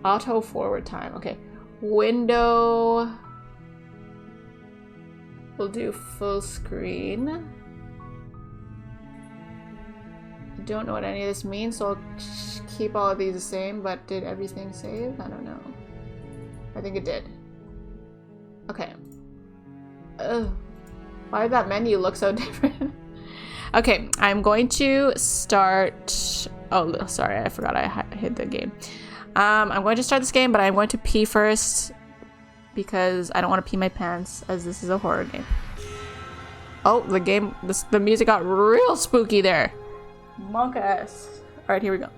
Auto forward time. Okay. Window. We'll do full screen. I don't know what any of this means, so I'll keep all of these the same, but did everything save? I don't know. I think it did. Okay. Ugh. Why did that menu look so different? Okay, I'm going to start... Oh, sorry, I forgot I hid the game. I'm going to start this game, but I'm going to pee first because I don't want to pee my pants, as this is a horror game. Oh, the music got real spooky there. Monk ass. All right, here we go.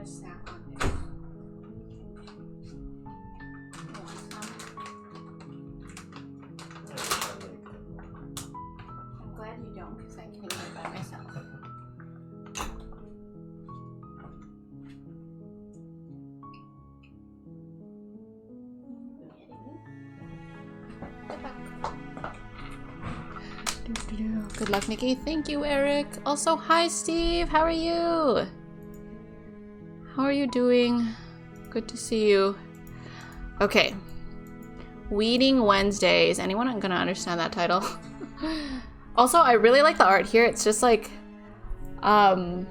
Snap on this. I'm glad you don't, because I can't eat by myself. Good luck, Nikki. Thank you, Eric. Also, hi, Steve. How are you? How are you doing? Good to see you. Okay. Weeding Wednesday. Is anyone gonna understand that title? Also, I really like the art here. It's just like, it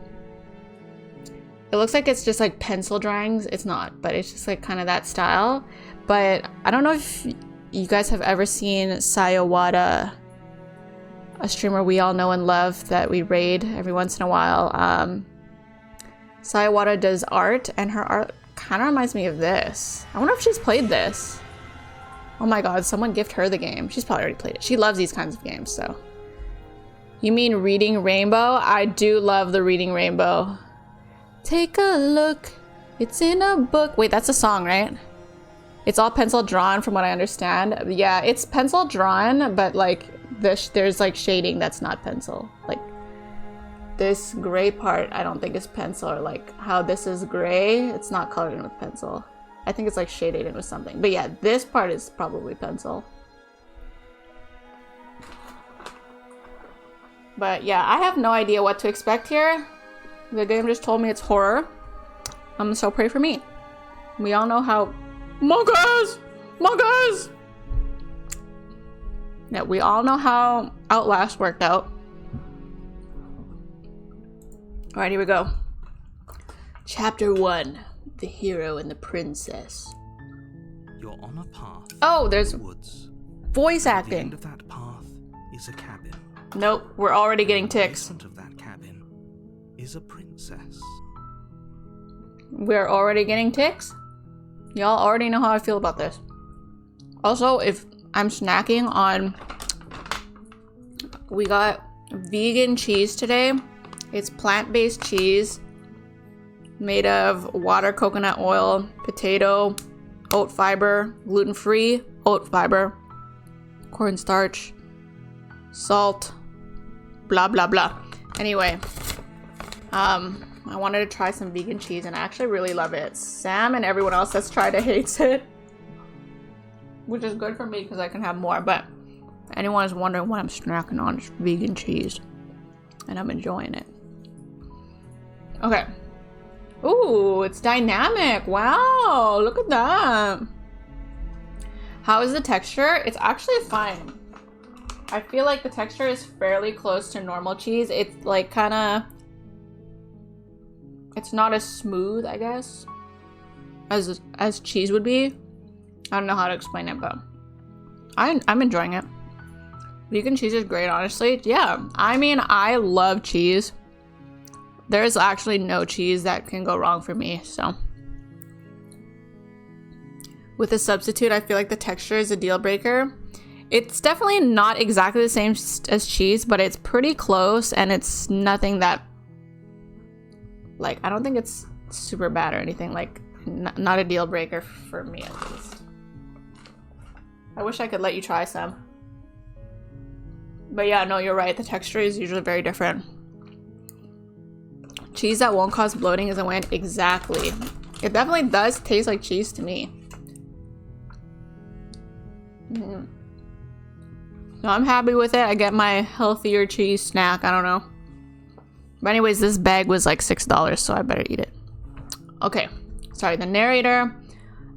looks like it's just like pencil drawings. It's not, but it's just like kind of that style. But I don't know if you guys have ever seen Sayawada, a streamer we all know and love that we raid every once in a while. Sayawada does art, and her art kind of reminds me of this. I wonder if she's played this. Oh my god, someone gift her the game. She's probably already played it. She loves these kinds of games, so. You mean Reading Rainbow? I do love the Reading Rainbow. Take a look, it's in a book. Wait, that's a song, right? It's all pencil drawn from what I understand. Yeah, it's pencil drawn, but like there's like shading that's not pencil. Like, this gray part, I don't think is pencil, or like how this is gray, it's not colored in with pencil. I think it's like shaded in with something. But yeah, this part is probably pencil. But yeah, I have no idea what to expect here. The game just told me it's horror. So pray for me. We all know how... Monkeys! Monkeys! Yeah, we all know how Outlast worked out. Alright, here we go. Chapter 1. The Hero and the Princess. You're on a path. Oh, there's woods. voice At acting. the end of that path is a cabin. Nope, we're already getting ticks. In front of that cabin is a princess. We're already getting ticks? Y'all already know how I feel about this. Also, if I'm snacking on... We got vegan cheese today. It's plant-based cheese. made of water, coconut oil, potato, oat fiber, gluten-free oat fiber, cornstarch, salt, blah blah blah. Anyway, I wanted to try some vegan cheese and I actually really love it. Sam and everyone else that's tried it hates it, which is good for me because I can have more, but anyone is wondering what I'm snacking on, it's vegan cheese and I'm enjoying it. Okay. Ooh, it's dynamic. Wow, look at that. How is the texture? It's actually fine. I feel like the texture is fairly close to normal cheese. It's like kind of, it's not as smooth, I guess, as cheese would be. I don't know how to explain it, but I'm enjoying it. Vegan cheese is great, honestly. Yeah, I mean, I love cheese. There's actually no cheese that can go wrong for me, so. With a substitute, I feel like the texture is a deal breaker. It's definitely not exactly the same as cheese, but it's pretty close, and it's nothing that, like, I don't think it's super bad or anything, like, not a deal breaker for me at least. I wish I could let you try some. But yeah, no, you're right, the texture is usually very different. Cheese that won't cause bloating is a win. Exactly. It definitely does taste like cheese to me. So I'm happy with it. I get my healthier cheese snack. I don't know. But anyways, this bag was like $6, so I better eat it. Okay. Sorry, the narrator.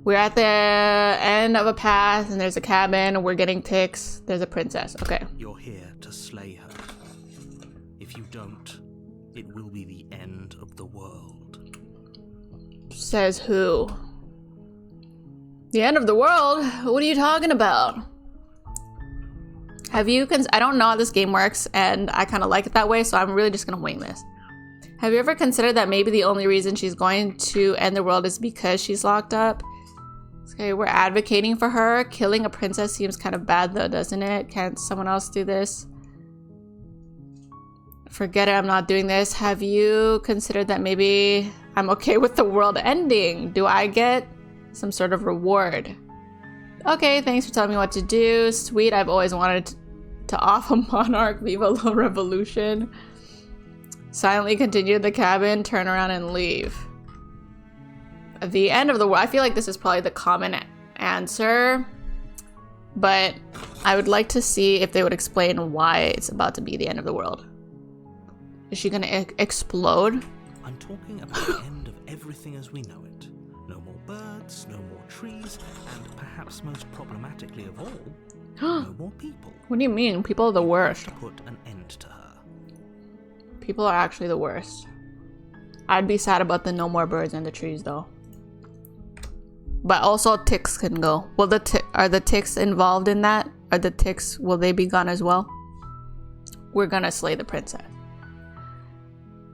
We're at the end of a path and there's a cabin. We're getting ticks. There's a princess. Okay. You're here to slay her. If you don't, it will be the end of the world. Says who? The end of the world? What are you talking about? Have you, I don't know how this game works and I kind of like it that way, so I'm really just gonna wing this. Have you ever considered that maybe the only reason she's going to end the world is because she's locked up? Okay, we're advocating for her. Killing a princess seems kind of bad though, doesn't it? Can't someone else do this? Forget it, I'm not doing this. Have you considered that maybe I'm okay with the world ending? Do I get some sort of reward? Okay, thanks for telling me what to do. Sweet, I've always wanted to off a monarch. Viva la revolution. Silently continue the cabin, turn around and leave. The end of the world. I feel like this is probably the common answer, but I would like to see if they would explain why it's about to be the end of the world. Is she gonna explode? I'm talking about the end of everything as we know it. No more birds, no more trees, and perhaps most problematically of all, no more people. What do you mean? People are the worst. To put an end to her. People are actually the worst. I'd be sad about the no more birds in the trees though. But also ticks can go. Will are the ticks involved in that? Are the ticks, will they be gone as well? We're gonna slay the princess.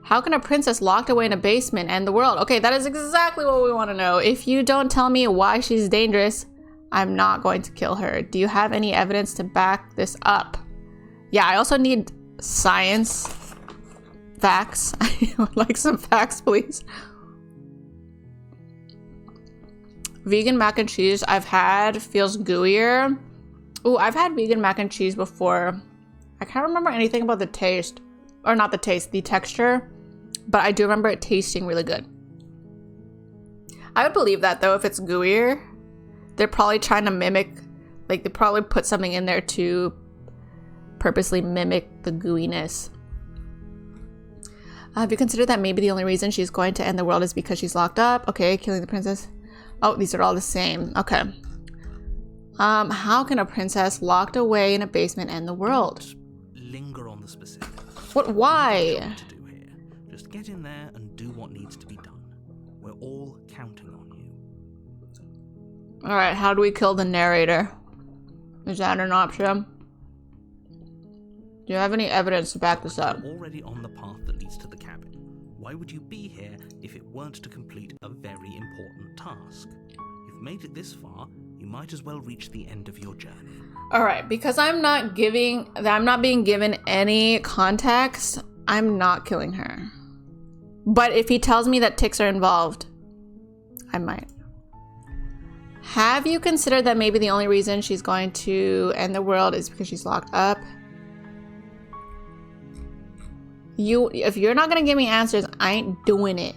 How can a princess locked away in a basement end the world? Okay, that is exactly what we want to know. If you don't tell me why she's dangerous, I'm not going to kill her. Do you have any evidence to back this up? Yeah, I also need science facts. I would like some facts, please. Vegan mac and cheese I've had feels gooier. Ooh, I've had vegan mac and cheese before. I can't remember anything about the taste. Or not the taste, the texture. But I do remember it tasting really good. I would believe that though if it's gooier. They're probably trying to mimic, like they probably put something in there to purposely mimic the gooiness. Have you considered that maybe the only reason she's going to end the world is because she's locked up? Okay, killing the princess. Oh, these are all the same. Okay. How can a princess locked away in a basement end the world? Linger on the specifics. What? Why? What to do here. Just get in there and do what needs to be done. We're all counting on you. All right. How do we kill the narrator? Is that an option? Do you have any evidence to back this up? You're already on the path that leads to the cabin. Why would you be here if it weren't to complete a very important task? You've made it this far, you might as well reach the end of your journey. All right, because I'm not being given any context, I'm not killing her. But if he tells me that ticks are involved, I might. Have you considered that maybe the only reason she's going to end the world is because she's locked up? If you're not gonna give me answers, I ain't doing it.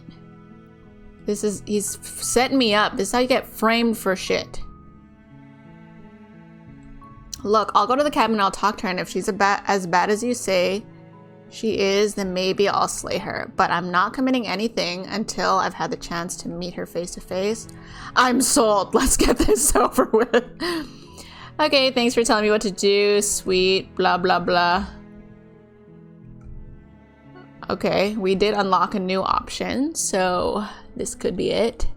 He's setting me up. This is how you get framed for shit. Look, I'll go to the cabin and I'll talk to her, and if she's as bad as you say she is, then maybe I'll slay her. But I'm not committing anything until I've had the chance to meet her face to face. I'm sold. Let's get this over with. Okay, thanks for telling me what to do. Sweet, blah, blah, blah. Okay, we did unlock a new option, so this could be it.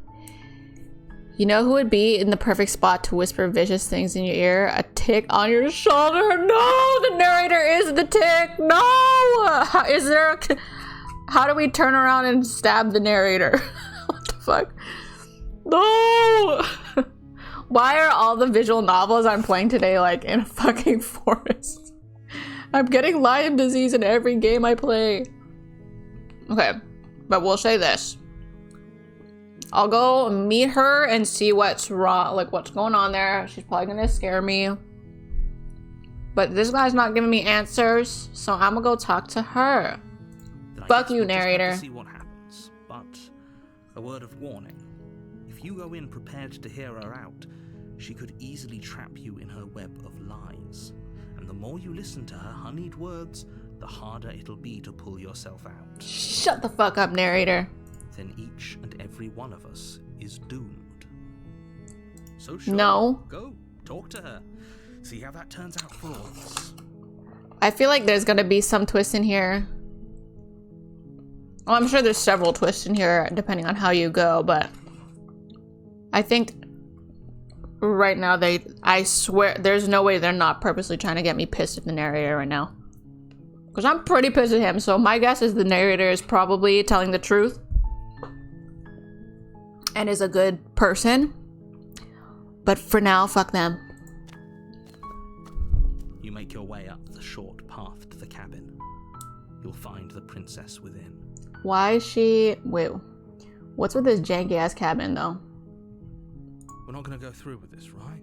You know who would be in the perfect spot to whisper vicious things in your ear? A tick on your shoulder. No, the narrator is the tick. No, how do we turn around and stab the narrator? What the fuck? No. Why are all the visual novels I'm playing today like in a fucking forest? I'm getting Lyme disease in every game I play. Okay, but we'll say this. I'll go meet her and see what's wrong, like what's going on there. She's probably gonna scare me. But this guy's not giving me answers, so I'm gonna go talk to her. Fuck you, narrator. See what happens, but a word of warning. If you go in prepared to hear her out, she could easily trap you in her web of lies. And the more you listen to her honeyed words, the harder it'll be to pull yourself out. Shut the fuck up, narrator. Then each and every one of us is doomed. So sure, no. Go, talk to her. See how that turns out for all of us. I feel like there's gonna be some twist in here. Well, I'm sure there's several twists in here, depending on how you go, but I think right now I swear, there's no way they're not purposely trying to get me pissed at the narrator right now. Because I'm pretty pissed at him, so my guess is the narrator is probably telling the truth. And is a good person. But for now, fuck them. You make your way up the short path to the cabin. You'll find the princess within. Why is she... Wait. What's with this janky-ass cabin, though? We're not going to go through with this, right?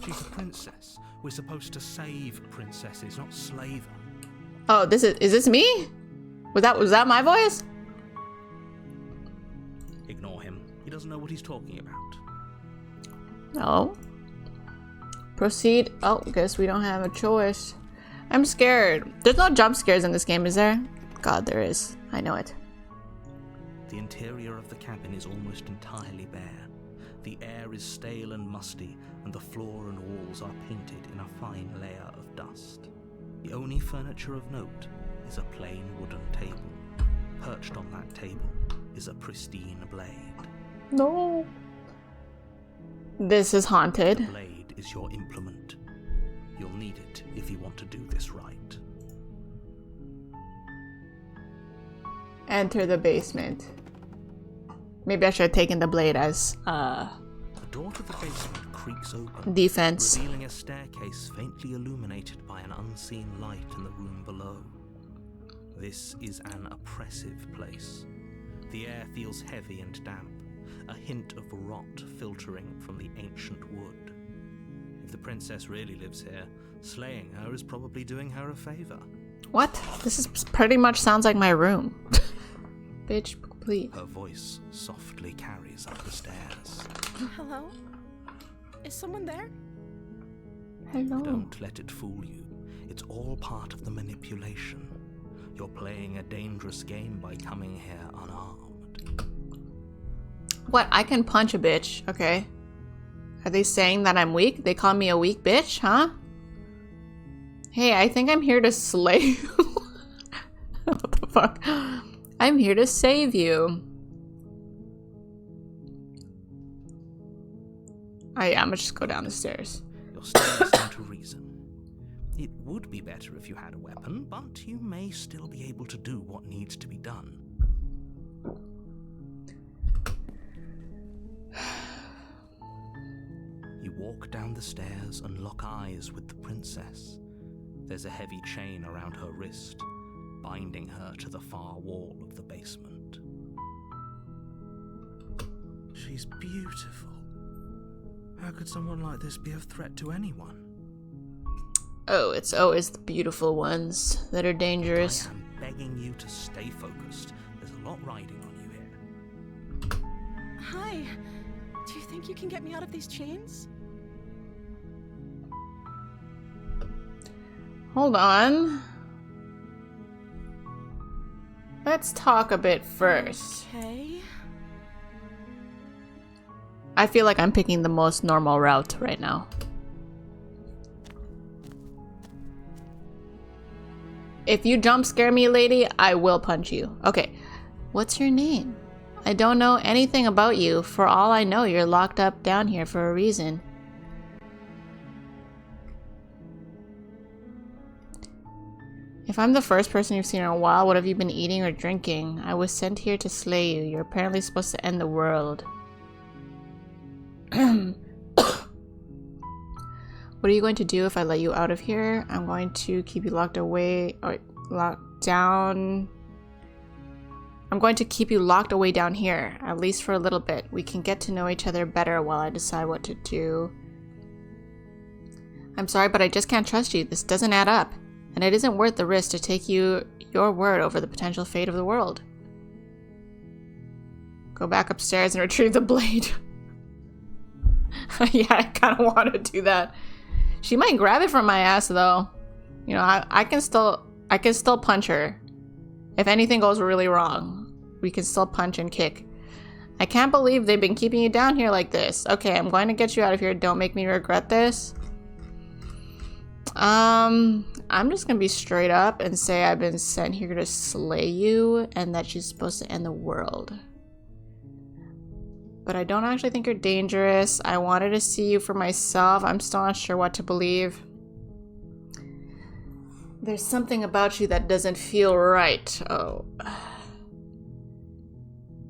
She's a princess. We're supposed to save princesses, not slave her. Oh, is this me? Was that my voice? Ignore him. He doesn't know what he's talking about. No. Proceed. Oh, guess we don't have a choice. I'm scared. There's no jump scares in this game, is there? God, there is. I know it. The interior of the cabin is almost entirely bare. The air is stale and musty, and the floor and walls are painted in a fine layer of dust. The only furniture of note is a plain wooden table. Perched on that table is a pristine blade. No. This is haunted. The blade is your implement. You'll need it if you want to do this right. Enter the basement. Maybe I should have taken the blade as The door to the basement creaks open, defense. revealing a staircase faintly illuminated by an unseen light in the room below. This is an oppressive place. The air feels heavy and damp, a hint of rot filtering from the ancient wood. If the princess really lives here, slaying her is probably doing her a favor. What? This is pretty much sounds like my room. Bitch, please. Her voice softly carries up the stairs. Hello? Is someone there? Hello. Don't let it fool you. It's all part of the manipulation. You're playing a dangerous game by coming here unarmed. What? I can punch a bitch, okay? Are they saying that I'm weak? They call me a weak bitch, huh? Hey, I think I'm here to slay you. What the fuck? I'm here to save you. I'm gonna just go down the stairs. You're still listening to reason. It would be better if you had a weapon, but you may still be able to do what needs to be done. You walk down the stairs and lock eyes with the princess. There's a heavy chain around her wrist, binding her to the far wall of the basement. She's beautiful. How could someone like this be a threat to anyone? Oh, it's always the beautiful ones that are dangerous. I am begging you to stay focused. There's a lot riding on you here. Hi. Do you think you can get me out of these chains? Hold on. Let's talk a bit first. Okay. I feel like I'm picking the most normal route right now. If you jump scare me, lady, I will punch you. Okay, what's your name? I don't know anything about you. For all I know, you're locked up down here for a reason. If I'm the first person you've seen in a while, what have you been eating or drinking? I was sent here to slay you. You're apparently supposed to end the world. What are you going to do if I let you out of here? I'm going to keep you locked away or locked down. I'm going to keep you locked away down here, at least for a little bit. We can get to know each other better while I decide what to do. I'm sorry, but I just can't trust you. This doesn't add up. And it isn't worth the risk to take your word over the potential fate of the world. Go back upstairs and retrieve the blade. Yeah, I kind of want to do that. She might grab it from my ass, though. You know, I can still punch her. If anything goes really wrong, we can still punch and kick. I can't believe they've been keeping you down here like this. Okay, I'm going to get you out of here. Don't make me regret this. I'm just gonna be straight up and say I've been sent here to slay you and that she's supposed to end the world. But I don't actually think you're dangerous. I wanted to see you for myself. I'm still not sure what to believe. There's something about you that doesn't feel right. Oh.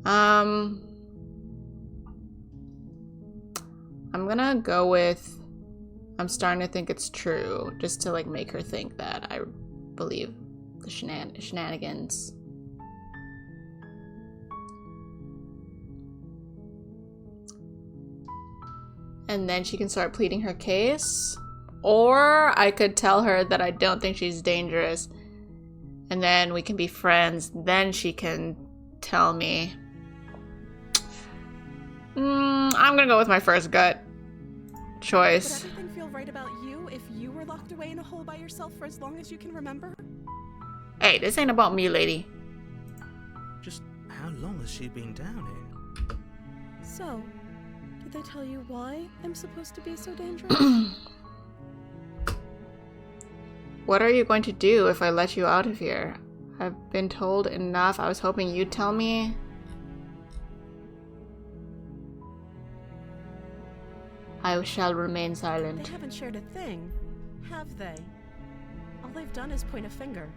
I'm gonna go with I'm starting to think it's true, just to like make her think that I believe the shenanigans. And then she can start pleading her case. Or I could tell her that I don't think she's dangerous. And then we can be friends. Then she can tell me. I'm gonna go with my first gut choice. Would everything feel right about you if you were locked away in a hole by yourself for as long as you can remember? Hey, this ain't about me, lady. Just how long has she been down here? So, did they tell you why I'm supposed to be so dangerous? What are you going to do if I let you out of here? I've been told enough. I was hoping you'd tell me. I shall remain silent. They haven't shared a thing, have they? All they've done is point a finger.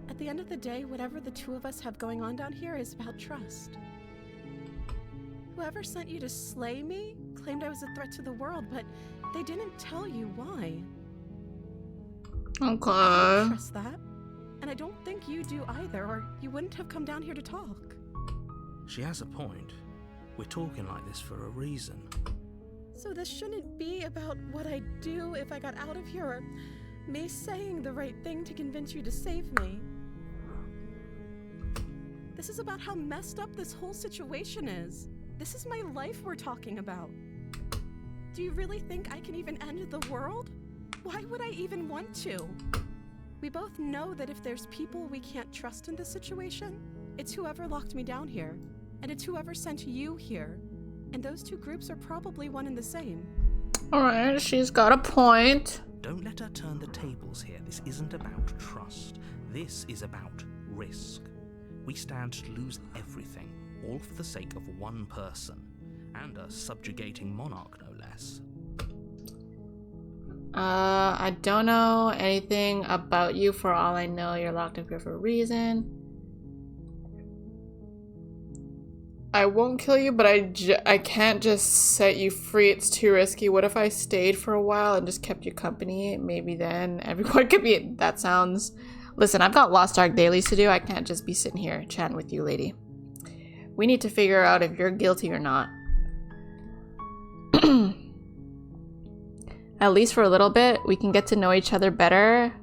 At the end of the day, whatever the two of us have going on down here is about trust. Whoever sent you to slay me claimed I was a threat to the world, but they didn't tell you why. Okay. I don't trust that. And I don't think you do either, or you wouldn't have come down here to talk. She has a point. We're talking like this for a reason. So this shouldn't be about what I'd do if I got out of here, or me saying the right thing to convince you to save me. This is about how messed up this whole situation is. This is my life we're talking about. Do you really think I can even end the world? Why would I even want to? We both know that if there's people we can't trust in this situation, it's whoever locked me down here, and it's whoever sent you here. And those two groups are probably one and the same. Alright, she's got a point. Don't let her turn the tables here. This isn't about trust. This is about risk. We stand to lose everything, all for the sake of one person, and a subjugating monarch, no less. I don't know anything about you. For all I know, you're locked up here for a reason. I won't kill you, but I can't just set you free. It's too risky. What if I stayed for a while and just kept you company? Maybe then everyone could be... That sounds... Listen, I've got Lost Ark dailies to do. I can't just be sitting here chatting with you, lady. We need to figure out if you're guilty or not. At least for a little bit, we can get to know each other better.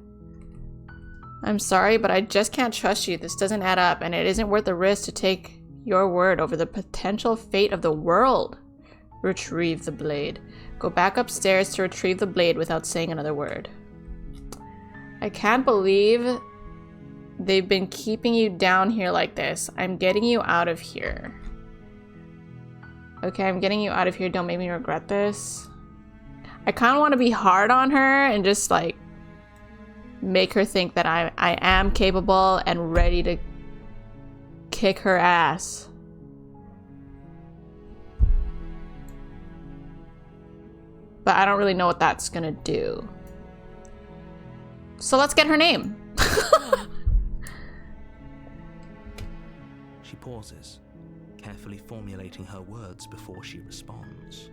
I'm sorry, but I just can't trust you. This doesn't add up, and it isn't worth the risk to take your word over the potential fate of the world. Retrieve the blade. Go back upstairs to retrieve the blade without saying another word. I can't believe they've been keeping you down here like this. I'm getting you out of here. Okay, I'm getting you out of here. Don't make me regret this. I kind of want to be hard on her and just like make her think that I am capable and ready to kick her ass. But I don't really know what that's gonna do. So let's get her name. She pauses, carefully formulating her words before she responds.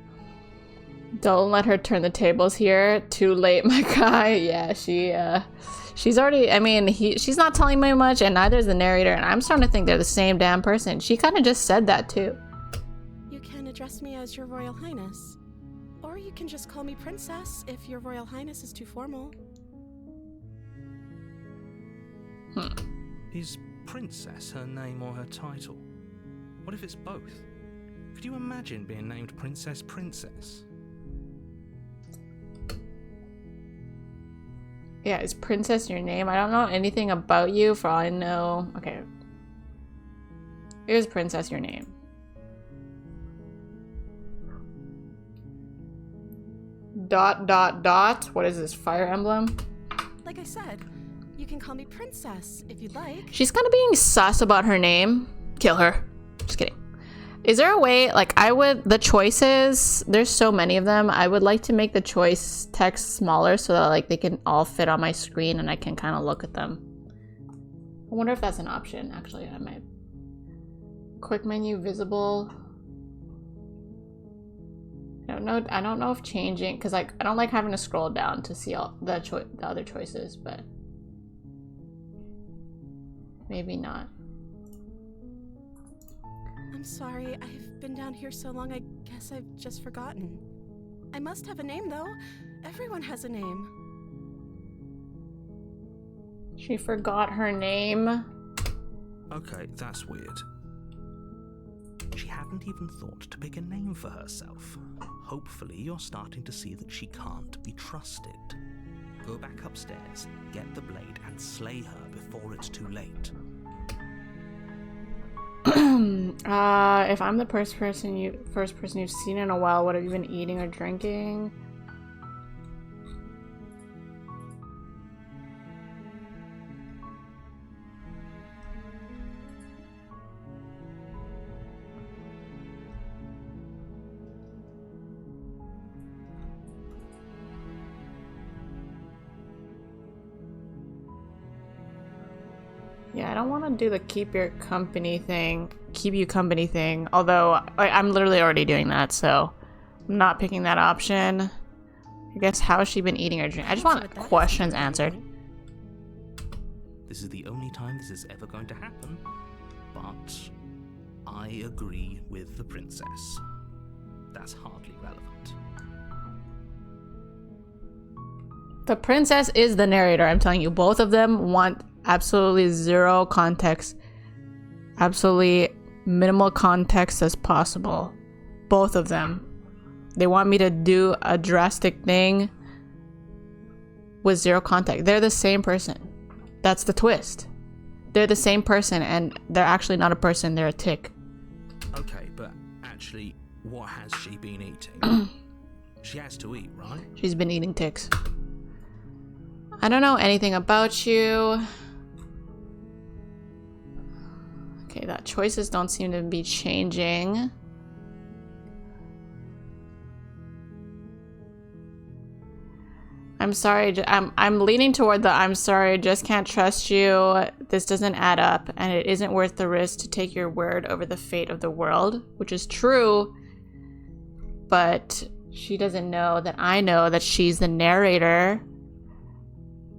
Don't let her turn the tables here. Too late, my guy. Yeah, she's already, I mean, she's not telling me much, and neither is the narrator, and I'm starting to think they're the same damn person. She kind of just said that too. You can address me as Your Royal Highness. Or you can just call me Princess if Your Royal Highness is too formal. Is Princess her name or her title? What if it's both? Could you imagine being named Princess? Yeah, is Princess your name? I don't know anything about you, for all I know. Okay. Is Princess your name? Dot, dot, dot. What is this, Fire Emblem? Like I said, you can call me Princess if you'd like. She's kind of being sus about her name. Kill her. Just kidding. Is there a way, like, the choices, there's so many of them. I would like to make the choice text smaller so that, like, they can all fit on my screen and I can kind of look at them. I wonder if that's an option, actually. I might. Quick menu visible. I don't know if changing, because, like, I don't like having to scroll down to see all the other choices, but maybe not. I'm sorry, I've been down here so long, I guess I've just forgotten. I must have a name, though. Everyone has a name. She forgot her name. Okay, that's weird. She hadn't even thought to pick a name for herself. Hopefully you're starting to see that she can't be trusted. Go back upstairs, get the blade, and slay her before it's too late. If I'm the first person you've seen in a while, what have you been eating or drinking? Yeah, I don't want to do the keep you company thing, although I'm literally already doing that, so I'm not picking that option. I guess how has she been eating or drinking? I just want questions answered. This is the only time this is ever going to happen, but I agree with the princess. That's hardly relevant. The princess is the narrator, I'm telling you. Both of them want absolutely zero context. Absolutely minimal context as possible. Both of them. They want me to do a drastic thing with zero context. They're the same person. That's the twist. They're the same person, and they're actually not a person, they're a tick. Okay, but actually, what has she been eating? She has to eat, right? She's been eating ticks. I don't know anything about you. Okay, that choices don't seem to be changing. I'm sorry, I'm leaning toward the I'm sorry, just can't trust you. This doesn't add up, and it isn't worth the risk to take your word over the fate of the world, which is true, but she doesn't know that I know that she's the narrator,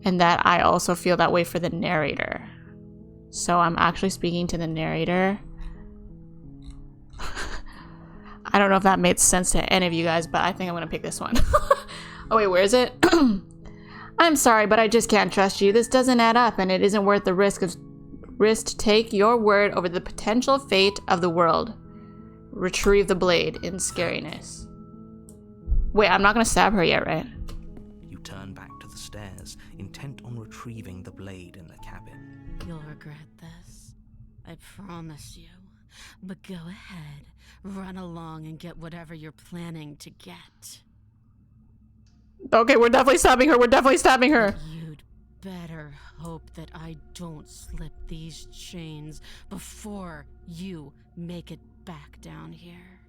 and that I also feel that way for the narrator. So I'm actually speaking to the narrator. I I don't know if that made sense to any of you guys, but I think I'm gonna pick this one. Oh wait, where is it? I'm sorry, but I just can't trust you. This doesn't add up, and it isn't worth the risk to take your word over the potential fate of the world. Retrieve the blade in scariness. Wait, I'm not gonna stab her yet, right? You turn back to the stairs, intent on retrieving the blade in the cabin. You'll regret this. I promise you. But go ahead. Run along and get whatever you're planning to get. Okay, we're definitely stabbing her. We're definitely stabbing her. But you'd better hope that I don't slip these chains before you make it back down here.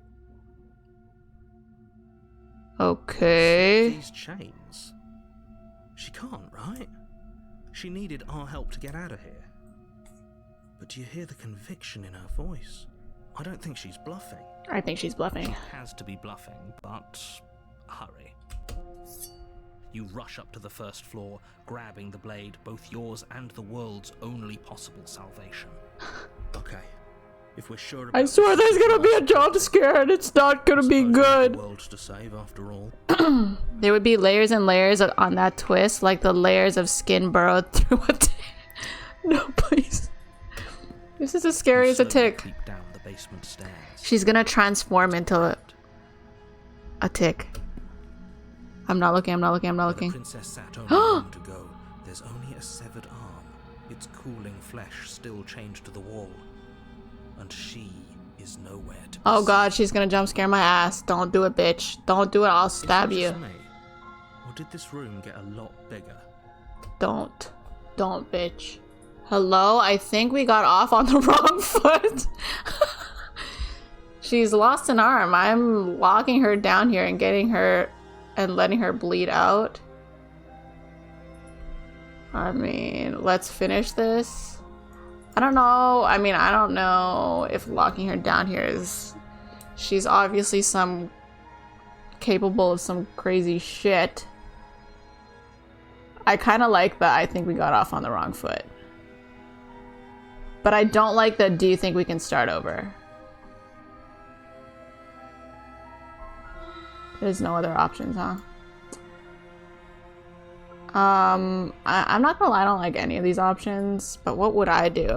Okay. These chains? She can't, right? She needed our help to get out of here. But do you hear the conviction in her voice? I don't think she's bluffing. I think she's bluffing. She has to be bluffing, but hurry. You rush up to the first floor, grabbing the blade, both yours and the world's only possible salvation. Okay, if we're sure about I swear there's gonna be a jump scare and it's not gonna be good. The world to save after all. There would be layers and layers on that twist, like the layers of skin burrowed through a No, please. This is as scary as a tick. Creep down the basement stairs. She's gonna transform into a tick. I'm not looking, I'm not looking, I'm not looking. The princess sat only a moment ago. There's only a severed arm, its cooling flesh still chained to the wall. And she is nowhere to be Oh seen. god, she's gonna jump scare my ass. Don't do it, bitch. Don't do it, I'll stab Is it you. just me? Or did this room get a lot bigger? Don't. Don't, bitch. Hello? I think we got off on the wrong foot. She's lost an arm. I'm locking her down here and getting her and letting her bleed out. I mean, let's finish this. I don't know. I mean, I don't know if locking her down here is... She's obviously capable of some crazy shit. I kind of like that I think we got off on the wrong foot. But I don't like the do you think we can start over? There's no other options, huh? I'm not gonna lie, I don't like any of these options, but what would I do?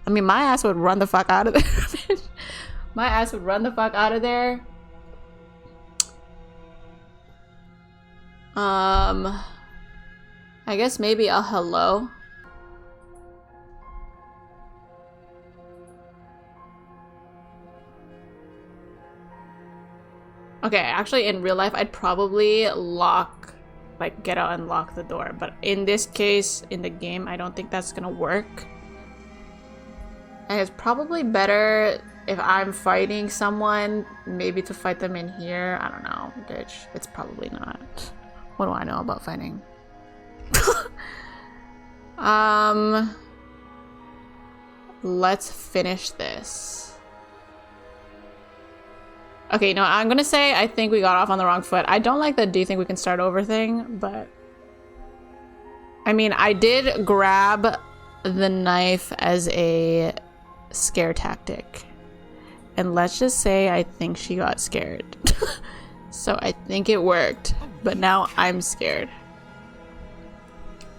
I mean, my ass would run the fuck out of there. My ass would run the fuck out of there. I guess maybe a hello. Okay, actually in real life, I'd probably get out and lock the door. But in this case, in the game, I don't think that's gonna work. And it's probably better if I'm fighting someone, maybe to fight them in here. I don't know, bitch. It's probably not. What do I know about fighting? Let's finish this. Okay, no, I'm gonna say I think we got off on the wrong foot. I don't like the do you think we can start over thing, but... I mean, I did grab the knife as a scare tactic. And let's just say I think she got scared. So I think it worked, but now I'm scared.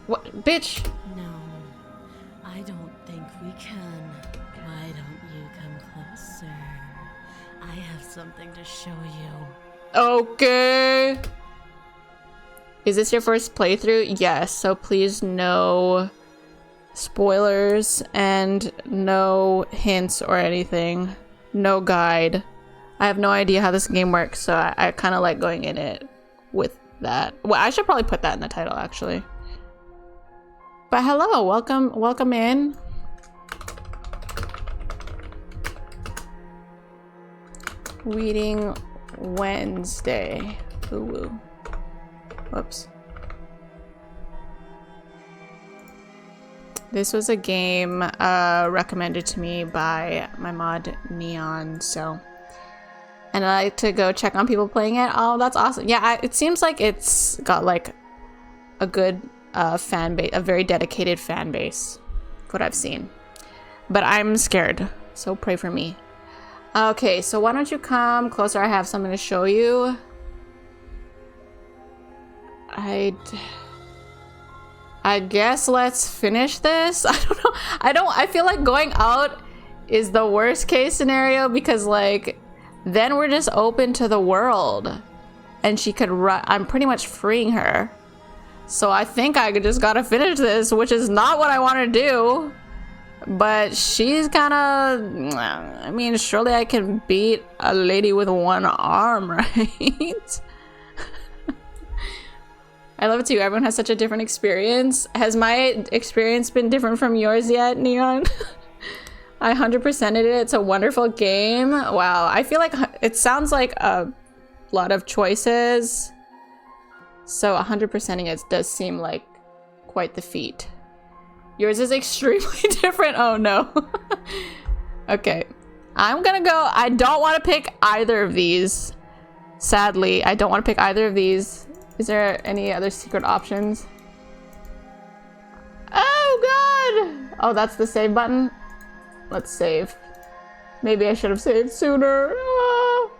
What? Bitch! No, I don't think we can. Why don't you come closer? I have something to show you. Okay. Is this your first playthrough? Yes, so please no spoilers and no hints or anything. No guide. I have no idea how this game works, so I kind of like going in it with that. Well, I should probably put that in the title, actually. But hello, welcome in. Reading Wednesday. Ooh, woo. Whoops. This was a game recommended to me by my mod Neon, so... And I like to go check on people playing it. Oh, that's awesome. Yeah, it seems like it's got like a good fan base, a very dedicated fan base, what I've seen. But I'm scared, so pray for me. Okay, so why don't you come closer? I have something to show you. I guess let's finish this. I don't know. I feel like going out is the worst case scenario because like then we're just open to the world and she could run. I'm pretty much freeing her. So I think I just gotta finish this, which is not what I want to do. But she's kind of, I mean, surely I can beat a lady with one arm, right? I love it too. Everyone has such a different experience. Has my experience been different from yours yet, Neon? I 100%ed it. It's a wonderful game. Wow. I feel like it sounds like a lot of choices. So 100%ing it does seem like quite the feat. Yours is extremely different. Oh no. Okay. I'm gonna go. I don't want to pick either of these. Sadly, I don't want to pick either of these. Is there any other secret options? Oh god! Oh, that's the save button? Let's save. Maybe I should have saved sooner. Ah.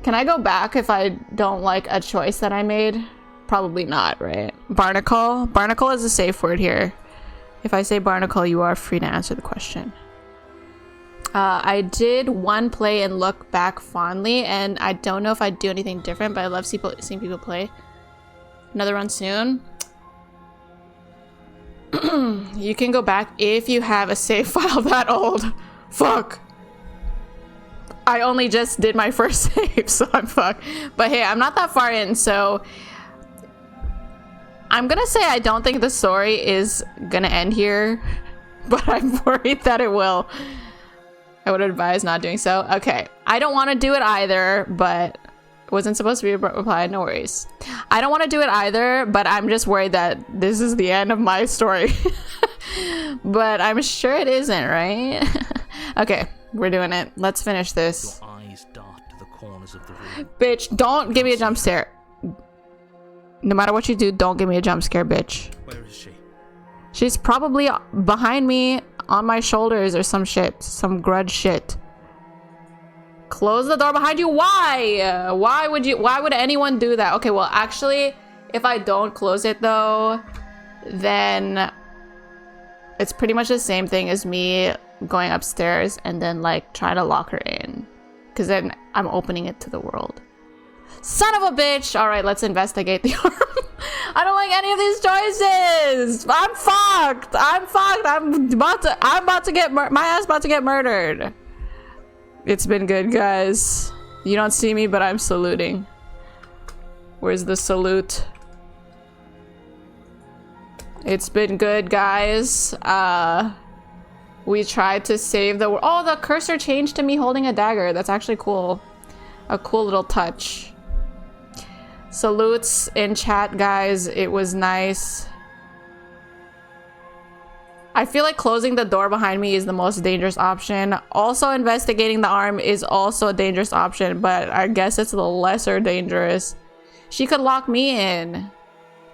Can I go back if I don't like a choice that I made? Probably not, right? Barnacle? Barnacle is a safe word here. If I say barnacle, you are free to answer the question. I did one play and look back fondly, and I don't know if I'd do anything different, but I love seeing people play. Another run soon. You can go back if you have a save file that old. Fuck. I only just did my first save, so I'm fucked. But hey, I'm not that far in, so I'm gonna say I don't think the story is gonna end here, but I'm worried that it will. I would advise not doing so. Okay, I don't want to do it either, but it wasn't supposed to be a reply. No worries. I don't want to do it either, but I'm just worried that this is the end of my story. But I'm sure it isn't, right? Okay, we're doing it. Let's finish this. Your eyes dart to the corners of the room. Bitch, don't give me a jump scare. No matter what you do, don't give me a jump scare, bitch. Where is she? She's probably behind me on my shoulders or some shit. Some grudge shit. Close the door behind you. Why? Why would anyone do that? Okay, well, actually, if I don't close it though, then it's pretty much the same thing as me going upstairs and then like trying to lock her in. Because then I'm opening it to the world. Son of a bitch! Alright, let's investigate the arm. I don't like any of these choices! I'm fucked! I'm fucked! I'm about to get my ass about to get murdered. It's been good, guys. You don't see me, but I'm saluting. Where's the salute? It's been good, guys. We tried to save the world. Oh, the cursor changed to me holding a dagger. That's actually cool. A cool little touch. Salutes in chat, guys. It was nice. I feel like closing the door behind me is the most dangerous option. Also, investigating the arm is also a dangerous option, but I guess it's the lesser dangerous. She could lock me in.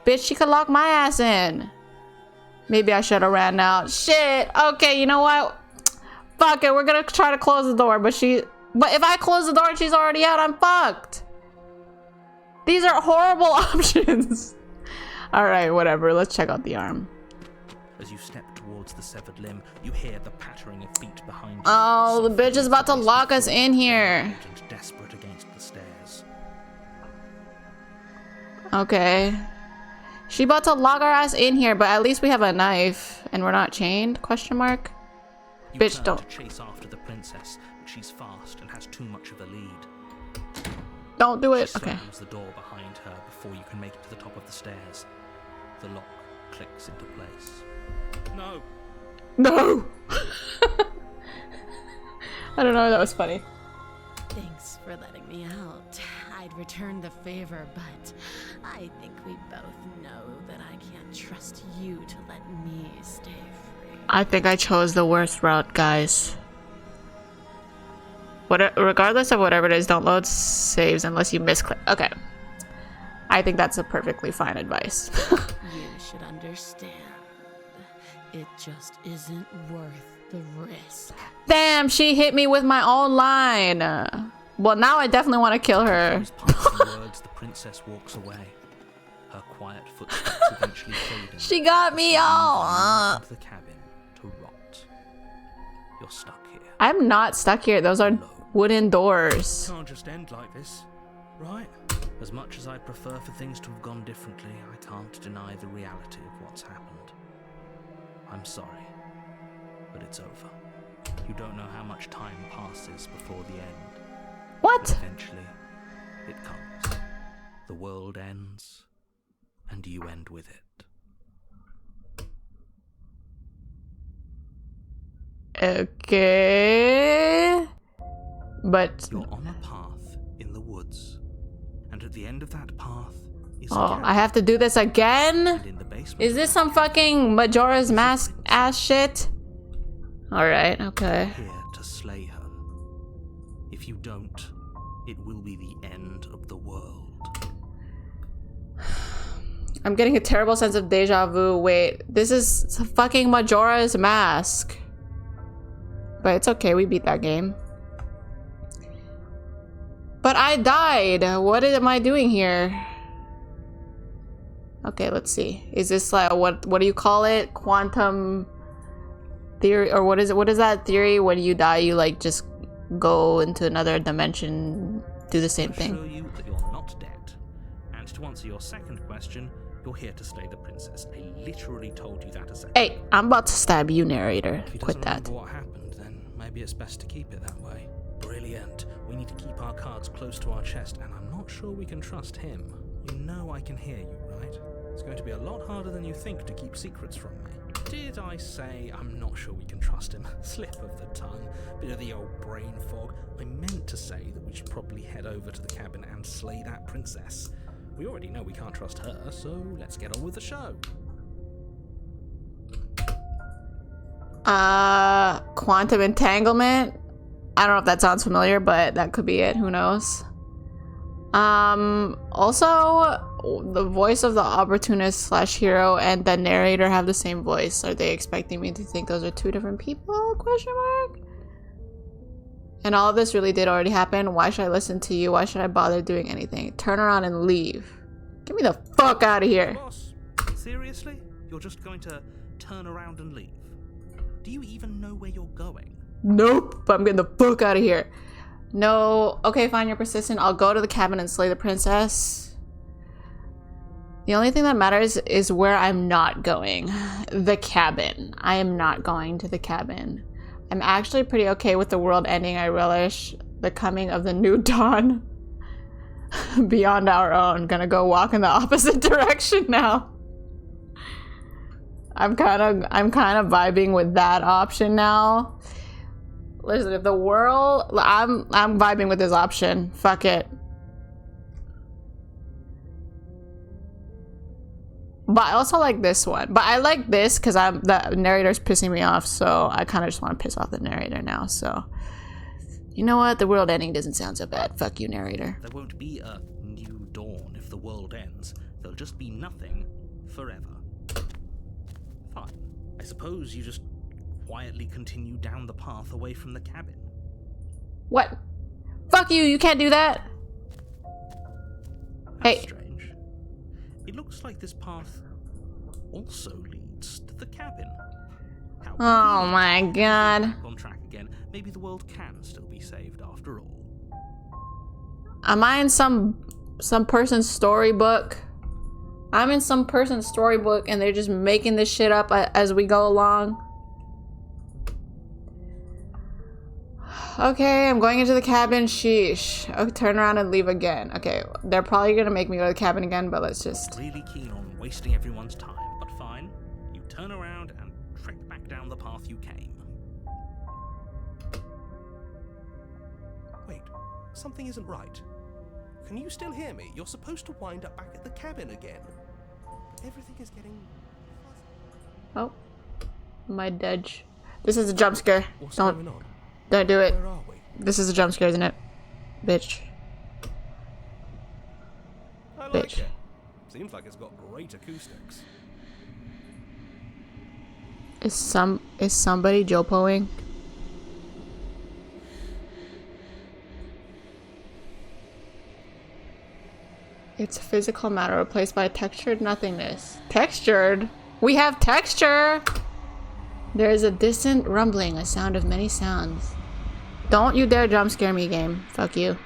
Bitch, she could lock my ass in. Maybe I should have ran out. Shit. Okay, you know what? Fuck it. We're gonna try to close the door, but if I close the door and she's already out, I'm fucked. These are horrible options. Alright, whatever. Let's check out the arm. As you step towards the severed limb, you hear the pattering of feet behind you. Oh, the bitch is about to lock us in here. And desperate against the stairs. Okay. She about to lock our ass in here, but at least we have a knife and we're not chained? Question mark. You Bitch, turn don't. to chase after the princess, but she's fast and has too much of a lead. Don't do it. She Okay. slams the door behind her before you can make it to the top of the stairs. The lock clicks into place. No. No. I don't know. That was funny. Thanks for letting me out. I'd return the favor, but I think we both know that I can't trust you to let me stay free. I think I chose the worst route, guys. Regardless of whatever it is, don't load saves unless you misclick. Okay. I think that's a perfectly fine advice. You should understand. It just isn't worth the Damn, she hit me with my own line. Well, now I definitely want to kill her. Those passing words, the princess walks away. Her quiet footsteps eventually fading. She got me all. The cabin to rot. You're stuck here. I'm not stuck here. Those are wooden doors. It can't just end like this, right? As much as I'd prefer for things to have gone differently, I can't deny the reality of what's happened. I'm sorry, but it's over. You don't know how much time passes before the end. What? But eventually, it comes. The world ends, and you end with it. Okay. But You're on a path in the woods, and at the end of that path is a oh, cabin. I have to do this again? And in the basement Is this some fucking Majora's Mask ass shit? Alright, okay. here to slay her. If you don't, it will be the end of the world. I'm getting a terrible sense of deja vu. Wait, this is fucking Majora's Mask. But it's okay, we beat that game. But I died. What am I doing here? Okay, let's see. Is this like what do you call it? Quantum theory, or what is it? What is that theory? When you die, you like just go into another dimension, do the same thing. I assure you that you're not dead. And to answer your second question, you're here to slay the princess. I literally told you that a second. Hey, I'm about to stab you, narrator. If he Quit doesn't that. remember what happened, then maybe it's best to keep it that way. Brilliant. We need to keep our cards close to our chest, and I'm not sure we can trust him. You know I can hear you, right? It's going to be a lot harder than you think to keep secrets from me. Did I say I'm not sure we can trust him? Slip of the tongue, bit of the old brain fog. I meant to say that we should probably head over to the cabin and slay that princess. We already know we can't trust her, so let's get on with the show. Quantum entanglement? I don't know if that sounds familiar, but that could be it. Who knows? Also, the voice of the opportunist slash hero and the narrator have the same voice. Are they expecting me to think those are two different people? Question mark. And all of this really did already happen. Why should I listen to you? Why should I bother doing anything? Turn around and leave. Get me the fuck out of here. Boss, seriously? You're just going to turn around and leave? Do you even know where you're going? Nope, but I'm getting the fuck out of here. No, okay, fine, you're persistent. I'll go to the cabin and slay the princess. The only thing that matters is where I'm not going. The cabin. I am not going to the cabin. I'm actually pretty okay with the world ending. I relish the coming of the new dawn beyond our own. Gonna go walk in the opposite direction now. I'm kind of vibing with that option now. Listen, if the world, I'm vibing with this option. Fuck it. But I also like this one. But I like this because the narrator's pissing me off, so I kind of just want to piss off the narrator now. So, you know what? The world ending doesn't sound so bad. Fuck you, narrator. There won't be a new dawn if the world ends. There'll just be nothing forever. Fine. I suppose you just quietly continue down the path away from the cabin. What? Fuck you, you can't do that. That's Hey. strange. It looks like this path also leads to the cabin. How Oh convenient. my god. Back on track again. Maybe the world can still be saved after all. Am I in some person's storybook? I'm in some person's storybook and they're just making this shit up as we go along. Okay, I'm going into the cabin. Sheesh. Okay, turn around and leave again. Okay, they're probably gonna make me go to the cabin again, but let's just... Really keen on wasting everyone's time, but fine. You turn around and trek back down the path you came. Wait, something isn't right. Can you still hear me? You're supposed to wind up back at the cabin again. But everything is getting fuzzy. Oh. My dodge. This is a jump scare. What's Don't going on? do it. Where are we? This is a jump scare, isn't it? Bitch. I like Bitch. it. Seems like it's got great acoustics. Is somebody Jopoing? It's a physical matter replaced by textured nothingness. Textured? We have texture! There is a distant rumbling, a sound of many sounds. Don't you dare jump scare me, game. Fuck you.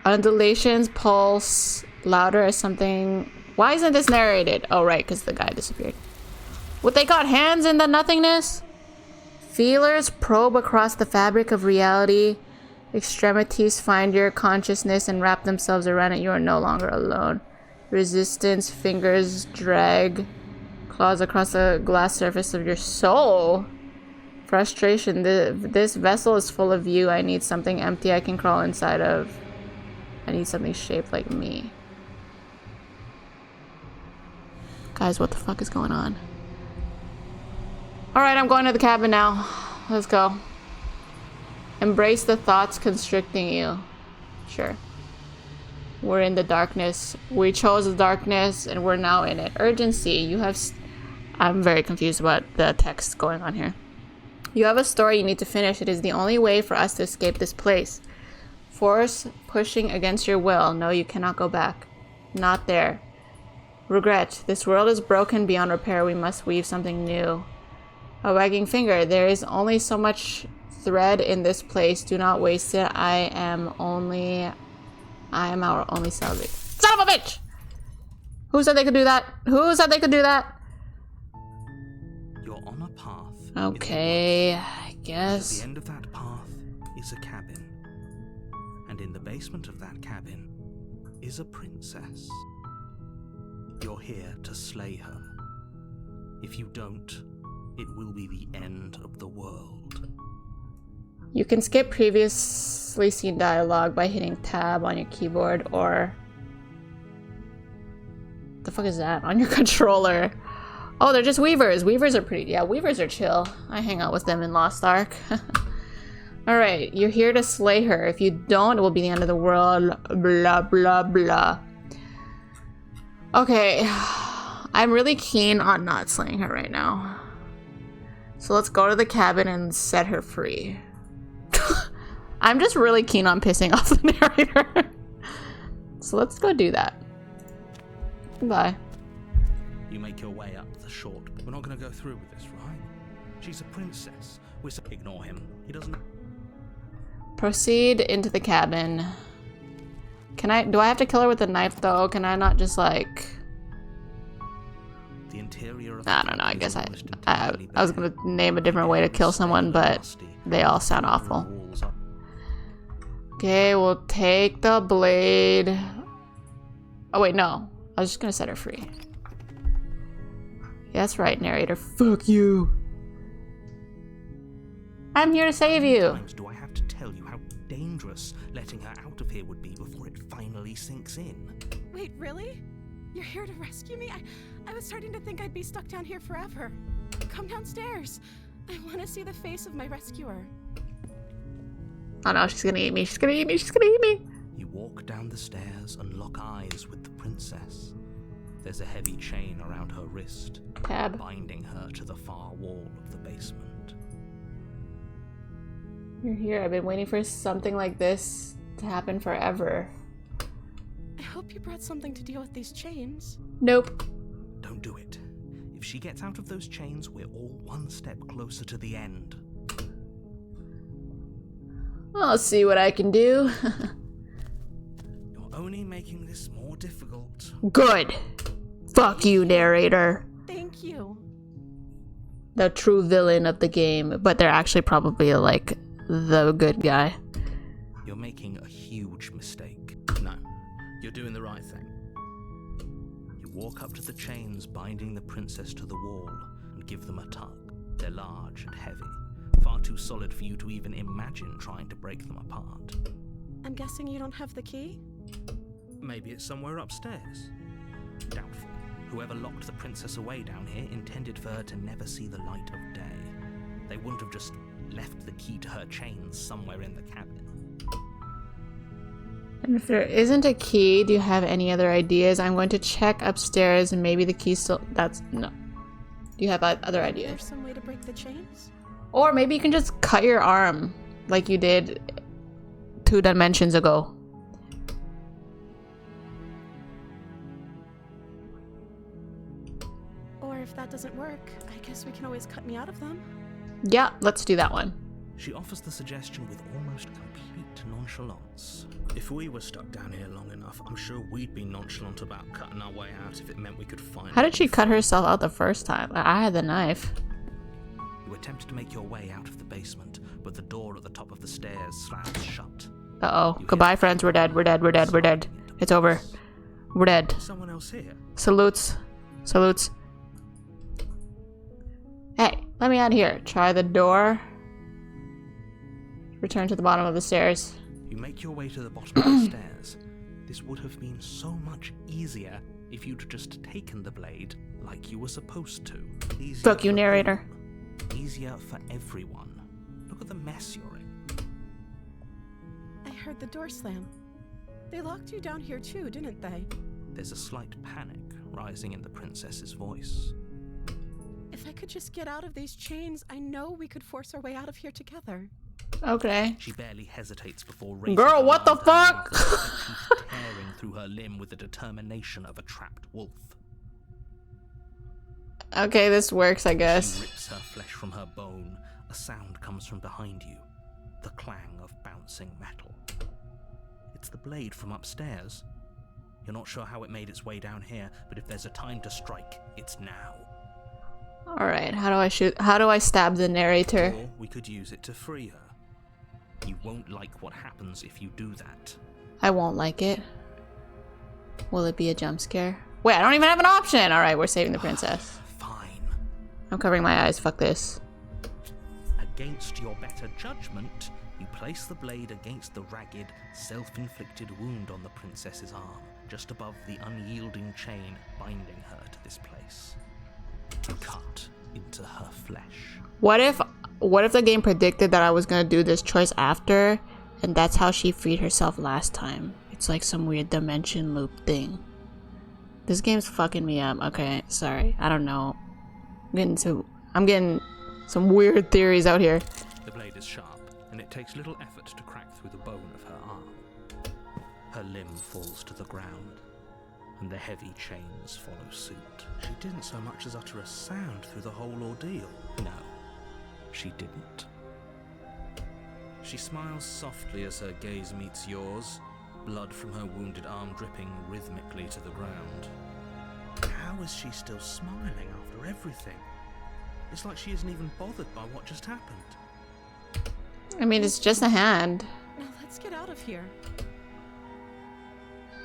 Undulations, pulse, louder as something... Why isn't this narrated? Oh, right, because the guy disappeared. What, they got hands in the nothingness? Feelers probe across the fabric of reality. Extremities find your consciousness and wrap themselves around it. You are no longer alone. Resistance, fingers drag claws across the glass surface of your soul. Frustration. This vessel is full of you. I need something empty I can crawl inside of. I need something shaped like me. Guys, what the fuck is going on? Alright, I'm going to the cabin now. Let's go. Embrace the thoughts constricting you. Sure. We're in the darkness. We chose the darkness and we're now in it. Urgency. You have... I'm very confused about the text going on here. You have a story you need to finish. It is the only way for us to escape this place. Force pushing against your will. No, you cannot go back. Not there. Regret. This world is broken beyond repair. We must weave something new. A wagging finger. There is only so much thread in this place. Do not waste it. I am our only salvage. Son of a bitch! Who said they could do that? Who said they could do that? You're on a path. Okay, I guess. At the end of that path is a cabin. And in the basement of that cabin is a princess. You're here to slay her. If you don't, it will be the end of the world. You can skip previously seen dialogue by hitting tab on your keyboard or... the fuck is that? On your controller. Oh, they're just weavers. Weavers are pretty... yeah, weavers are chill. I hang out with them in Lost Ark. Alright, you're here to slay her. If you don't, it will be the end of the world. Blah, blah, blah. Okay. I'm really keen on not slaying her right now. So let's go to the cabin and set her free. I'm just really keen on pissing off the narrator. So let's go do that. Bye. You make your way up the short. We're not going to go through with this, right? She's a princess. Ignore him. He doesn't... Proceed into the cabin. Do I have to kill her with a knife though? Can I not just like... The interior of I don't know, I guess I was gonna name a different way to kill someone, but they all sound awful. Okay, we'll take the blade. Oh wait, no. I was just gonna set her free. Yeah, that's right, narrator. Fuck you. I'm here to save you. How many times do I have to tell you how dangerous letting her out of here would be before it finally sinks in? Wait, really? You're here to rescue me? I was starting to think I'd be stuck down here forever. Come downstairs. I want to see the face of my rescuer. Oh no, she's gonna eat me. She's gonna eat me. She's gonna eat me. You walk down the stairs and lock eyes with the princess. There's a heavy chain around her wrist, Tab. binding her to the far wall of the basement. You're here. I've been waiting for something like this to happen forever. I hope you brought something to deal with these chains. Nope. Don't do it. If she gets out of those chains, we're all one step closer to the end. I'll see what I can do. You're only making this more difficult. Good. Fuck you, narrator. Thank you. The true villain of the game, but they're actually probably like the good guy. You're making a huge mistake. No, you're doing the right thing. You walk up to the chains binding the princess to the wall and give them a tug. They're large and heavy, far too solid for you to even imagine trying to break them apart. I'm guessing you don't have the key? Maybe it's somewhere upstairs. Doubtful. Whoever locked the princess away down here intended for her to never see the light of day. They wouldn't have just left the key to her chains somewhere in the cabin. And if there isn't a key, do you have any other ideas? I'm going to check upstairs and maybe the key still... That's... no. Do you have other There's ideas? some way to break the chains? Or maybe you can just cut your arm like you did 2 dimensions ago. Or if that doesn't work, I guess we can always cut me out of them. Yeah, let's do that one. She offers the suggestion with almost complete nonchalance. If we were stuck down here long enough, I'm sure we'd be nonchalant about cutting our way out if it meant we could find. How did she cut herself out the first time? I had the knife. You attempt to make your way out of the basement, but the door at the top of the stairs slams shut. Uh-oh. Goodbye, friends. We're dead. We're dead. We're dead. We're dead. It's over. We're dead. Someone else here? Salutes. Salutes. Hey, let me out of here. Try the door. Return to the bottom of the stairs. You make your way to the bottom of the stairs. This would have been so much easier if you'd just taken the blade like you were supposed to. Easier Fuck you, for narrator. whom? Easier for everyone. Look at the mess you're in. I heard the door slam. They locked you down here too, didn't they? There's a slight panic rising in the princess's voice. If I could just get out of these chains, I know we could force our way out of here together. Okay. She barely hesitates before raising Girl, her what the arm down fuck? with her teeth tearing through her limb with the determination of a trapped wolf. Okay, this works, I She guess. rips her flesh from her bone. A sound comes from behind you. The clang of bouncing metal. It's the blade from upstairs. You're not sure how it made its way down here, but if there's a time to strike, it's now. Alright, how do I shoot? How do I stab the narrator? Or we could use it to free her. You won't like what happens if you do that. I won't like it. Will it be a jump scare? Wait, I don't even have an option! Alright, we're saving the princess. Fine. I'm covering my eyes, fuck this. Against your better judgment, you place the blade against the ragged, self-inflicted wound on the princess's arm, just above the unyielding chain binding her to this place. Cut into her flesh. What if the game predicted that I was gonna do this choice after, and that's how she freed herself last time? It's like some weird dimension loop thing. This game's fucking me up. Okay, sorry. I don't know. I'm getting some weird theories out here. The blade is sharp, and it takes little effort to crack through the bone of her arm. Her limb falls to the ground, and the heavy chains follow suit. She didn't so much as utter a sound through the whole ordeal. No, she didn't. She smiles softly as her gaze meets yours, blood from her wounded arm dripping rhythmically to the ground. How is she still smiling after everything? It's like she isn't even bothered by what just happened. I mean, it's just a hand. Now let's get out of here.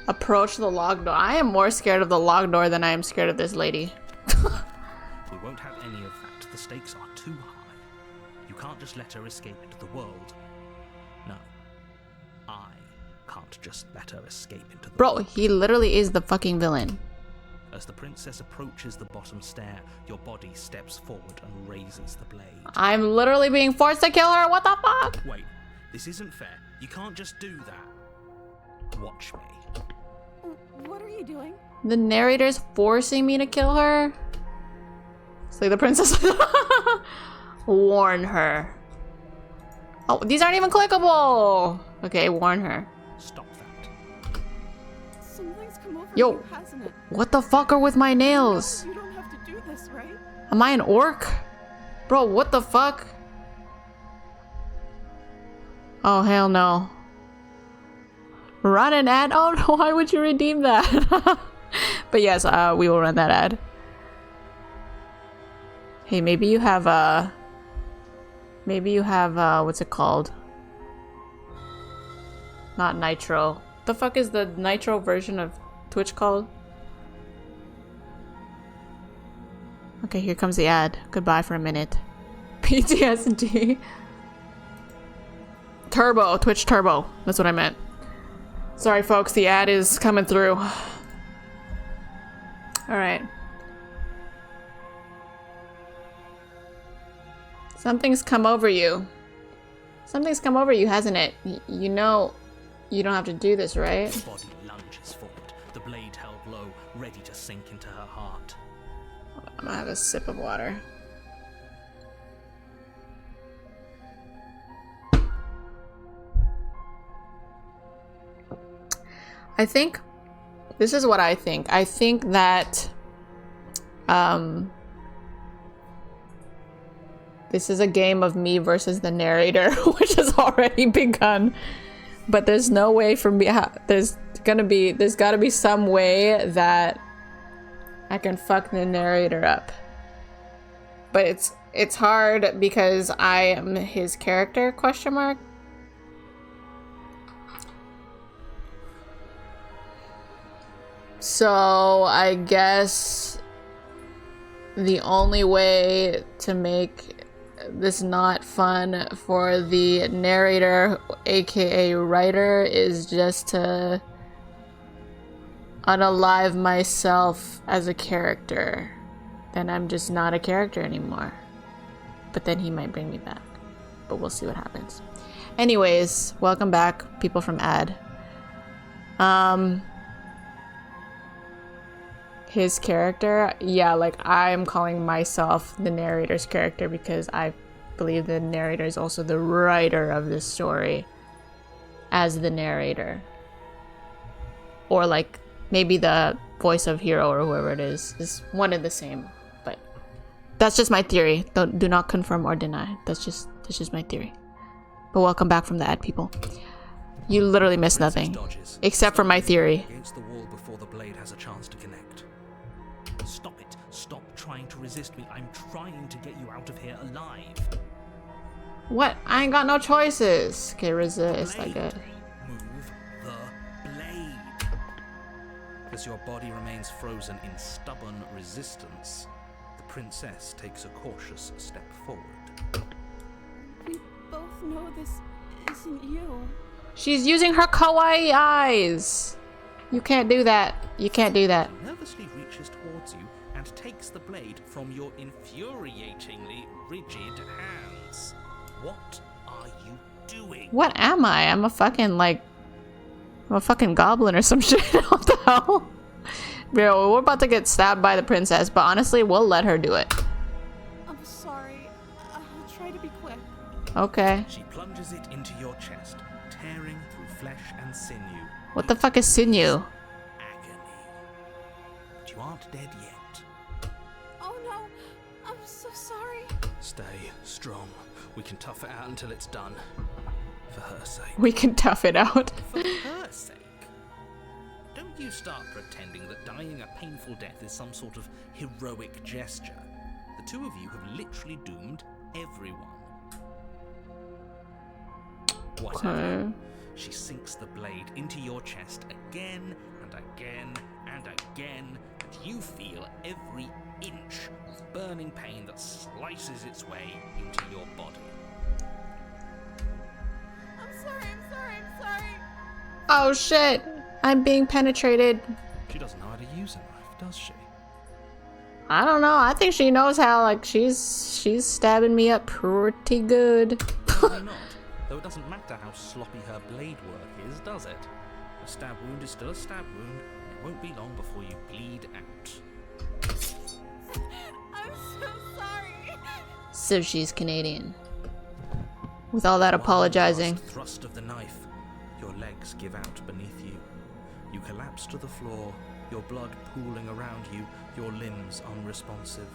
Approach the locked door. I am more scared of the locked door than I am scared of this lady. We won't have any of that. The stakes are too high. You can't just let her escape into the world. No. I can't just let her escape into the Bro, world. he literally is the fucking villain. As the princess approaches the bottom stair, your body steps forward and raises the blade. I'm literally being forced to kill her. What the fuck? Wait, this isn't fair. You can't just do that. Watch me. What are you doing? The narrator's forcing me to kill her? It's like the princess. Warn her. Oh, these aren't even clickable. Okay, warn her. Stop that. Something's come over Yo. you, hasn't it? What the fuck are with my nails? You don't have to do this, right? Am I an orc? Bro, what the fuck? Oh, hell no. Run an ad? Oh no, why would you redeem that? But yes, we will run that ad. Hey, maybe you have, what's it called? Not Nitro. The fuck is the Nitro version of Twitch called? Okay, here comes the ad. Goodbye for a minute. PTSD. Turbo. Twitch Turbo. That's what I meant. Sorry, folks. The ad is coming through. Alright. Something's come over you. Something's come over you, hasn't it? You know you don't have to do this, right? The body lunges forward, the blade held low, ready to sink into her heart. I'm gonna have a sip of water. I think this is what I think. I think that this is a game of me versus the narrator, which has already begun. But there's no way for me. There's gotta be some way that I can fuck the narrator up. But it's hard because I am his character, question mark. So I guess the only way to make this not fun for the narrator, aka writer, is just to unalive myself as a character. Then I'm just not a character anymore. But then he might bring me back. But we'll see what happens. Anyways, welcome back, people from ad. His character, yeah, like I'm calling myself the narrator's character because I believe the narrator is also the writer of this story as the narrator. Or like maybe the voice of hero or whoever it is one and the same. But that's just my theory. Do not confirm or deny. That's just my theory. But welcome back from the ad, people. You literally missed nothing except for my theory. Against the wall before the blade has a chance to connect. Stop it. Stop trying to resist me. I'm trying to get you out of here alive. What? I ain't got no choices. Okay, resist. I get. Move the blade. As your body remains frozen in stubborn resistance, the princess takes a cautious step forward. We both know this isn't you. She's using her kawaii eyes. You can't do that. You can't do that. She nervously reaches towards you and takes the blade from your infuriatingly rigid hands. What are you doing? What am I? I'm a fucking goblin or some shit. What the hell? Bro, we're about to get stabbed by the princess, but honestly, we'll let her do it. I'm sorry. I'll try to be quick. Okay. She plunges it into your chest, tearing through flesh and sinew. What the fuck is sinew? Agony. But you aren't dead yet. Oh no, I'm so sorry. Stay strong. We can tough it out until it's done. For her sake. We can tough it out. For her sake? Don't you start pretending that dying a painful death is some sort of heroic gesture. The two of you have literally doomed everyone. Whatever. Okay. She sinks the blade into your chest again and again and again, and you feel every inch of burning pain that slices its way into your body. I'm sorry. Oh shit! I'm being penetrated. She doesn't know how to use a knife, does she? I don't know. I think she knows how. Like she's stabbing me up pretty good. Probably not. Though it doesn't matter how sloppy her blade work is, does it? A stab wound is still a stab wound, and it won't be long before you bleed out. I'm so sorry. So she's Canadian. With all that apologizing. With the thrust of the knife, your legs give out beneath you. You collapse to the floor, your blood pooling around you, your limbs unresponsive.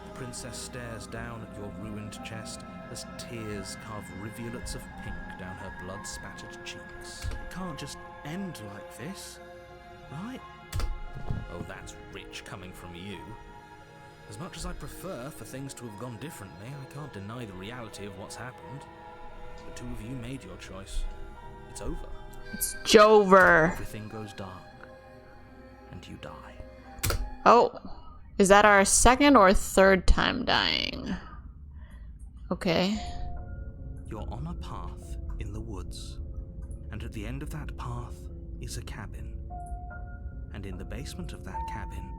The princess stares down at your ruined chest as tears carve rivulets of pink down her blood-spattered cheeks. It can't just end like this, right? Oh, that's rich coming from you. As much as I prefer for things to have gone differently, I can't deny the reality of what's happened. The two of you made your choice. It's over. It's Jover. Everything goes dark. And you die. Oh. Is that our second or third time dying? Okay. You're on a path in the woods. And at the end of that path is a cabin. And in the basement of that cabin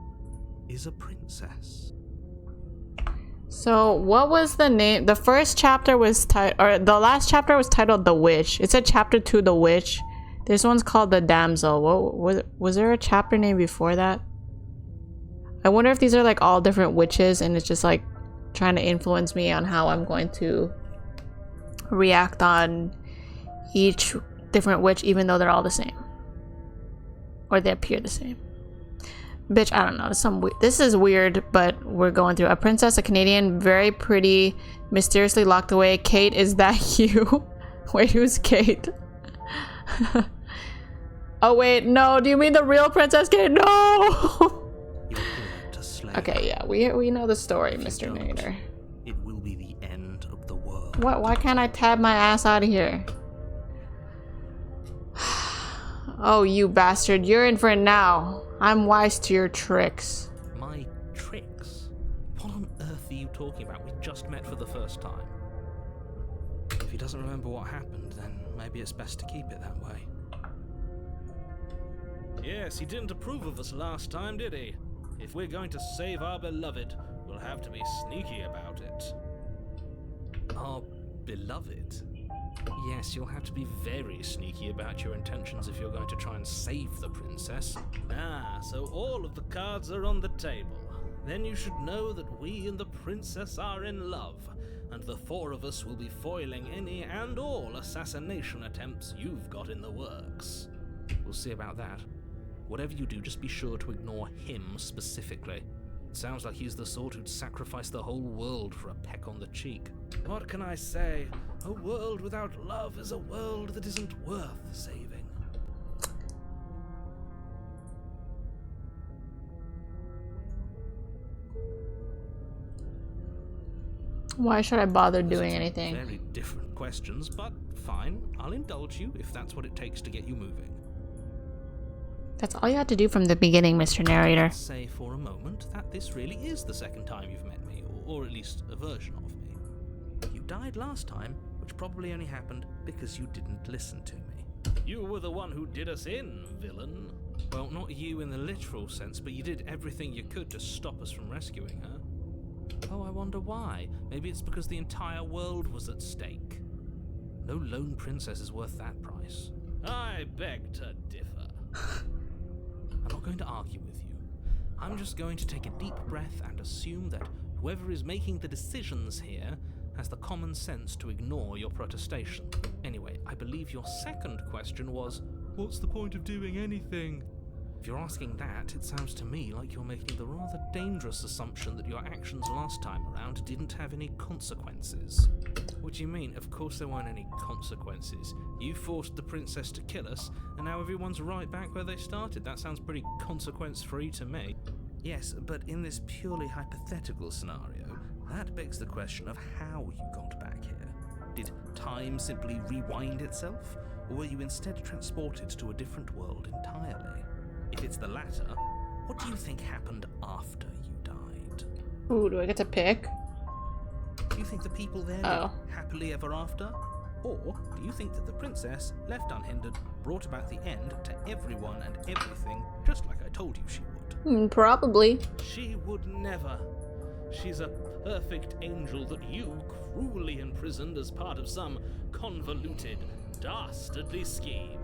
is a princess. So what was the name? The first chapter was the last chapter was titled The Witch. It said chapter 2 The Witch. This one's called The Damsel. What was there a chapter name before that? I wonder if these are like all different witches and it's just like trying to influence me on how I'm going to react on each different witch, even though they're all the same. Or they appear the same. Bitch, I don't know. This is weird, but we're going through. A princess, a Canadian, very pretty, mysteriously locked away. Kate, is that you? Wait, who's Kate? Oh wait, no. Do you mean the real Princess Kate? No! Okay, yeah, we know the story, Mr. Nader. It will be the end of the world. What? Why can't I tab my ass out of here? Oh, you bastard. You're in for it now. I'm wise to your tricks. My tricks? What on earth are you talking about? We just met for the first time. If he doesn't remember what happened, then maybe it's best to keep it that way. Yes, he didn't approve of us last time, did he? If we're going to save our beloved, we'll have to be sneaky about it. Our beloved? Yes, you'll have to be very sneaky about your intentions if you're going to try and save the princess. Ah, so all of the cards are on the table. Then you should know that we and the princess are in love, and the four of us will be foiling any and all assassination attempts you've got in the works. We'll see about that. Whatever you do, just be sure to ignore him specifically. It sounds like he's the sort who'd sacrifice the whole world for a peck on the cheek. What can I say? A world without love is a world that isn't worth saving. Why should I bother doing Those are anything? Very different questions, but fine. I'll indulge you if that's what it takes to get you moving. That's all you had to do from the beginning, Mr. Narrator. Let's say for a moment that this really is the second time you've met me, or at least a version of me. You died last time, which probably only happened because you didn't listen to me. You were the one who did us in, villain. Well, not you in the literal sense, but you did everything you could to stop us from rescuing her. Oh, I wonder why. Maybe it's because the entire world was at stake. No lone princess is worth that price. I beg to differ. I'm not going to argue with you. I'm just going to take a deep breath and assume that whoever is making the decisions here has the common sense to ignore your protestation. Anyway, I believe your second question was, what's the point of doing anything? If you're asking that, it sounds to me like you're making the rather dangerous assumption that your actions last time around didn't have any consequences. What do you mean? Of course there weren't any consequences. You forced the princess to kill us, and now everyone's right back where they started. That sounds pretty consequence-free to me. Yes, but in this purely hypothetical scenario, that begs the question of how you got back here. Did time simply rewind itself, or were you instead transported to a different world entirely? If it's the latter, what do you think happened after you died? Ooh, do I get to pick? Do you think the people there lived happily ever after? Or do you think that the princess, left unhindered, brought about the end to everyone and everything, just like I told you she would? Probably. She would never. She's a perfect angel that you cruelly imprisoned as part of some convoluted, dastardly scheme.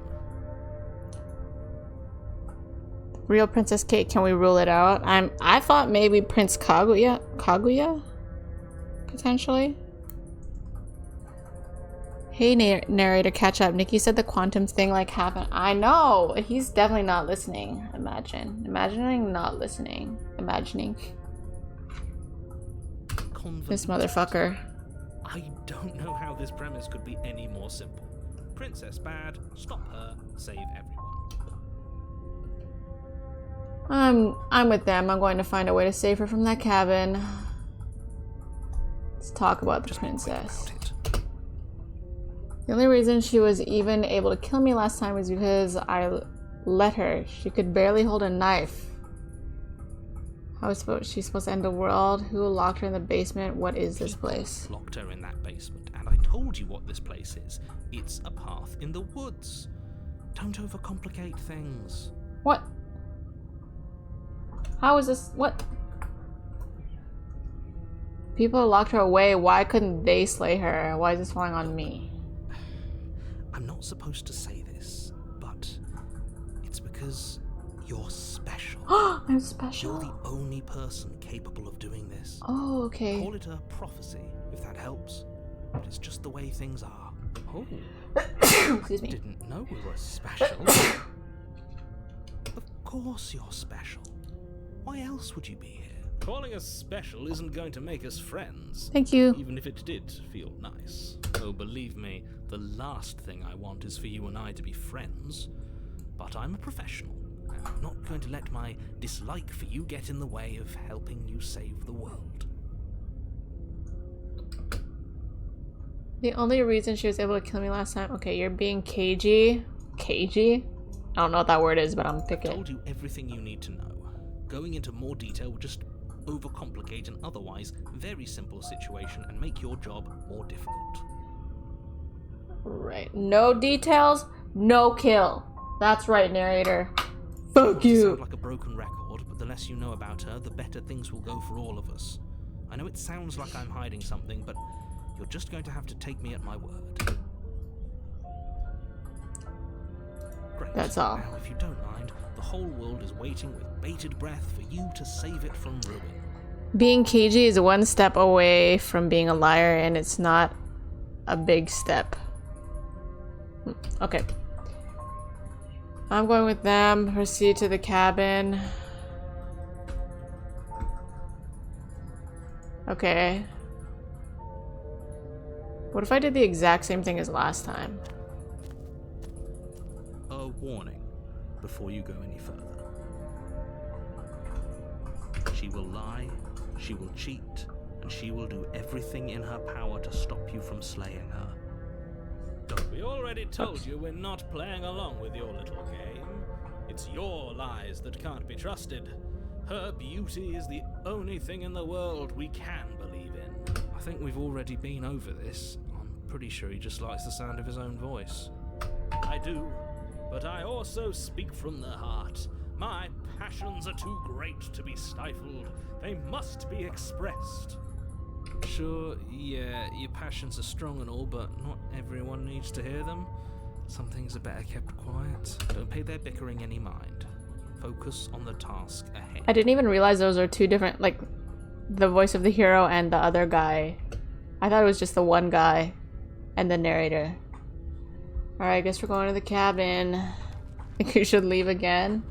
Real Princess Kate, can we rule it out? I thought maybe Prince Kaguya? Potentially? Hey, narrator, catch up. Nikki said the quantum thing like happened. I know! He's definitely not listening. Imagining not listening. Imagining. This motherfucker. I don't know how this premise could be any more simple. Princess bad, stop her, save everyone. I'm with them. I'm going to find a way to save her from that cabin. Let's talk about the princess. The only reason she was even able to kill me last time was because I let her. She could barely hold a knife. How is she supposed to end the world? Who locked her in the basement? What is this place? Locked her in that basement, and I told you what this place is. It's a path in the woods. Don't overcomplicate things. What? How is this? What? People locked her away. Why couldn't they slay her? Why is this falling on me? I'm not supposed to say this, but it's because You're special. I'm special? You're the only person capable of doing this. Oh, okay. Call it a prophecy, if that helps. But it's just the way things are. Oh, Excuse me. Didn't know we were special. Of course you're special. Why else would you be here? calling us special isn't going to make us friends. Thank you. Even if it did feel nice. Oh, believe me, the last thing I want is for you and I to be friends. But I'm a professional. I'm not going to let my dislike for you get in the way of helping you save the world. The only reason she was able to kill me last time. Okay, you're being cagey. Cagey? I don't know what that word is, but I'm picking. I told you everything you need to know. Going into more detail would just overcomplicate an otherwise very simple situation and make your job more difficult. Right. No details, no kill. That's right, narrator. Fuck you. Sound like a broken record, but the less you know about her, the better things will go for all of us. I know it sounds like I'm hiding something, but you're just going to have to take me at my word. Great. That's all. Now, if you don't mind, the whole world is waiting with bated breath for you to save it from ruin. Being cagey is one step away from being a liar, and it's not a big step. Okay. I'm going with them. Proceed to the cabin. Okay. What if I did the exact same thing as last time? A warning before you go any further. She will lie, she will cheat, and she will do everything in her power to stop you from slaying her. We already told you we're not playing along with your little game. It's your lies that can't be trusted. Her beauty is the only thing in the world we can believe in. I think we've already been over this. I'm pretty sure he just likes the sound of his own voice. I do, but I also speak from the heart. My passions are too great to be stifled. They must be expressed. Sure, yeah, your passions are strong and all, but not everyone needs to hear them. Some things are better kept quiet. Don't pay their bickering any mind. Focus on the task ahead. I didn't even realize those are two different, like, the voice of the hero and the other guy. I thought it was just the one guy and the narrator. Alright, I guess we're going to the cabin. I think we should leave again.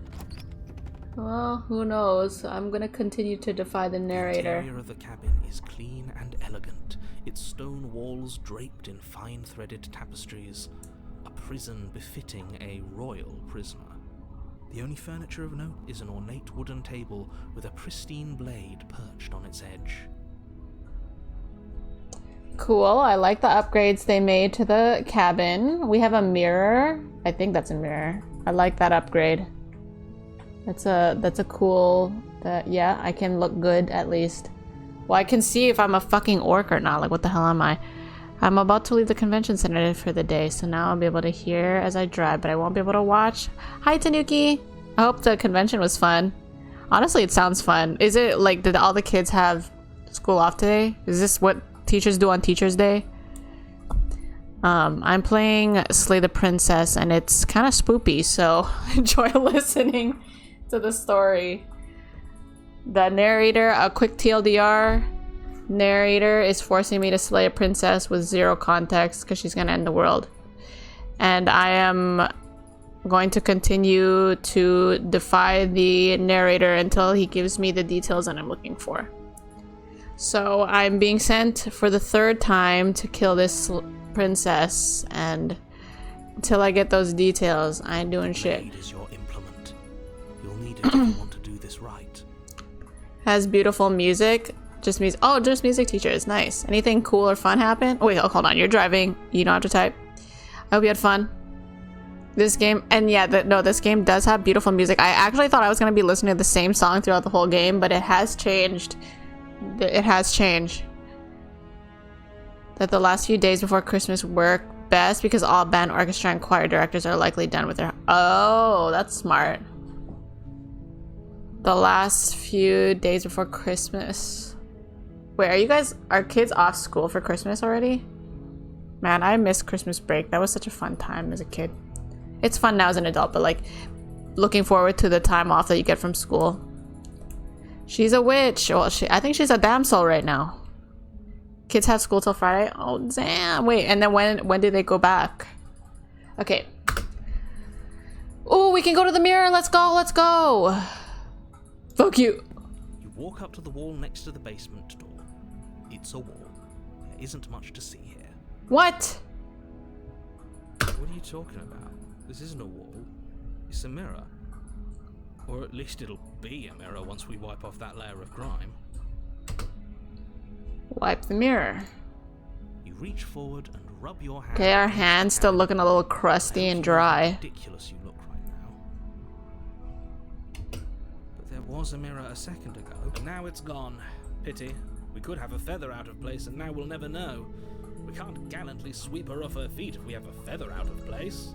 Well, who knows? I'm gonna continue to defy the narrator. The interior of the cabin is clean and elegant, its stone walls draped in fine threaded tapestries. A prison befitting a royal prisoner. The only furniture of note is an ornate wooden table with a pristine blade perched on its edge. Cool, I like the upgrades they made to the cabin. We have a mirror. I think that's a mirror. I like that upgrade. That's a cool, yeah, I can look good at least. Well, I can see if I'm a fucking orc or not. Like, what the hell am I? I'm about to leave the convention center for the day, so now I'll be able to hear as I drive, but I won't be able to watch. Hi, Tanuki! I hope the convention was fun. Honestly, it sounds fun. Is it, like, did all the kids have school off today? Is this what teachers do on Teachers Day? I'm playing Slay the Princess, and it's kind of spoopy, so enjoy listening to the story. The narrator, a quick TLDR, narrator is forcing me to slay a princess with zero context because she's gonna end the world. And I am going to continue to defy the narrator until he gives me the details that I'm looking for. So I'm being sent for the third time to kill this princess, and until I get those details, I ain't doing shit. Blade is your implement. You'll need it if you want to do this right. Has beautiful music. Just music. Oh, just music teachers. Nice. Anything cool or fun happen? Oh, wait, hold on. You're driving. You don't have to type. I hope you had fun. This game, and yeah, no, this game does have beautiful music. I actually thought I was going to be listening to the same song throughout the whole game, but it has changed. It has changed. That the last few days before Christmas work best because all band, orchestra, and choir directors are likely done with their... Oh, that's smart. The last few days before Christmas. Wait, are kids off school for Christmas already? Man, I miss Christmas break. That was such a fun time as a kid. It's fun now as an adult, but like looking forward to the time off that you get from school. She's a witch. Well, I think she's a damsel right now. Kids have school till Friday. Oh, damn. Wait, and then when do they go back? Okay. Oh, we can go to the mirror. Let's go. Let's go. Fuck you. You walk up to the wall next to the basement door. It's a wall. There isn't much to see here. What? What are you talking about? This isn't a wall. It's a mirror. Or at least it'll be a mirror once we wipe off that layer of grime. Wipe the mirror. You reach forward and rub your hand. Okay, our hand's still looking a little crusty and dry. Ridiculous you look right now. But there was a mirror a second ago, but now it's gone. Pity. We could have a feather out of place and now we'll never know. We can't gallantly sweep her off her feet if we have a feather out of place.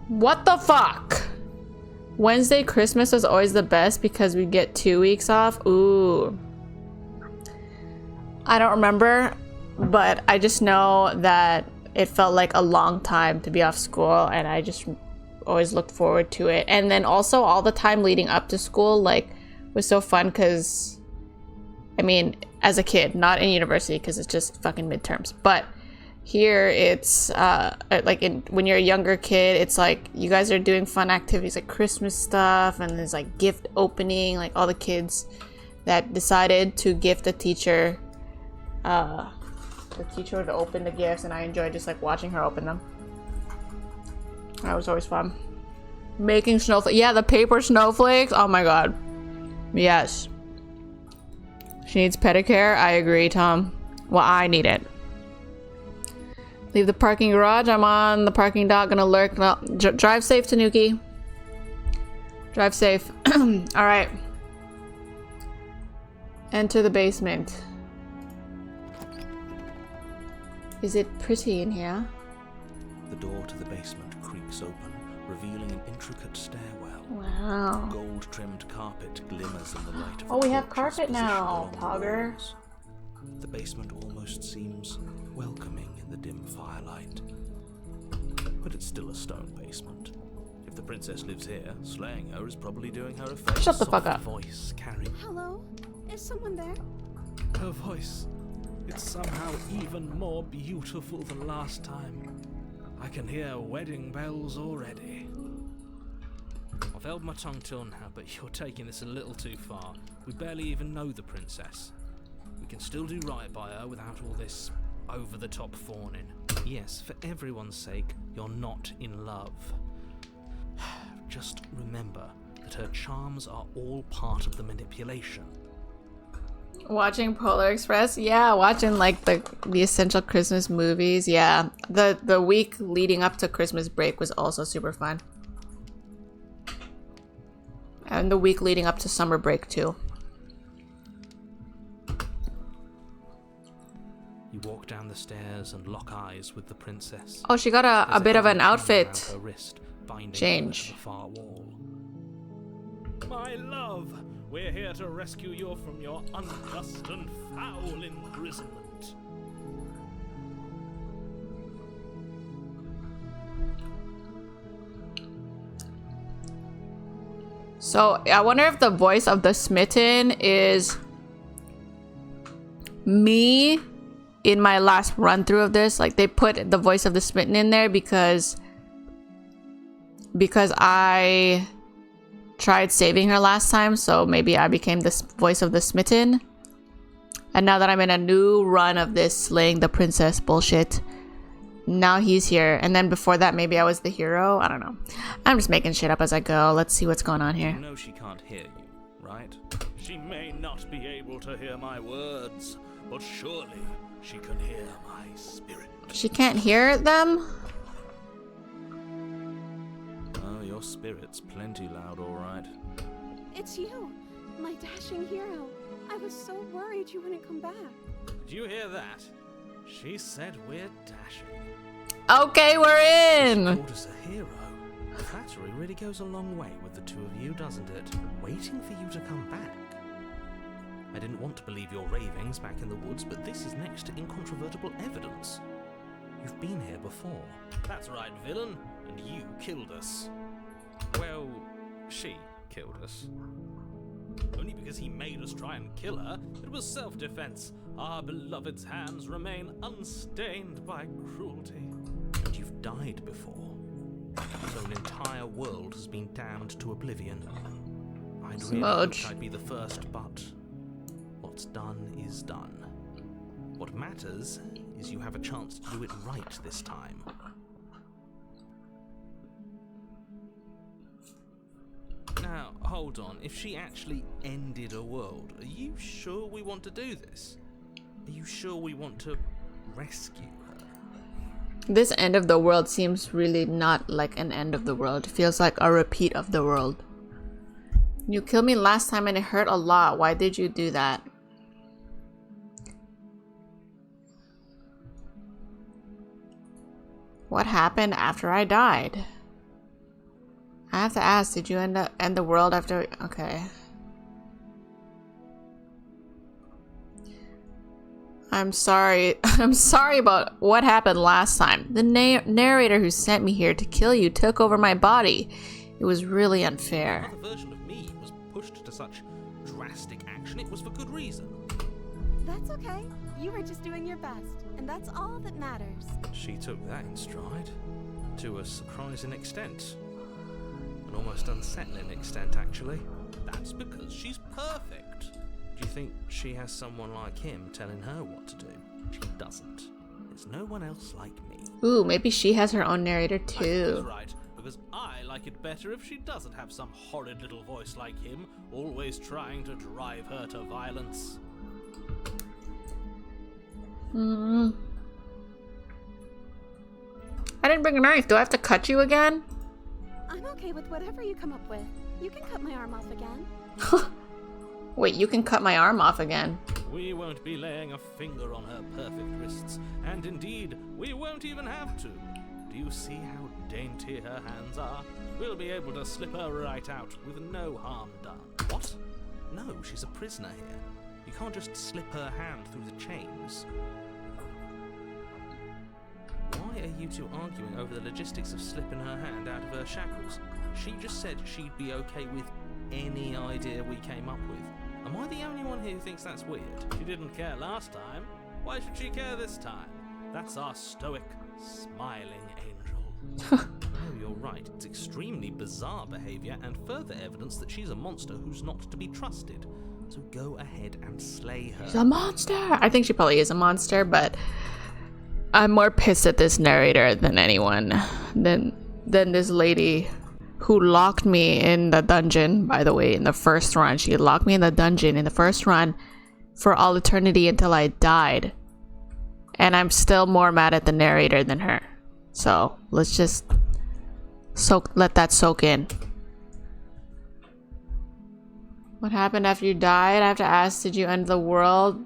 What the fuck? Wednesday Christmas was always the best because we get 2 weeks off. Ooh. I don't remember, but I just know that it felt like a long time to be off school, and I just always looked forward to it. And then also all the time leading up to school, like, was so fun because, I mean, as a kid, not in university because it's just fucking midterms, but here it's like when you're a younger kid, it's like you guys are doing fun activities like Christmas stuff, and there's like gift opening, like all the kids that decided to gift the teacher would open the gifts, and I enjoyed just like watching her open them. That was always fun. Making snowflakes. Yeah, the paper snowflakes. Oh my god. Yes. She needs pedicure. I agree, Tom. Well, I need it. Leave the parking garage. I'm on the parking dock. Gonna lurk. No, drive safe, Tanuki. Drive safe. All right. Enter the basement. Is it pretty in here? The door to the basement creaks open, revealing an intricate stairwell. Wow. Gold-trimmed carpet glimmers in the light of Oh, the we have torches carpet now, positioned along the Pogger. walls. The basement almost seems welcoming in the dim firelight. But it's still a stone basement. If the princess lives here, slaying her is probably doing her a favor. Shut the fuck Soft up. voice carrying. Hello? Is someone there? Her voice. It's somehow even more beautiful than last time. I can hear wedding bells already. I've held my tongue till now, but you're taking this a little too far. We barely even know the princess. We can still do right by her without all this over-the-top fawning. Yes, for everyone's sake, you're not in love. Just remember that her charms are all part of the manipulation. Watching Polar Express? Yeah, watching like the essential Christmas movies. Yeah, the week leading up to Christmas break was also super fun. And the week leading up to summer break too. You walk down the stairs and lock eyes with the princess. Oh, she got a bit of an outfit Her wrist, binding change. her to the far wall. My love, we're here to rescue you from your unjust and foul imprisonment. So I wonder if the voice of the smitten is me in my last run through of this. Like they put the voice of the smitten in there because I tried saving her last time, so maybe I became the voice of the smitten. And now that I'm in a new run of this slaying the princess bullshit, now he's here. And then before that, maybe I was the hero. I don't know. I'm just making shit up as I go. Let's see what's going on here. You know she can't hear you, right? She may not be able to hear my words, but surely she can hear my spirit. She can't hear them? Oh, your spirit's plenty loud, all right. It's you, my dashing hero. I was so worried you wouldn't come back. Did you hear that? She said we're dashing. Okay, we're in! Called us a hero. Flattery really goes a long way with the two of you, doesn't it? Waiting for you to come back. I didn't want to believe your ravings back in the woods, but this is next to incontrovertible evidence. You've been here before. That's right, villain. And you killed us. Well, she killed us. Only because he made us try and kill her. It was self-defense. Our beloved's hands remain unstained by cruelty. And you've died before. So an entire world has been damned to oblivion. I'd really hoped I'd be the first, but what's done is done. What matters is you have a chance to do it right this time. Now, hold on. If she actually ended a world, are you sure we want to do this? Are you sure we want to rescue her? This end of the world seems really not like an end of the world. It feels like a repeat of the world. You killed me last time and it hurt a lot. Why did you do that? What happened after I died? I have to ask, did you end the world after? Okay. I'm sorry. I'm sorry about what happened last time. The narrator who sent me here to kill you took over my body. It was really unfair. Another version of me was pushed to such drastic action. It was for good reason. That's okay. You were just doing your best, and that's all that matters. She took that in stride. To a surprising extent. An almost unsettling extent, actually. That's because she's perfect. Do you think she has someone like him telling her what to do? She doesn't. There's no one else like me. Ooh, maybe she has her own narrator I think too. he's right, because I like it better if she doesn't have some horrid little voice like him, always trying to drive her to violence. I didn't bring a knife. Do I have to cut you again? I'm okay with whatever you come up with. You can cut my arm off again. Wait, you can cut my arm off again. We won't be laying a finger on her perfect wrists, and indeed, we won't even have to. Do you see how dainty her hands are? We'll be able to slip her right out with no harm done. What? No, she's a prisoner here. You can't just slip her hand through the chains. Why are you two arguing over the logistics of slipping her hand out of her shackles? She just said she'd be okay with any idea we came up with. Am I the only one here who thinks that's weird? She didn't care last time. Why should she care this time? That's our stoic, smiling angel. No, you're right. It's extremely bizarre behavior and further evidence that she's a monster who's not to be trusted. So go ahead and slay her. She's a monster! I think she probably is a monster, but I'm more pissed at this narrator than anyone. Than this lady who locked me in the dungeon, by the way, in the first run. She locked me in the dungeon in the first run for all eternity until I died. And I'm still more mad at the narrator than her. So let's just let that soak in. What happened after you died? I have to ask, did you end the world?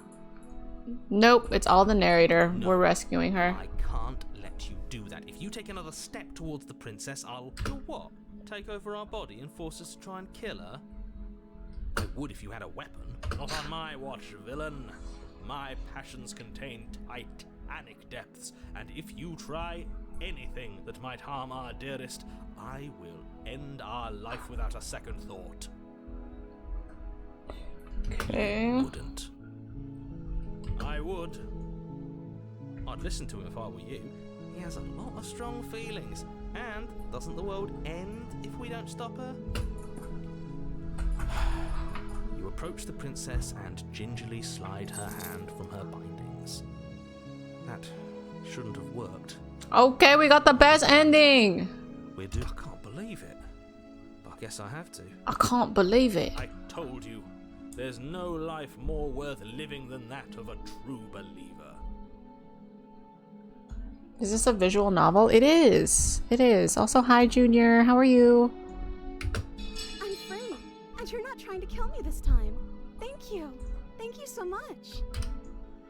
Nope, it's all the narrator. No, we're rescuing her. I can't let you do that. If you take another step towards the princess, I'll... Do what? Take over our body and force us to try and kill her? I would if you had a weapon. Not on my watch, villain. My passions contain titanic depths, and if you try anything that might harm our dearest, I will end our life without a second thought. Okay. You wouldn't. I would. I'd listen to him if I were you. He has a lot of strong feelings. And doesn't the world end if we don't stop her? You approach the princess and gingerly slide her hand from her bindings. That shouldn't have worked. Okay, we got the best ending. I can't believe it. But I guess I have to. I can't believe it. I told you. There's no life more worth living than that of a true believer. Is this a visual novel? It is. It is. Also, hi, Junior. How are you? I'm free, and you're not trying to kill me this time. Thank you. Thank you so much.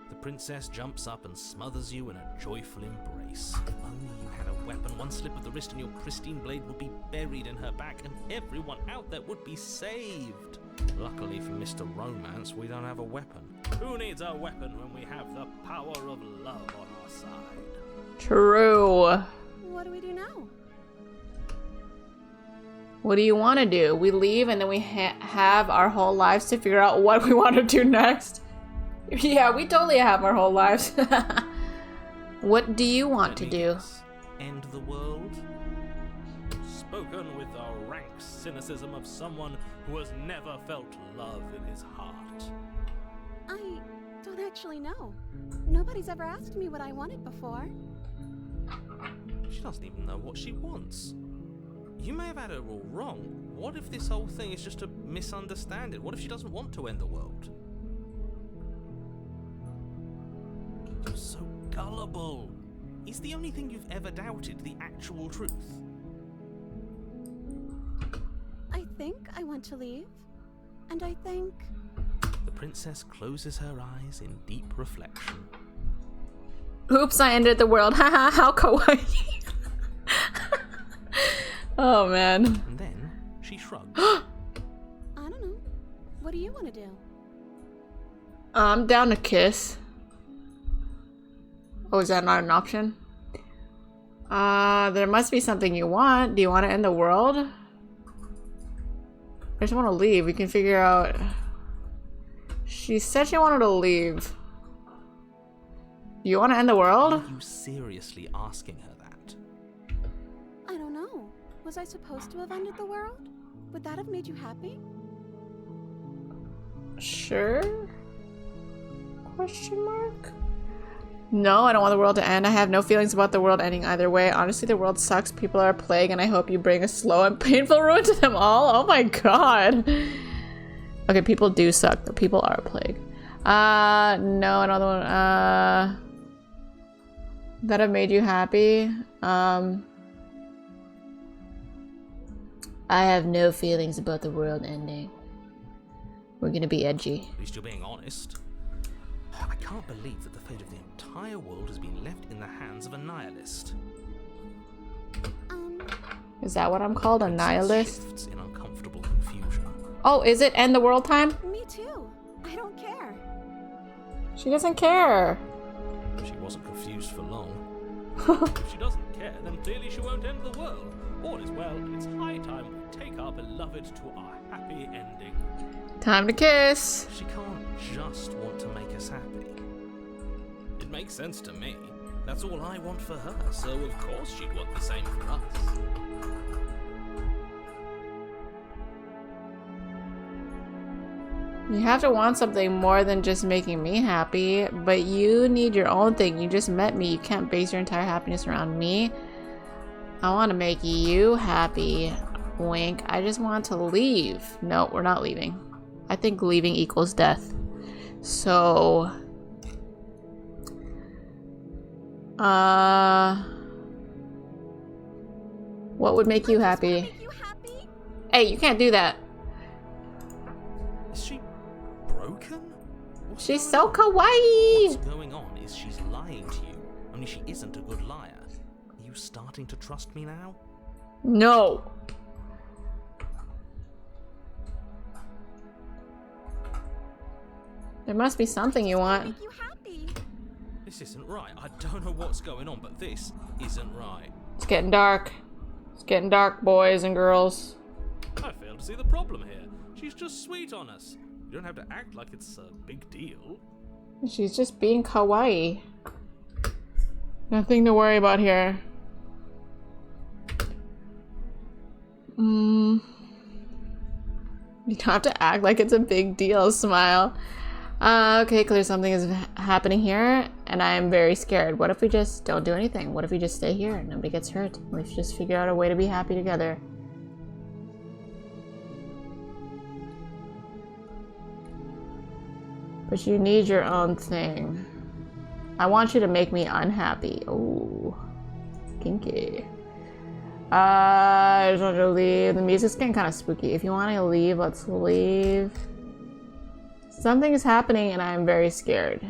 The princess jumps up and smothers you in a joyful embrace. If only you had a weapon, one slip of the wrist and your pristine blade would be buried in her back and everyone out there would be saved. Luckily for Mr. Romance, we don't have a weapon. Who needs a weapon when we have the power of love on our side? True. What do we do now? What do you want to do? We leave and then we have our whole lives to figure out what we want to do next. Yeah, we totally have our whole lives. What do you want to do? End the world? Spoken with the rank cynicism of someone who has never felt love in his heart. I don't actually know. Nobody's ever asked me what I wanted before. She doesn't even know what she wants. You may have had her all wrong. What if this whole thing is just a misunderstanding? What if she doesn't want to end the world? You're so gullible. Is the only thing you've ever doubted the actual truth? I think I want to leave. And I think... The princess closes her eyes in deep reflection. Oops, I ended the world. Haha, how kawaii. Oh, man. And then she shrugs. I don't know. What do you want to do? I'm down to kiss. Oh, is that not an option? There must be something you want. Do you want to end the world? I just want to leave. We can figure out... She said she wanted to leave. You want to end the world? Are you seriously asking her that? I don't know. Was I supposed to have ended the world? Would that have made you happy? Sure? Question mark? No, I don't want the world to end. I have no feelings about the world ending either way. Honestly, the world sucks. People are a plague, and I hope you bring a slow and painful ruin to them all. Oh my god. Okay, people do suck, but people are a plague. No, another one. That have made you happy? I have no feelings about the world ending. We're gonna be edgy. At least you're being honest. I can't believe that the fate of the entire world has been left in the hands of a nihilist. Is that what I'm called? A nihilist? Shifts in uncomfortable confusion. Oh, is it end the world time? Me too. I don't care. She doesn't care. She wasn't confused for long. If she doesn't care, then clearly she won't end the world. All is well, and it's high time we take our beloved to our happy ending. Time to kiss. She can't just want to make us happy. It makes sense to me. That's all I want for her, so of course she'd want the same for us. You have to want something more than just making me happy, but you need your own thing. You just met me. You can't base your entire happiness around me. I want to make you happy. Wink. I just want to leave. No, we're not leaving. I think leaving equals death. So... what would make you happy? Make you happy? Hey, you can't do that. Is she broken? She's so kawaii. What's going on is she's lying to you. Only she isn't a good liar. Are you starting to trust me now? No. There must be something you want. Make you happy? This isn't right. I don't know what's going on, but this isn't right. It's getting dark. It's getting dark, boys and girls. I fail to see the problem here. She's just sweet on us. You don't have to act like it's a big deal. She's just being kawaii. Nothing to worry about here. You don't have to act like it's a big deal. Smile. Okay, clear, something is happening here, and I am very scared. What if we just don't do anything? What if we just stay here and nobody gets hurt? We should just figure out a way to be happy together. But you need your own thing. I want you to make me unhappy. Oh, kinky. I just want you to leave. The music's getting kind of spooky. If you want to leave, let's leave. Something is happening and I'm very scared.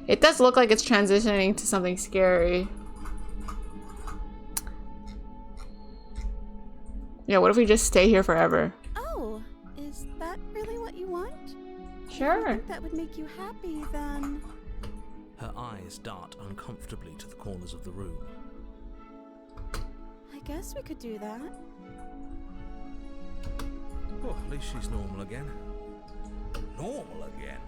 It does look like it's transitioning to something scary. Yeah, what if we just stay here forever? Oh, is that really what you want? If you Sure. think that would make you happy, then... Her eyes dart uncomfortably to the corners of the room. I guess we could do that. Oh, at least she's normal again. Normal again?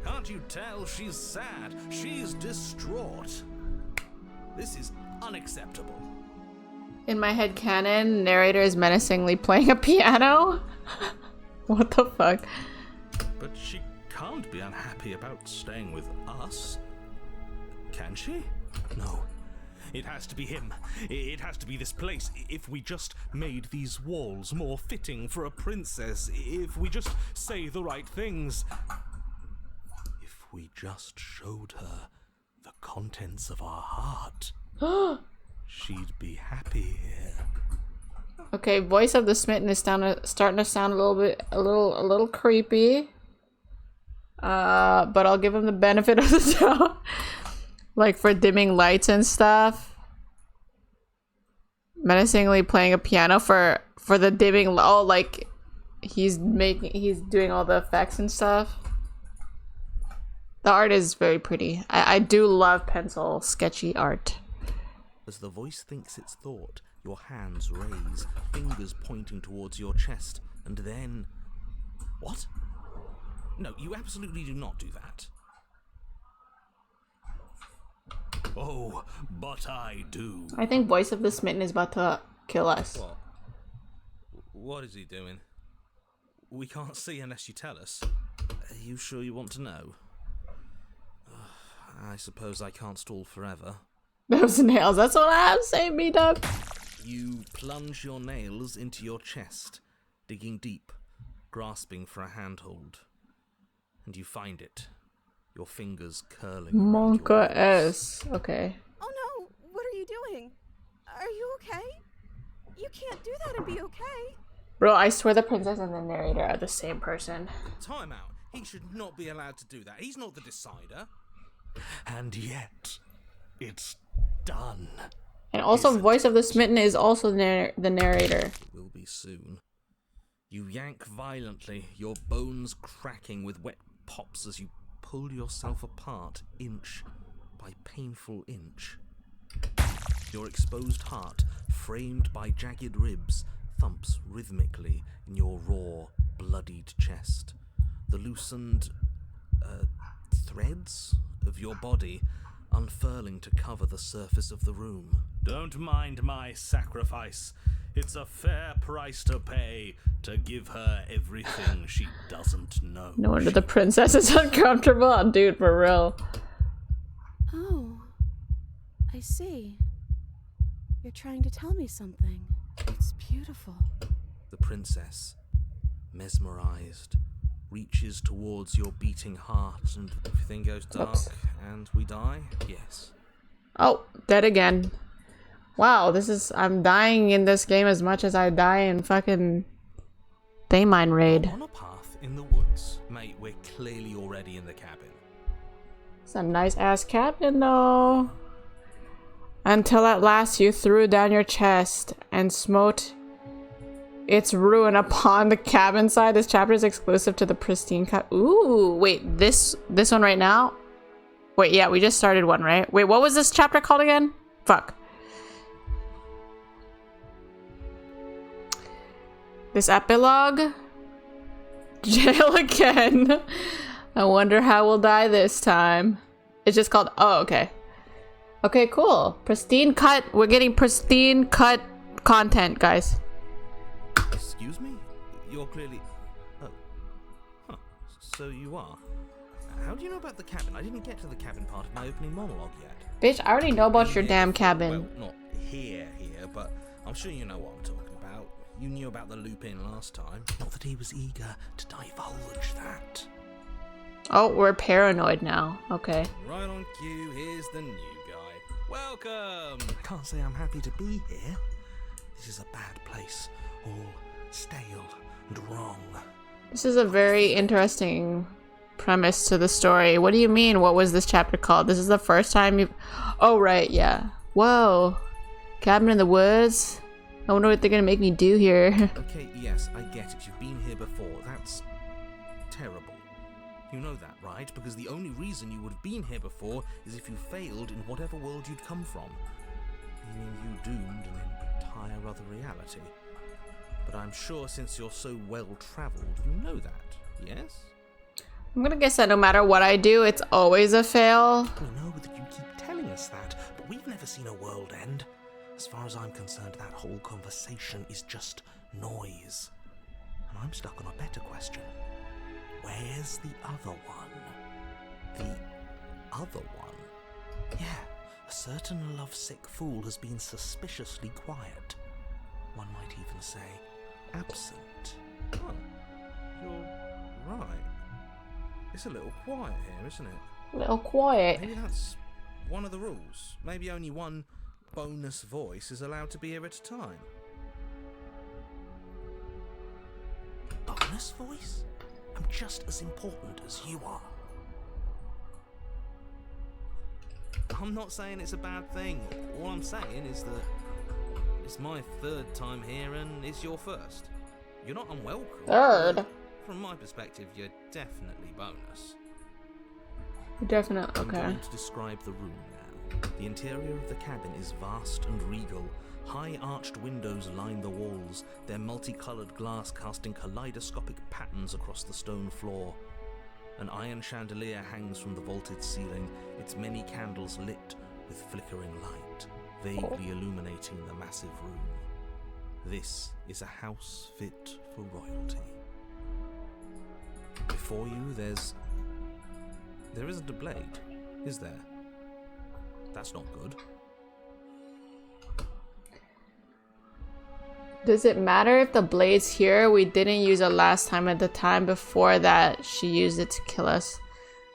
Can't you tell she's sad? She's distraught. This is unacceptable. In my head canon, narrator is menacingly playing a piano. What the fuck? But she can't be unhappy about staying with us. Can she? No. It has to be him. It has to be this place. If we just made these walls more fitting for a princess, if we just say the right things, if we just showed her the contents of our heart, she'd be happy here. Okay, voice of the smitten is starting to sound a little creepy. But I'll give him the benefit of the doubt. Like for dimming lights and stuff. Menacingly playing a piano for the dimming. Oh, like he's doing all the effects and stuff. The art is very pretty. I do love pencil sketchy art. As the voice thinks its thought, your hands raise, fingers pointing towards your chest, and then... What? No, you absolutely do not do that. Oh, but I do. I think voice of the smitten is about to kill us. What? What is he doing? We can't see unless you tell us. Are you sure you want to know? I suppose I can't stall forever. Those nails, that's what I have, save me, Doug. You plunge your nails into your chest, digging deep, grasping for a handhold. And you find it. Your fingers curling. Monka S. Okay. Oh no, what are you doing? Are you okay? You can't do that and be okay. Bro, I swear the princess and the narrator are the same person. Time out. He should not be allowed to do that. He's not the decider. And yet, it's done. And also, voice of the smitten is also the narrator. It will be soon. You yank violently, your bones cracking with wet pops as you pull yourself apart, inch by painful inch. Your exposed heart, framed by jagged ribs, thumps rhythmically in your raw, bloodied chest. The loosened threads of your body unfurling to cover the surface of the room. Don't mind my sacrifice. It's a fair price to pay to give her everything she doesn't know. No wonder the princess is uncomfortable. Dude, for real. Oh, I see. You're trying to tell me something. It's beautiful. The princess, mesmerized, reaches towards your beating heart, and everything goes dark. Oops. And we die? Yes. Oh, dead again. Wow, I'm dying in this game as much as I die in fucking Daymine Raid. On a path in the woods. Mate, we're clearly already in the cabin. It's a nice ass cabin though. Until at last you threw down your chest and smote its ruin upon the cabin side. This chapter is exclusive to the pristine Ooh, wait, this one right now? Wait, yeah, we just started one, right? Wait, what was this chapter called again? Fuck. This epilogue? Jail again. I wonder how we'll die this time. It's just called... Oh, okay. Okay, cool. Pristine cut. We're getting pristine cut content, guys. Excuse me? You're clearly... Oh. Huh. So you are. How do you know about the cabin? I didn't get to the cabin part of my opening monologue yet. Bitch, I already know about your damn cabin. Well, not here, but I'm sure you know what I'm talking about. You knew about the loop-in last time. Not that he was eager to divulge that. Oh, we're paranoid now. Okay. Right on cue, here's the new guy. Welcome! I can't say I'm happy to be here. This is a bad place. All stale and wrong. This is a very interesting premise to the story. What do you mean? What was this chapter called? This is the first time you've... Oh, right, yeah. Whoa. Cabin in the woods? I wonder what they're gonna make me do here. Okay, yes, I get it. You've been here before. That's terrible. You know that, right? Because the only reason you would have been here before is if you failed in whatever world you'd come from, leaving you doomed an entire other reality. But I'm sure since you're so well-traveled, you know that, yes? I'm gonna guess that no matter what I do, it's always a fail. We know that you keep telling us that, but we've never seen a world end. As far as I'm concerned, that whole conversation is just noise. And I'm stuck on a better question. Where's the other one? The other one? Yeah, a certain lovesick fool has been suspiciously quiet. One might even say, absent. Oh, you're right. It's a little quiet here, isn't it? A little quiet. Maybe that's one of the rules. Maybe only one bonus voice is allowed to be here at a time. Bonus voice? I'm just as important as you are. I'm not saying it's a bad thing. All I'm saying is that it's my third time here and it's your first. You're not unwelcome. Third? From my perspective, you're definitely bonus. Definitely. I'm Okay. going to describe the room now. The interior of the cabin is vast and regal. High arched windows line the walls, their multicolored glass casting kaleidoscopic patterns across the stone floor. An iron chandelier hangs from the vaulted ceiling, its many candles lit with flickering light, vaguely illuminating the massive room. This is a house fit for royalty. Before you, there isn't a blade, is there? That's not good. Does it matter if the blade's here? We didn't use it last time. At the time before that, she used it to kill us.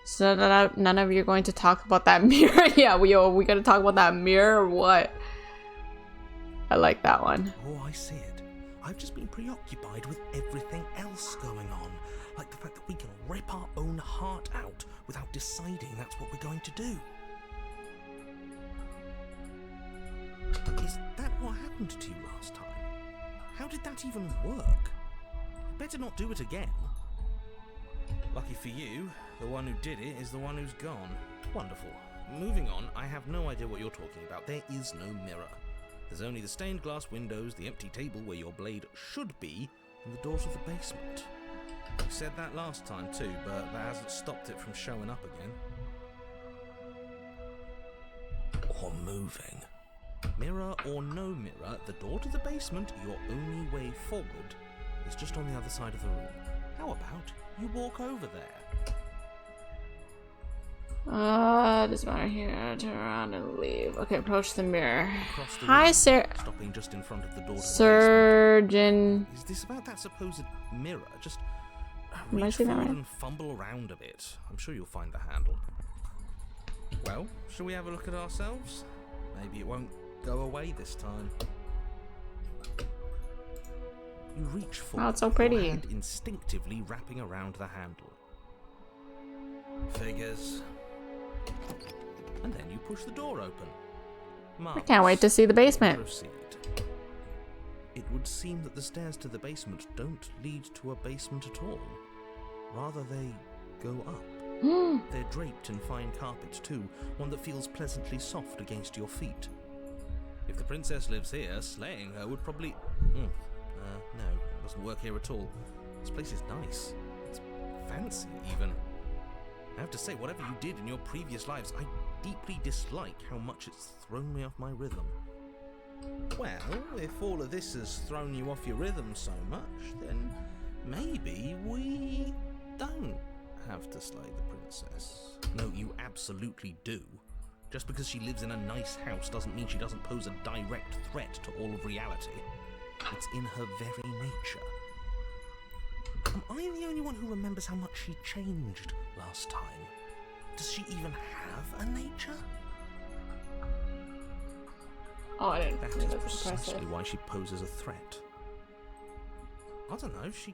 So none of you are going to talk about that mirror? Yeah, we gonna talk about that mirror or what? I like that one. Oh, I see it. I've just been preoccupied with everything else going on. Like the fact that we can rip our own heart out without deciding that's what we're going to do. Is that what happened to you last time? How did that even work? Better not do it again. Lucky for you, the one who did it is the one who's gone. Wonderful. Moving on, I have no idea what you're talking about. There is no mirror. There's only the stained glass windows, the empty table where your blade should be, and the doors of the basement. You said that last time too, but that hasn't stopped it from showing up again. Or moving. Mirror or no mirror, the door to the basement, your only way forward, is just on the other side of the room. How about you walk over there? Doesn't matter here. Turn around and leave. Okay, approach the mirror. Across the Hi, room, sir. stopping just in front of the door to the Surgeon. basement. Is this about that supposed mirror? Just Am I reach saying that forward right? and fumble around a bit. I'm sure you'll find the handle. Well, shall we have a look at ourselves? Maybe it won't go away this time. You reach forward, Oh, it's so your pretty. hand instinctively wrapping around the handle. Figures. And then you push the door open. I can't wait to see the basement. Proceed. It would seem that the stairs to the basement don't lead to a basement at all. Rather, they go up. They're draped in fine carpet too, one that feels pleasantly soft against your feet. If the princess lives here, slaying her would probably... no, that doesn't work here at all. This place is nice. It's fancy, even. I have to say, whatever you did in your previous lives, I deeply dislike how much it's thrown me off my rhythm. Well, if all of this has thrown you off your rhythm so much, then maybe we don't have to slay the princess. No, you absolutely do. Just because she lives in a nice house doesn't mean she doesn't pose a direct threat to all of reality. It's in her very nature. Am I the only one who remembers how much she changed last time? Does she even have a nature? Oh, I didn't. That think is that was precisely impressive. why she poses a threat. I don't know, she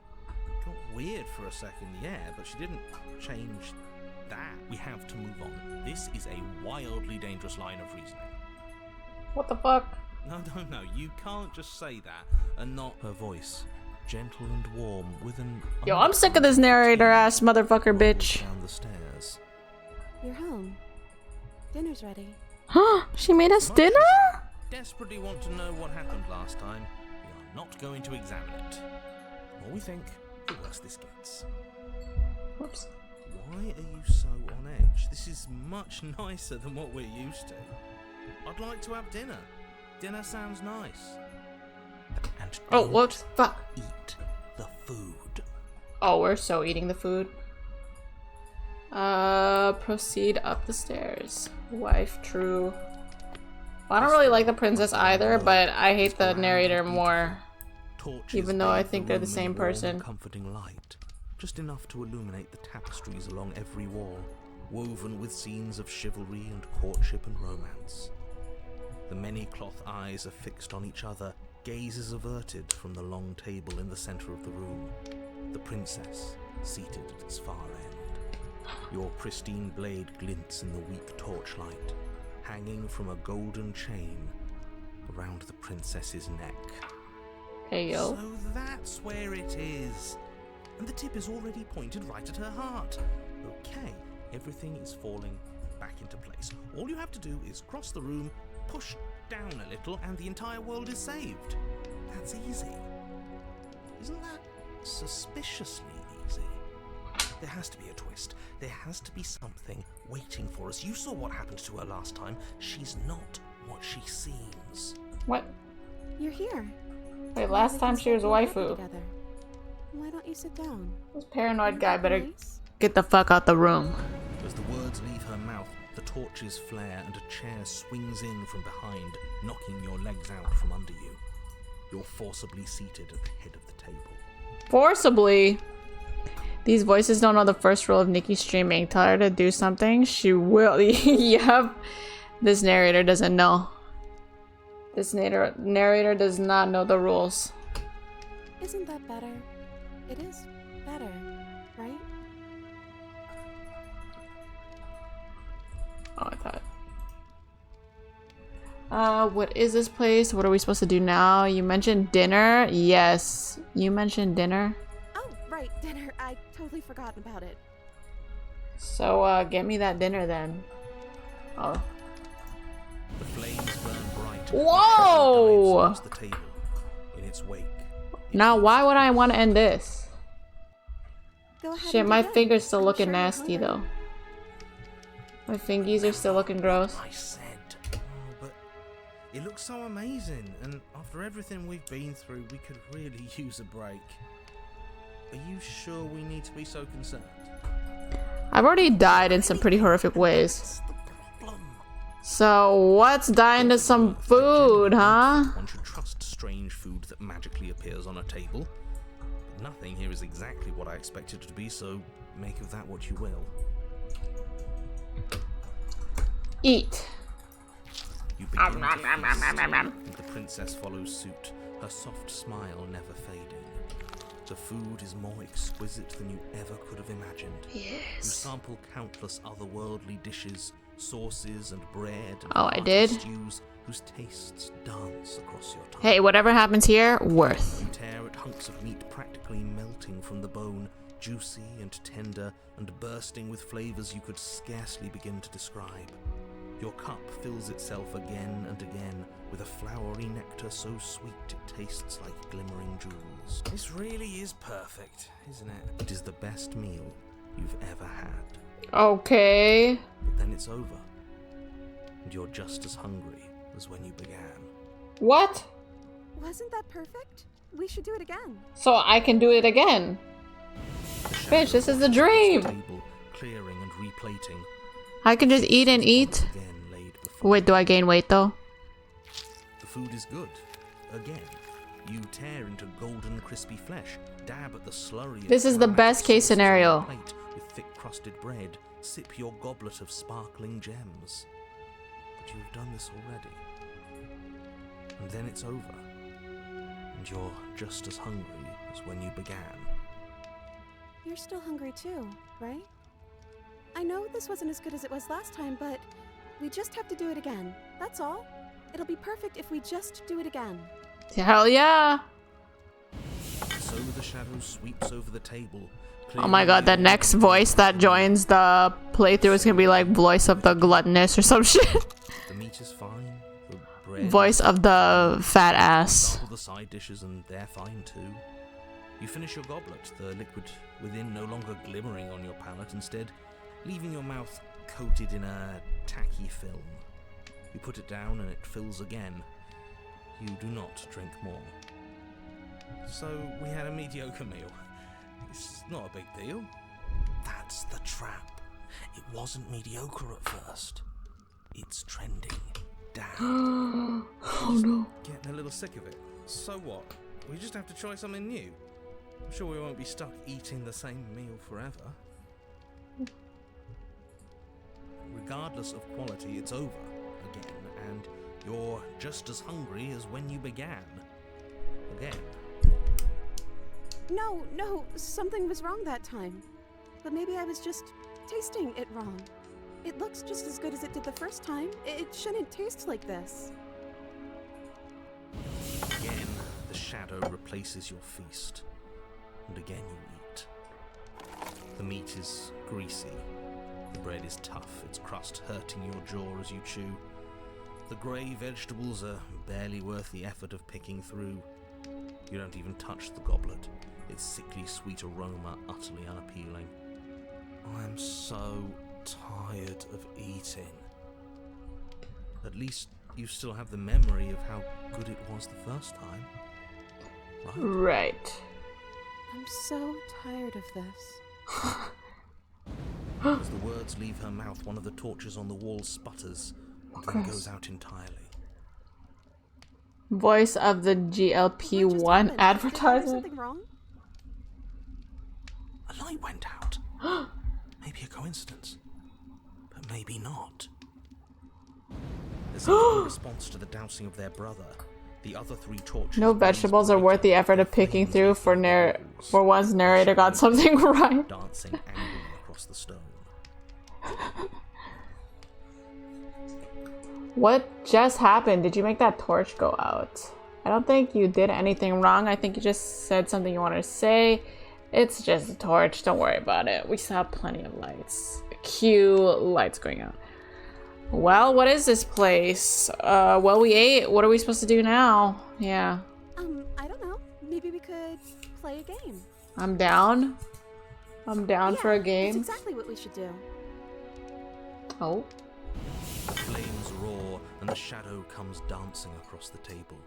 got weird for a second, yeah, but she didn't change that. We have to move on. This is a wildly dangerous line of reasoning. What the fuck? No, you can't just say that and not... Her voice gentle and warm, with an Yo, I'm sick of this narrator ass motherfucker bitch. down the stairs. You're home. Dinner's ready. She made us dinner? Desperately want to know what happened last time. We are not going to examine it. The more we think, the worse this gets. Whoops. Why are you so on edge? This is much nicer than what we're used to. I'd like to have dinner. Dinner sounds nice. And Oh, whoops. Fuck. eat the food. Oh, we're so eating the food. Proceed up the stairs. Wife, true. Well, I don't really like the princess either, but I hate the narrator more. Torches Even though I bathe think the they're the room in same warm, person. comforting light, just enough to illuminate the tapestries along every wall, woven with scenes of chivalry and courtship and romance. The many cloth eyes are fixed on each other, gazes averted from the long table in the center of the room. The princess, seated at its far end. Your pristine blade glints in the weak torchlight, hanging from a golden chain around the princess's neck. Hey, yo. So that's where it is. And the tip is already pointed right at her heart. Okay, everything is falling back into place. All you have to do is cross the room, push down a little, and the entire world is saved. That's easy. Isn't that suspiciously easy? There has to be a twist. There has to be something waiting for us. You saw what happened to her last time. She's not what she seems. What? You're here. Wait, last time she was a waifu. Together. Why don't you sit down? This paranoid guy better Nice. get the fuck out the room. As the words leave her mouth, the torches flare and a chair swings in from behind, knocking your legs out from under you. You're forcibly seated at the head of the table. Forcibly? These voices don't know the first rule of Nikki streaming. Tell her to do something, she will. Yep. This narrator doesn't know. This narrator does not know the rules. Isn't that better? It is better, right? Oh, I thought. What is this place? What are we supposed to do now? You mentioned dinner? Yes. You mentioned dinner. Oh, right, dinner. I totally forgot about it. So, get me that dinner then. Oh. The flames burn bright. Whoa! Across the table. In its wake. Now, why would I want to end this? Go ahead. Shit, and my begin. finger's still I'm looking sure you're nasty, hungry. though. My fingies are still looking gross. I said. Oh, but it looks so amazing, and after everything we've been through, we could really use a break. Are you sure we need to be so concerned? I've already died in some pretty horrific ways. That's the problem. So, what's dying to some food, huh? One should trust strange food that magically appears on a table. But nothing here is exactly what I expected it to be, so make of that what you will. Eat. You begin to feast, and the princess follows suit, her soft smile never fading. The food is more exquisite than you ever could have imagined. You Yes. sample countless otherworldly dishes, sauces and bread and Oh, I hearty did? stews whose tastes dance across your tongue. Hey, whatever happens here, worth. You tear at hunks of meat practically melting from the bone, juicy and tender and bursting with flavors you could scarcely begin to describe. Your cup fills itself again and again with a flowery nectar so sweet it tastes like glimmering jewels. This really is perfect, isn't it? It is the best meal you've ever had. Okay. But then it's over, and you're just as hungry as when you began. What? Wasn't that perfect? We should do it again. So I can do it again. Bitch, this is the dream. Table, clearing and replating. I can just eat and eat. Again laid before Wait, do I gain weight though? The food is good. Again, you tear into golden, crispy flesh, dab at the slurry. of This is the aromatic best case sauces on scenario. a plate with thick-crusted bread, sip your goblet of sparkling gems. But you've done this already. And then it's over. And you're just as hungry as when you began. You're still hungry too, right? I know this wasn't as good as it was last time, but we just have to do it again. That's all. It'll be perfect if we just do it again. Hell yeah. So So the shadow sweeps over the table. Oh my god, the next voice that joins the playthrough is gonna be like voice of the gluttonous or some shit. The meat is fine. The bread. Voice of the fat ass. Sample the side dishes and they're fine too. You finish your goblet, the liquid within no longer glimmering on your palate, instead leaving your mouth coated in a tacky film. You put it down and it fills again. You do not drink more. So we had a mediocre meal. It's not a big deal. That's the trap. It wasn't mediocre at first. It's trending down. Oh no. Getting a little sick of it. So what? We just have to try something new. I'm sure we won't be stuck eating the same meal forever. Regardless of quality, it's over again, and you're just as hungry as when you began. Again. No, something was wrong that time. But maybe I was just tasting it wrong. It looks just as good as it did the first time. It shouldn't taste like this. Again, the shadow replaces your feast. And again you eat. The meat is greasy. The bread is tough, its crust hurting your jaw as you chew. The grey vegetables are barely worth the effort of picking through. You don't even touch the goblet, its sickly sweet aroma utterly unappealing. I'm so tired of eating. At least you still have the memory of how good it was the first time, right? Right. I'm so tired of this. As the words leave her mouth, one of the torches on the wall sputters and then goes out entirely. Voice of the What just GLP-1 happened? Did I do advertisement. something wrong? A light went out. Maybe a coincidence, but maybe not. There's a response to the dousing of their brother. The other three torches. No vegetables are worth the effort of picking through for one's narrator got something right. Dancing angrily across the stone. What just happened? Did you make that torch go out? I don't think you did anything wrong. I think you just said something you wanted to say. It's just a torch. Don't worry about it. We saw plenty of lights. Cue lights going out. Well, what is this place? Well, we ate. What are we supposed to do now? Yeah. I don't know. Maybe we could play a game. I'm down. I'm down for a That's game. exactly what we should do. Oh. The flames roar and the shadow comes dancing across the table.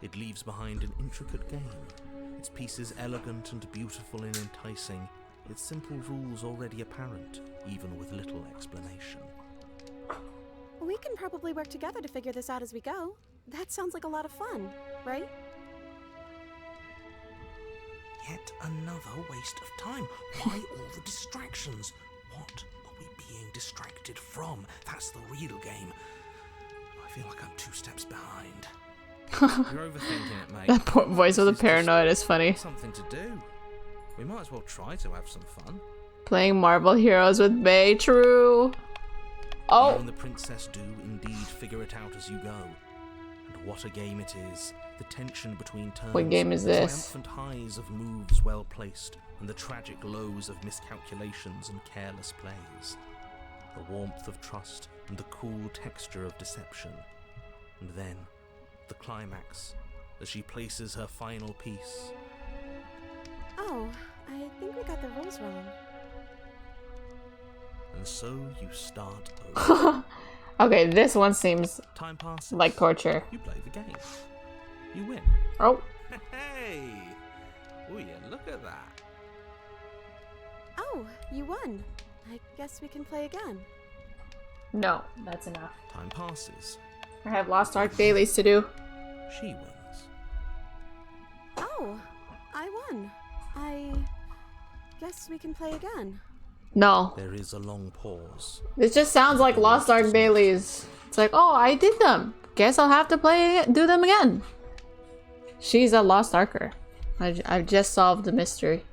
It leaves behind an intricate game. Its pieces elegant and beautiful and enticing. Its simple rules already apparent, even with little explanation. We can probably work together to figure this out as we go. That sounds like a lot of fun, right? Yet another waste of time. Why all the distractions? What are we being distracted from? That's the real game. I feel like I'm 2 steps behind. You're overthinking it, mate. That poor voice of the This is just paranoid is funny. Something to do. We might as well try to have some fun. Playing Marvel Heroes with May. True. You Oh. and the princess do indeed figure it out as you go. And what a game it is. The tension between turns. What game is the this? triumphant highs of moves well placed, and the tragic lows of miscalculations and careless plays. The warmth of trust and the cool texture of deception. And then, the climax, as she places her final piece. Oh, I think we got the rules wrong. And so you start over. Okay, this one seems Time passes. like torture. You play the game. You win. Oh. Hey! Oh yeah, look at that. Oh, you won. I guess we can play again. No, that's enough. Time passes. I have Lost Ark dailies to do. She wins. Oh, I won. I guess we can play again. No. There is a long pause. This just sounds like Lost Ark dailies. It's like, oh, I did them. Guess I'll have to do them again. She's a Lost Arker. I've just solved the mystery.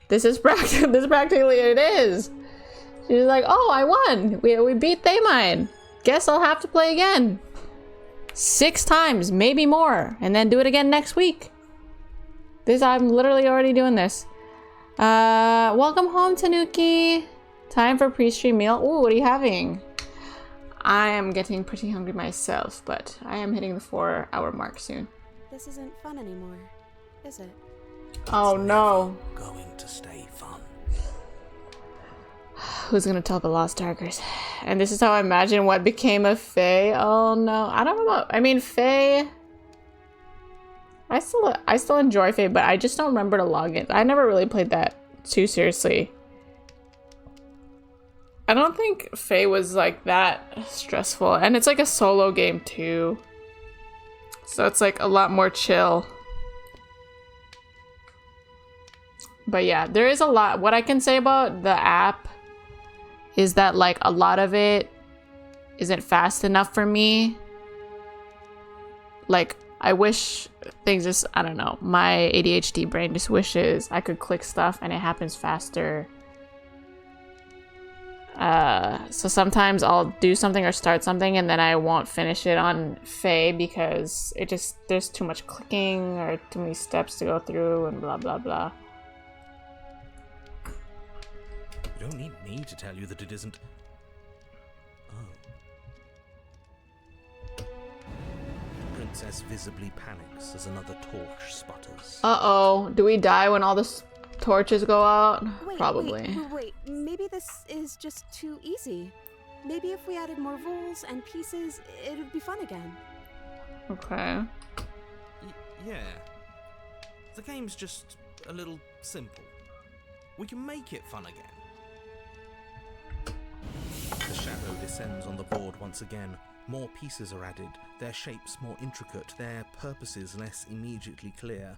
This is practically it is. She's like, oh, I won. We beat Thamine. Guess I'll have to play again. 6 times, maybe more, and then do it again next week. This, I'm literally already doing this. Welcome home, Tanuki. Time for pre-stream meal. Ooh, what are you having? I am getting pretty hungry myself, but I am hitting the 4-hour mark soon. This isn't fun anymore, is it? Oh no. Going to stay fun. Who's gonna tell the Lost Darkers? And this is how I imagine what became of Faye. Oh no. I don't know. I mean, Faye... I still enjoy Faye, but I just don't remember to log in. I never really played that too seriously. I don't think Faye was like that stressful. And it's like a solo game too. So it's like a lot more chill. But yeah, there is a lot. What I can say about the app is that like a lot of it isn't fast enough for me. Like, I wish things just, I don't know, my ADHD brain just wishes I could click stuff and it happens faster. So sometimes I'll do something or start something and then I won't finish it on Faye because it just, there's too much clicking or too many steps to go through and blah blah blah. You don't need me to tell you that it isn't. Oh. The princess visibly panics as another torch sputters. Uh-oh. Do we die when all the torches go out? Wait, Probably. Wait, maybe this is just too easy. Maybe if we added more rules and pieces, it would be fun again. Okay. Yeah. The game's just a little simple. We can make it fun again. The shadow descends on the board once again. More pieces are added, their shapes more intricate, their purposes less immediately clear,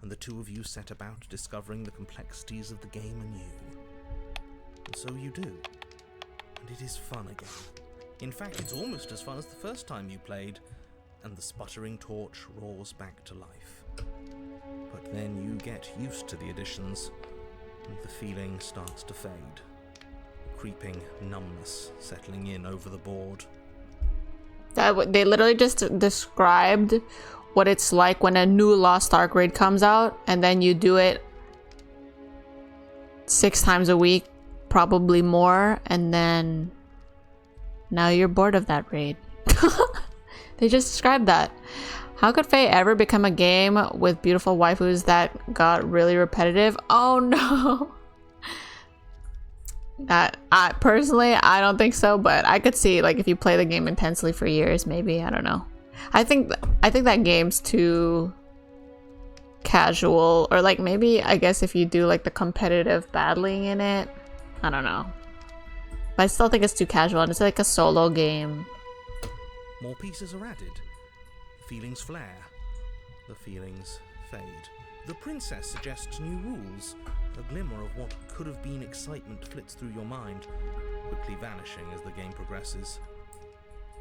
and the two of you set about discovering the complexities of the game anew. And so you do. And it is fun again. In fact, it's almost as fun as the first time you played, and the sputtering torch roars back to life. But then you get used to the additions, and the feeling starts to fade. Creeping numbness settling in over the board. They literally just described what it's like when a new Lost Ark raid comes out, and then you do it 6 times a week, probably more, and then now you're bored of that raid. They just described that. How could Faye ever become a game with beautiful waifus that got really repetitive? Oh no. I personally, I don't think so, but I could see like if you play the game intensely for years, maybe. I don't know. I think that game's too casual, or like maybe I guess if you do like the competitive battling in it, I don't know. But I still think it's too casual, and it's like a solo game. More pieces are added. Feelings flare. The feelings fade. The princess suggests new rules. A glimmer of what could have been excitement flits through your mind, quickly vanishing as the game progresses.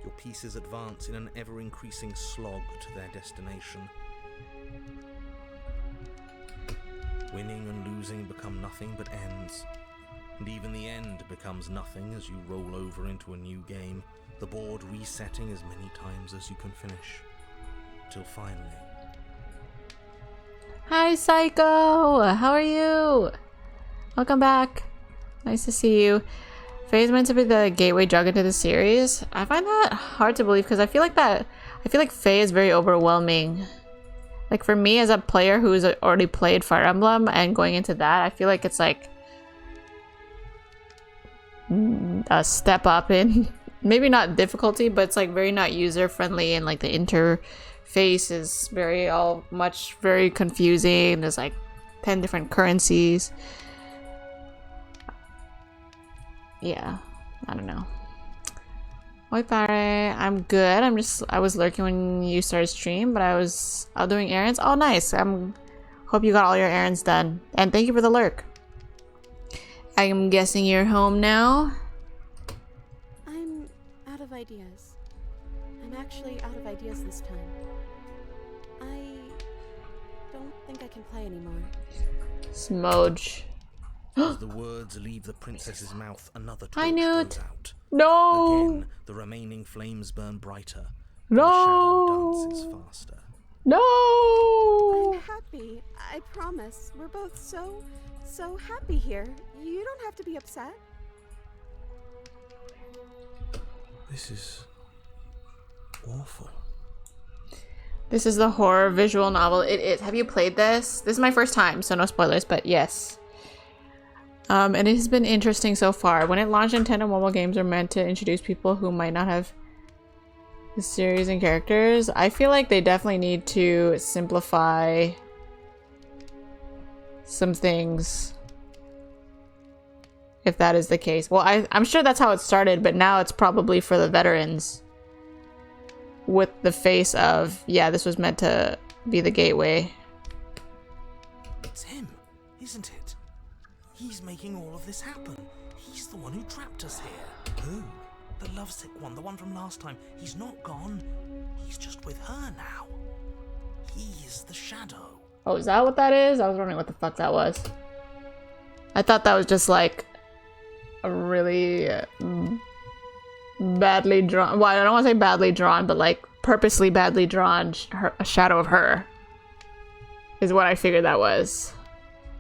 Your pieces advance in an ever-increasing slog to their destination. Winning and losing become nothing but ends. And even the end becomes nothing as you roll over into a new game, the board resetting as many times as you can finish. Till finally... Hi, Psycho! How are you? Welcome back. Nice to see you. Faye is meant to be the gateway drug into the series. I find that hard to believe because I feel like Faye is very overwhelming. Like for me as a player who's already played Fire Emblem and going into that, I feel like it's like a step up in maybe not difficulty, but it's like very not user friendly, and like the interface is very confusing. There's like 10 different currencies. Yeah, I don't know. Oi, Pare. I'm good. I was lurking when you started stream, but I was out doing errands. Oh, nice. Hope you got all your errands done. And thank you for the lurk. I'm guessing you're home now? I'm out of ideas. I'm actually out of ideas this time. I don't think I can play anymore. Smoj. As the words leave the princess's mouth, another torch I knew goes it. out. No! Again, the remaining flames burn brighter. No! The shadow dances faster. No! I'm happy. I promise. We're both so happy here. You don't have to be upset. This is awful. This is the horror visual novel. It is. Have you played this? This is my first time, so no spoilers, but yes. And it has been interesting so far. When it launched, Nintendo mobile games are meant to introduce people who might not have the series and characters. I feel like they definitely need to simplify some things, if that is the case. Well, I'm sure that's how it started, but now it's probably for the veterans. With the face of, yeah, this was meant to be the gateway. It's him, isn't it? He's making all of this happen. He's the one who trapped us here. Who? The lovesick one, the one from last time. He's not gone. He's just with her now. He's the shadow. Oh, is that what that is? I was wondering what the fuck that was. I thought that was just like a really badly drawn, well, I don't want to say badly drawn, but like purposely badly drawn a shadow of her is what I figured that was.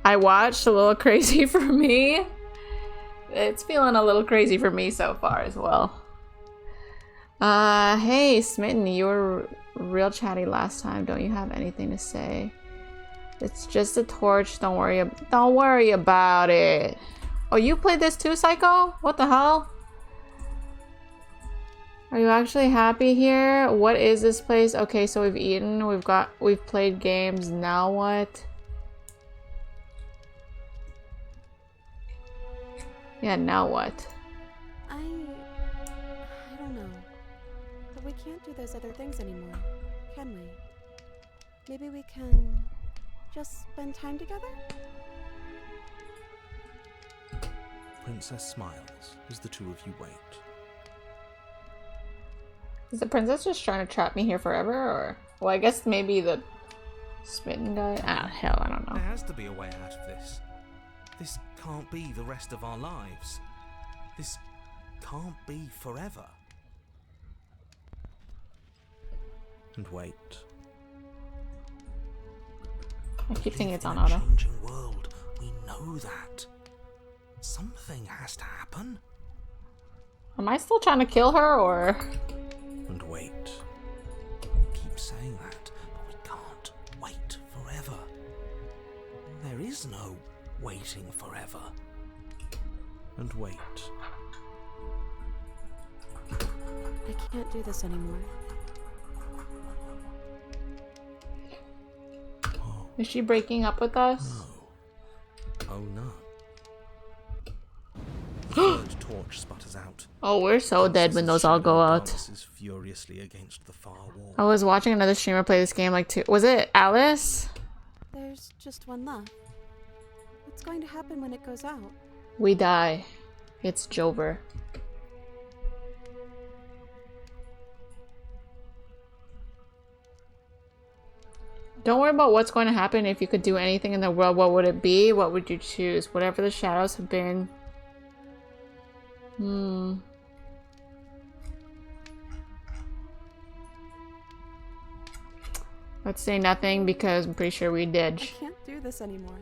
I watched A Little Crazy for Me. It's feeling a little crazy for me so far as well. Hey, Smitten, you were real chatty last time. Don't you have anything to say? It's just a torch. Don't worry about it. Oh, you played this too, Psycho? What the hell? Are you actually happy here? What is this place? Okay, so we've eaten, we've played games. Now what? Yeah, now what? I don't know. But we can't do those other things anymore, can we? Maybe we can just spend time together? Princess smiles as the two of you wait. Is the princess just trying to trap me here forever, or? Well, I guess maybe the smitten guy? Ah, hell, I don't know. There has to be a way out of this. This can't be the rest of our lives. This can't be forever. And wait. I keep thinking it's on In a auto. changing world, we know that. Something has to happen. Am I still trying to kill her, or? And wait. Keep saying that, but we can't wait forever. There is no waiting forever. And wait. I can't do this anymore. Oh, Is she breaking up with us? no. Oh no. The third torch sputters out. Oh, we're so dead when those all go out. Dances furiously against the far wall. I was watching another streamer play this game like two. Was it Alice? There's just one left. What's going to happen when it goes out? We die. It's Jover. Don't worry about what's going to happen. If you could do anything in the world, what would it be? What would you choose? Whatever the shadows have been. Let's say nothing because I'm pretty sure we did. I can't do this anymore.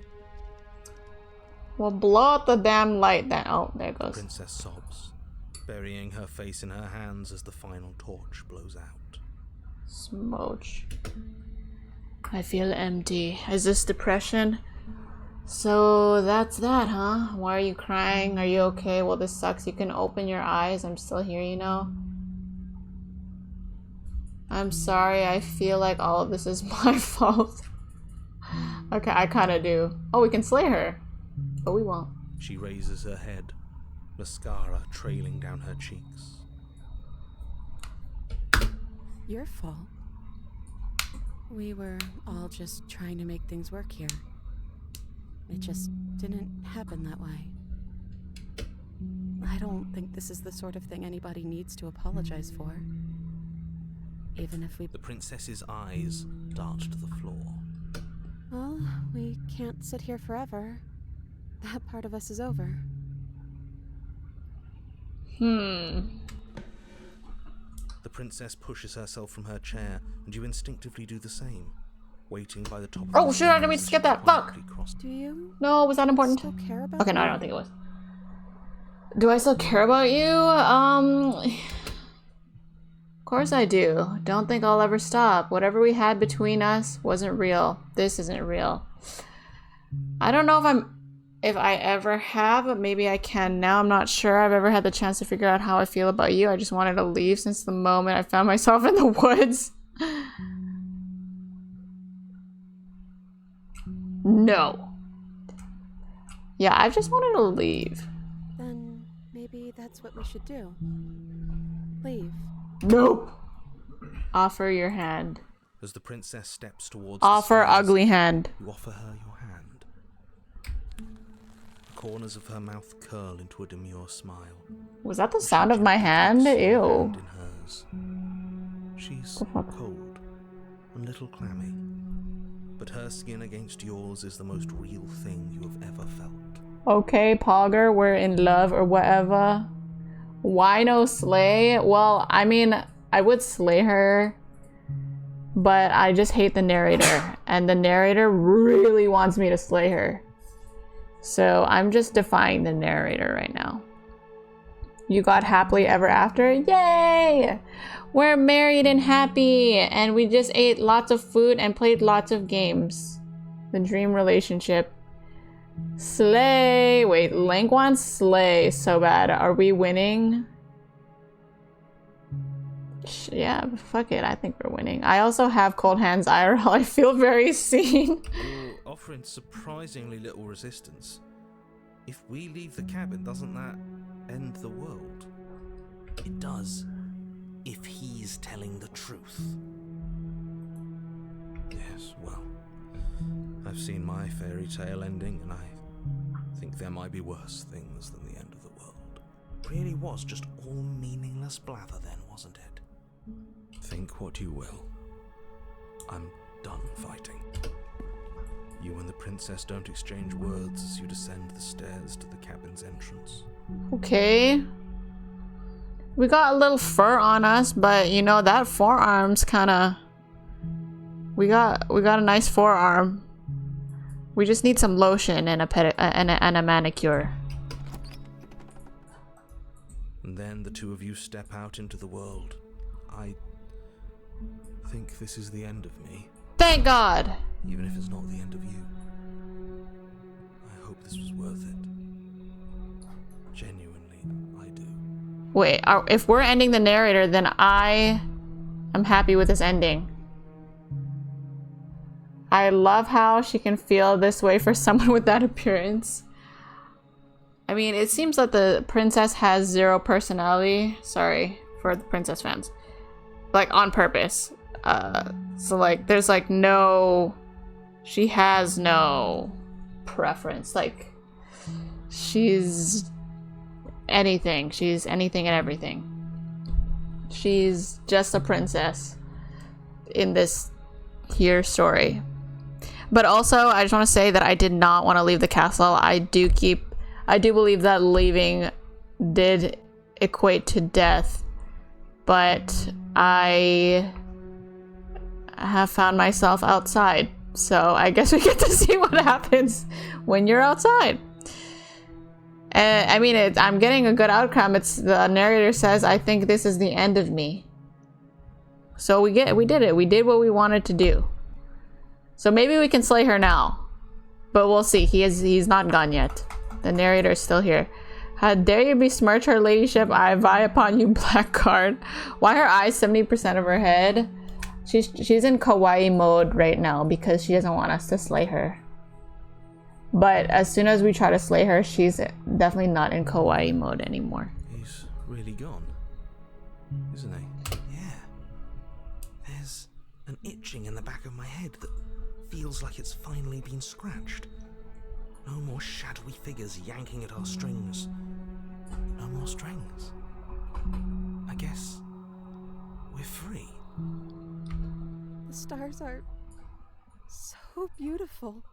We'll blow out the damn light then. Oh, there it goes. Princess sobs, burying her face in her hands as the final torch blows out. Smooch. I feel empty. Is this depression? So that's that, huh? Why are you crying? Are you okay? Well, this sucks. You can open your eyes. I'm still here, you know? I'm sorry. I feel like all of this is my fault. Okay, I kind of do. Oh, we can slay her. But we won't. She raises her head, mascara trailing down her cheeks. Your fault. We were all just trying to make things work here. It just didn't happen that way. I don't think this is the sort of thing anybody needs to apologize for. Even if we... The princess's eyes dart to the floor. Well, we can't sit here forever. That part of us is over. The princess pushes herself from her chair, and you instinctively do the same. waiting by the top of Oh the shit, I didn't mean to stairs skip as she that. Fuck! quietly crossed. Do you No, was that important? still care about Okay, no, me? I don't think it was. Do I still care about you? Of course I do. Don't think I'll ever stop. Whatever we had between us wasn't real. This isn't real. I don't know if I ever have, but maybe I can now. I'm not sure I've ever had the chance to figure out how I feel about you. I just wanted to leave since the moment I found myself in the woods. No. Yeah, I just wanted to leave. Then maybe that's what we should do. Leave. Nope. Offer your hand. As the princess steps towards Offer the stairs, ugly hand. you offer her your hand. The corners of her mouth curl into a demure smile. Was that the sound of my hand? She Ew. hand in hers. She's cold, a little clammy, but her skin against yours is the most real thing you have ever felt. Okay, Pogger, we're in love or whatever. Why no slay? Well, I mean, I would slay her, but I just hate the narrator, and the narrator really wants me to slay her. So I'm just defying the narrator right now. You got happily ever after? Yay! We're married and happy, and we just ate lots of food and played lots of games. The dream relationship. Slay! Wait, Link wants slay so bad. Are we winning? Yeah, fuck it. I think we're winning. I also have cold hands IRL. I feel very seen. You're offering surprisingly little resistance. If we leave the cabin, doesn't that end the world? It does. If he's telling the truth. Yes, well, I've seen my fairy tale ending, and I think there might be worse things than the end of the world. It really was just all meaningless blather then, wasn't it? Think what you will. I'm done fighting. You and the princess don't exchange words as you descend the stairs to the cabin's entrance. Okay. We got a little fur on us, but you know, that forearm's kinda... We got a nice forearm. We just need some lotion and a manicure. And then the two of you step out into the world. I think this is the end of me, Thank God! even if it's not the end of you. I hope this was worth it. Genuinely, I do. Wait, if we're ending the narrator, then I am happy with this ending. I love how she can feel this way for someone with that appearance. I mean, it seems that the princess has zero personality. Sorry for the princess fans. Like, on purpose. So, like, there's, like, no... She has no preference. Like, she's anything. She's anything and everything. She's just a princess in this here story. But also, I just want to say that I did not want to leave the castle. I do believe that leaving did equate to death. But I have found myself outside. So I guess we get to see what happens when you're outside. I mean, I'm getting a good outcome. It's the narrator says, "I think this is the end of me." So we did it. We did what we wanted to do. So maybe we can slay her now, but we'll see. He's not gone yet. The narrator is still here. How dare you besmirch her ladyship? I vie upon you, blackguard. Why her eyes 70% of her head? She's in kawaii mode right now because she doesn't want us to slay her. But as soon as we try to slay her, she's definitely not in kawaii mode anymore. He's really gone, isn't he? Yeah. There's an itching in the back of my head that feels like it's finally been scratched. No more shadowy figures yanking at our strings. No more strings. I guess we're free. The stars are so beautiful.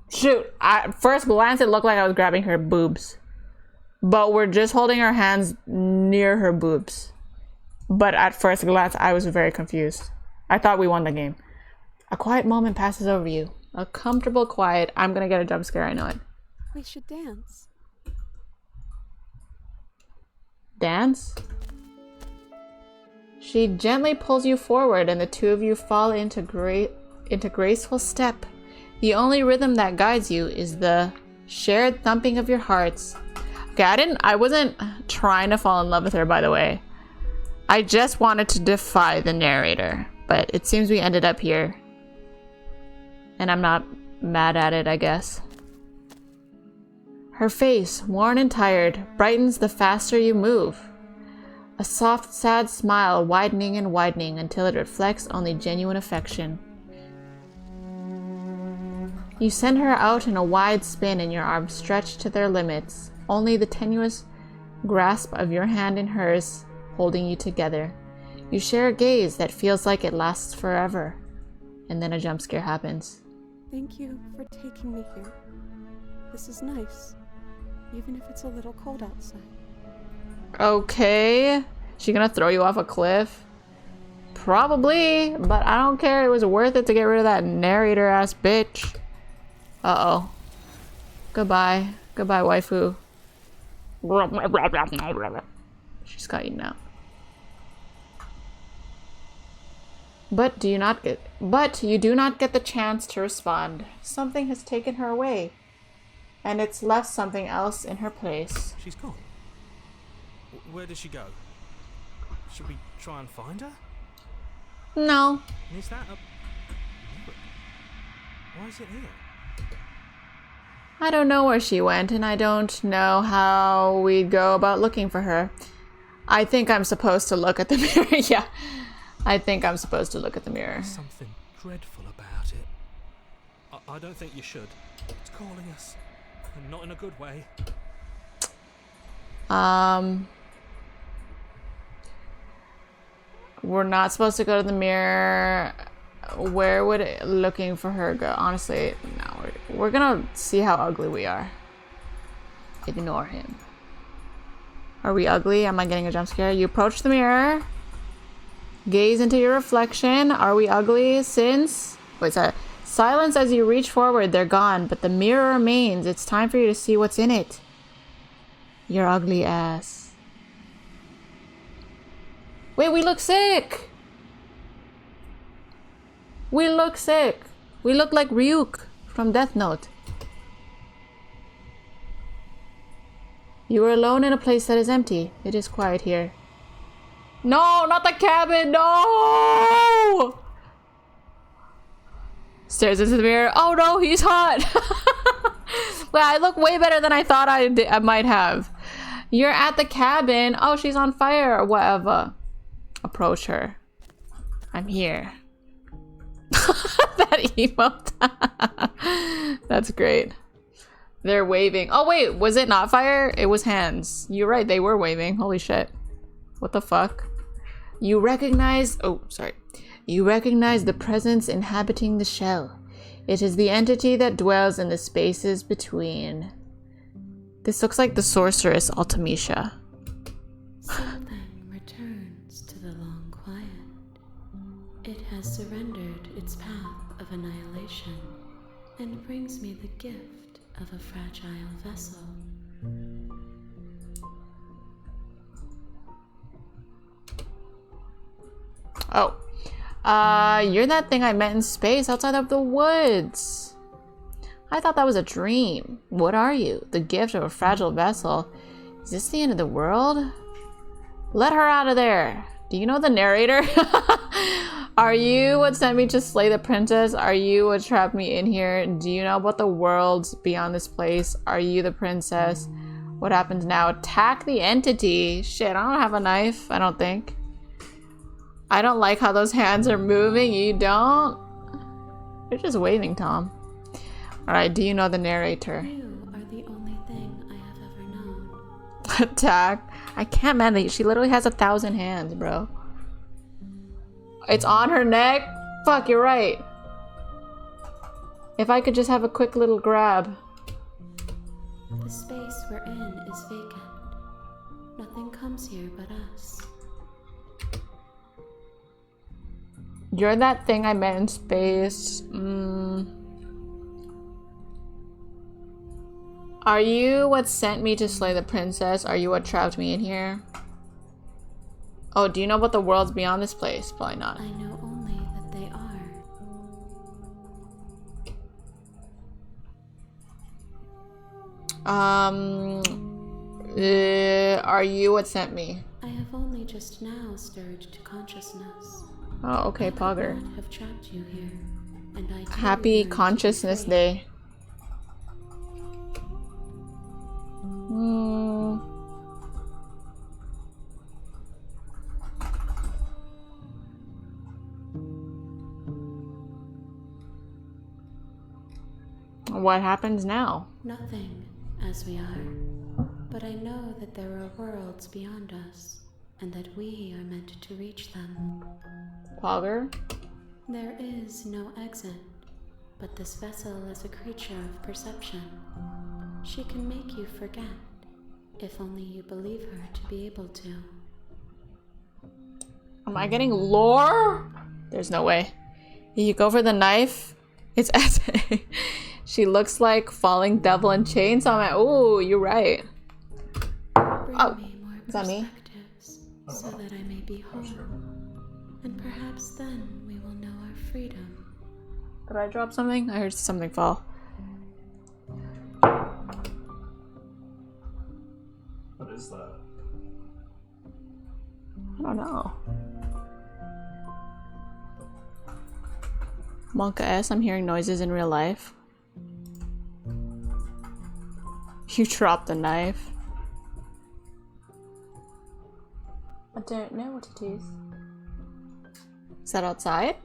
Shoot, at first glance it looked like I was grabbing her boobs. But we're just holding our hands near her boobs. But at first glance I was very confused. I thought we won the game. A quiet moment passes over you. A comfortable quiet. I'm gonna get a jump scare, I know it. We should dance. Dance? She gently pulls you forward and the two of you fall into graceful step. The only rhythm that guides you is the shared thumping of your hearts. Okay, I wasn't trying to fall in love with her, by the way. I just wanted to defy the narrator, but it seems we ended up here. And I'm not mad at it, I guess. Her face, worn and tired, brightens the faster you move. A soft, sad smile widening and widening until it reflects only genuine affection. You send her out in a wide spin and your arms stretched to their limits, only the tenuous grasp of your hand in hers holding you together. You share a gaze that feels like it lasts forever. And then a jump scare happens. Thank you for taking me here. This is nice, even if it's a little cold outside. Okay. She gonna throw you off a cliff? Probably, but I don't care. It was worth it to get rid of that narrator ass bitch. Uh-oh. Goodbye. Goodbye, waifu. She's got eaten out. But you do not get the chance to respond. Something has taken her away. And it's left something else in her place. She's gone. Where did she go? Should we try and find her? No. Is that a... Why is it here? I don't know where she went, and I don't know how we'd go about looking for her. I think I'm supposed to look at the mirror. Yeah. I think I'm supposed to look at the mirror. Something dreadful about it. I don't think you should. It's calling us. And not in a good way. We're not supposed to go to the mirror. Where would looking for her go? Honestly, no. We're gonna see how ugly we are. Ignore him. Are we ugly? Am I getting a jump scare? You approach the mirror. Gaze into your reflection. Are we ugly since... Wait, sorry. Silence as you reach forward. They're gone, but the mirror remains. It's time for you to see what's in it. Your ugly ass. Wait, we look sick! We look sick. We look like Ryuk from Death Note. You are alone in a place that is empty. It is quiet here. No, not the cabin. No! Stares into the mirror. Oh no, he's hot. Well, I look way better than I thought I might have. You're at the cabin. Oh, she's on fire or whatever. Approach her. I'm here. That emote. That's great. They're waving. Oh wait, was it not fire? It was hands. You're right, they were waving. Holy shit. What the fuck? You recognize... Oh, sorry. You recognize the presence inhabiting the shell. It is the entity that dwells in the spaces between. This looks like the sorceress Ultimecia. Something returns to the long quiet. It has surrendered its path of annihilation and brings me the gift of a fragile vessel. Oh. You're that thing I met in space outside of the woods. I thought that was a dream. What are you? The gift of a fragile vessel. Is this the end of the world? Let her out of there. Do you know the narrator? Are you what sent me to slay the princess? Are you what trapped me in here? Do you know about the worlds beyond this place? Are you the princess? What happens now? Attack the entity. Shit, I don't have a knife, I don't think. I don't like how those hands are moving. You don't? You're just waving, Tom. Alright, do you know the narrator? You are the only thing I have ever known. Attack. I can't manage. She literally has 1,000 hands, bro. It's on her neck? Fuck, you're right. If I could just have a quick little grab. The space we're in is vacant. Nothing comes here but us. You're that thing I met in space. Are you what sent me to slay the princess? Are you what trapped me in here? Oh, do you know about the worlds beyond this place? Probably not. I know only that they are. Are you what sent me? I have only just now stirred to consciousness. Oh, okay, I could Pogger. not have trapped you here, and I too Happy learned to be Consciousness free. Day. What happens now? Nothing, as we are. But I know that there are worlds beyond us, and that we are meant to reach them. Pogger? There is no exit, but this vessel is a creature of perception. She can make you forget, if only you believe her to be able to. Am I getting lore? There's no way. You go for the knife? It's essay. She looks like falling devil in chainsaw man. Ooh, you're right. Bring Oh, me more is that me? perspectives, so that I may be whole. And perhaps then we will know our freedom. Did I drop something? I heard something fall. What is that? I don't know. Monka S, I'm hearing noises in real life. You dropped the knife. I don't know what it is. Is that outside?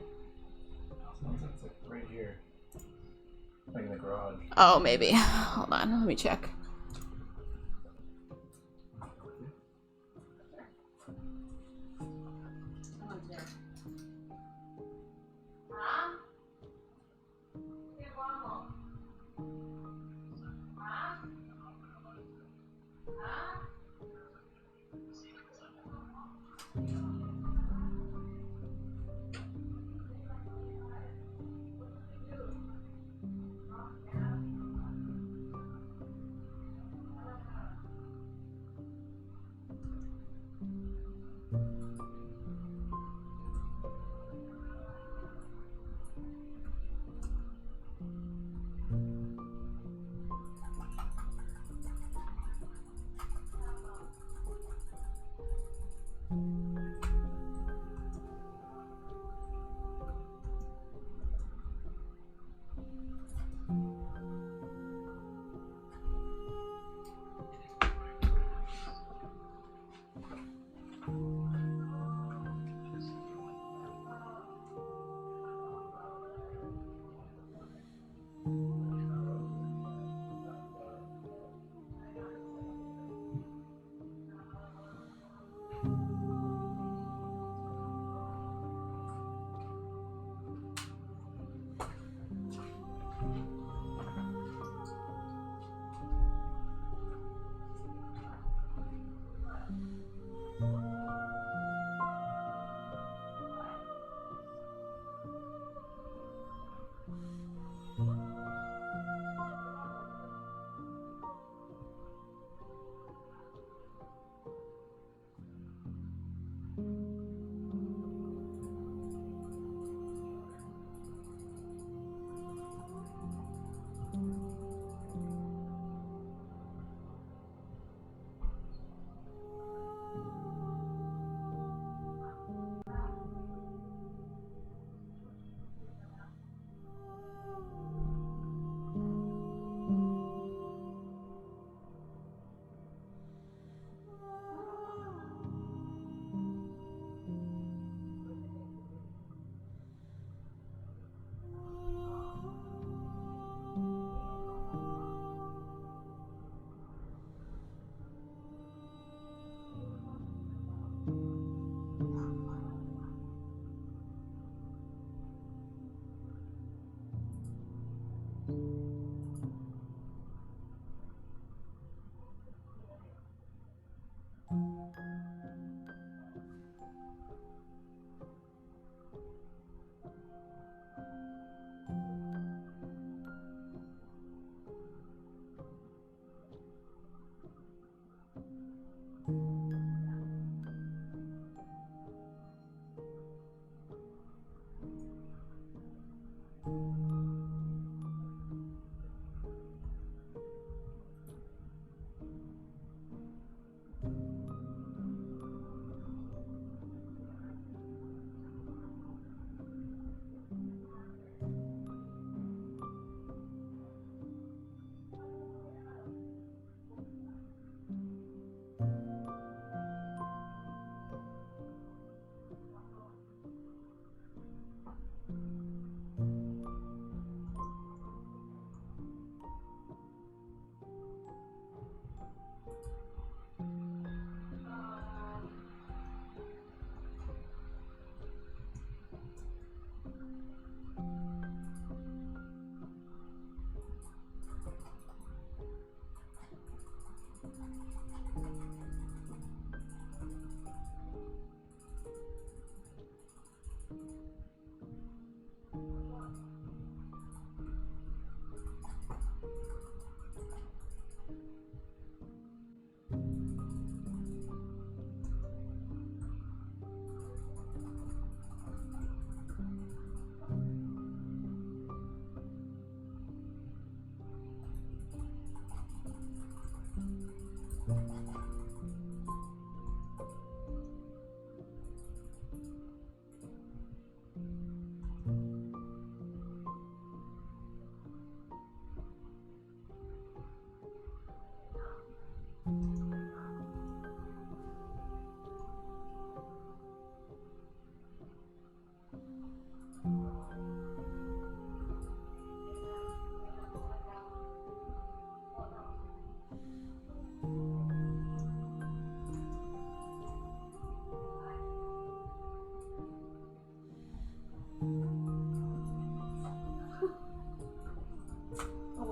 It's like right here. Like in the garage. Oh, maybe. Hold on, let me check.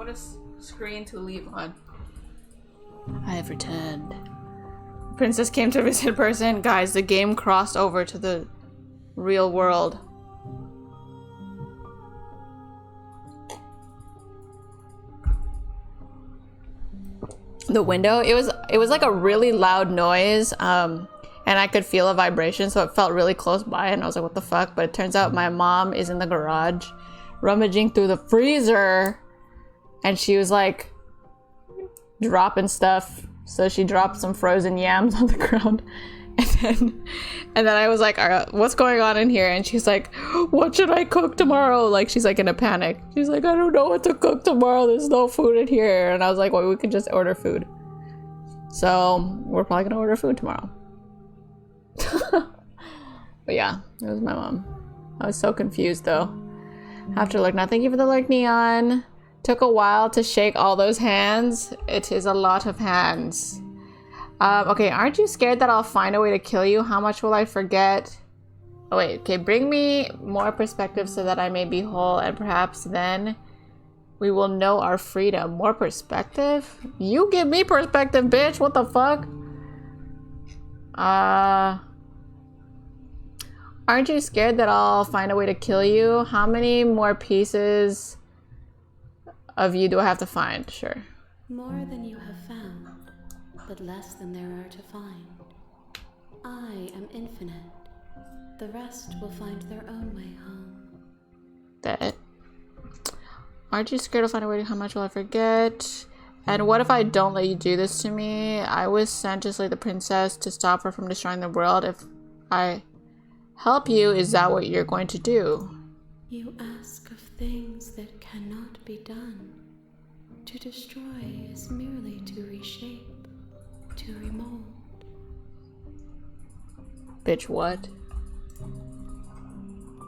What a screen to leave on. I have returned. Princess came to visit in person. Guys, the game crossed over to the real world. The window, it was like a really loud noise, and I could feel a vibration, so it felt really close by, and I was like, what the fuck? But it turns out my mom is in the garage rummaging through the freezer, and she was like dropping stuff. So she dropped some frozen yams on the ground, and then I was like, all right, what's going on in here? And she's like, what should I cook tomorrow? Like, she's like in a panic. She's like, I don't know what to cook tomorrow. There's no food in here. And I was like, well, we could just order food. So we're probably gonna order food tomorrow. But yeah, it was my mom. I was so confused though. After look, now thank you for the lurk, Neon. Took a while to shake all those hands. It is a lot of hands. Okay, aren't you scared that I'll find a way to kill you? How much will I forget? Oh wait, okay, bring me more perspective so that I may be whole, and perhaps then we will know our freedom. More perspective? You give me perspective, bitch! What the fuck? Aren't you scared that I'll find a way to kill you? How many more pieces of you do I have to find? Sure. More than you have found, but less than there are to find. I am infinite. The rest will find their own way home. That. Aren't you scared to find a way to how much will I forget? And what if I don't let you do this to me? I was sent to slay the princess to stop her from destroying the world. If I help you, is that what you're going to do? You ask of things that cannot be done. To destroy is merely to reshape, to remold. Bitch, what?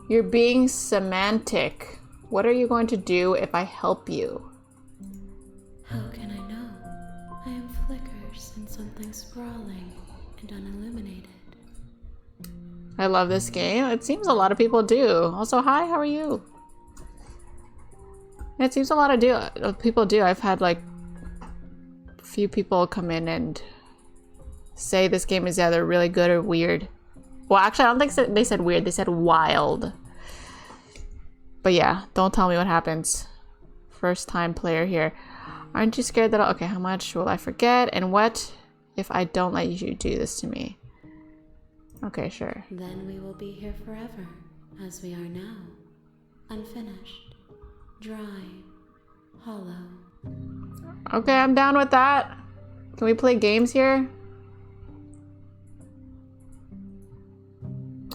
You're being semantic. What are you going to do if I help you? How can I know? I am flickers in something sprawling and unilluminated. I love this game. It seems a lot of people do. Also, hi, how are you? It seems a lot of people do. I've had like a few people come in and say this game is either really good or weird. Well, actually, I don't think they said weird. They said wild. But yeah, don't tell me what happens. First time player here. Aren't you scared that okay, how much will I forget? And what if I don't let you do this to me? Okay, sure. Then we will be here forever, as we are now. Unfinished, dry, hollow. Okay, I'm down with that. Can we play games here?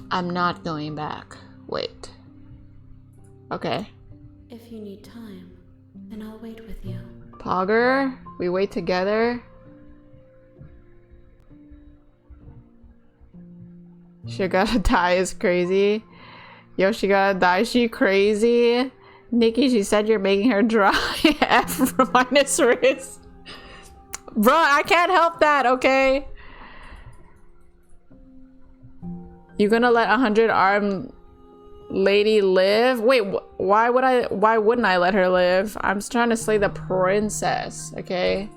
I'm not going back. Wait. Okay. If you need time, then I'll wait with you. Pogger, we wait together. She gotta die is crazy. Yo, she gotta die, she crazy. Nikki, she said you're making her dry. F minus wrist. Bruh, I can't help that, okay? You gonna let 100-arm lady live? Wait, why wouldn't I let her live? I'm just trying to slay the princess, okay?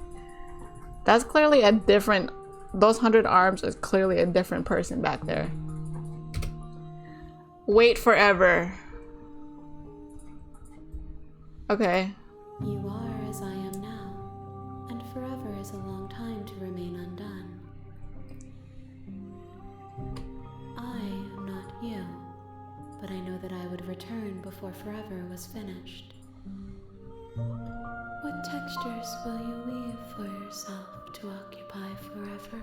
That's clearly a different... Those 100 arms is clearly a different person back there. Wait forever. Okay. You are as I am now, and forever is a long time to remain undone. I am not you, but I know that I would return before forever was finished. What textures will you weave for yourself to occupy forever?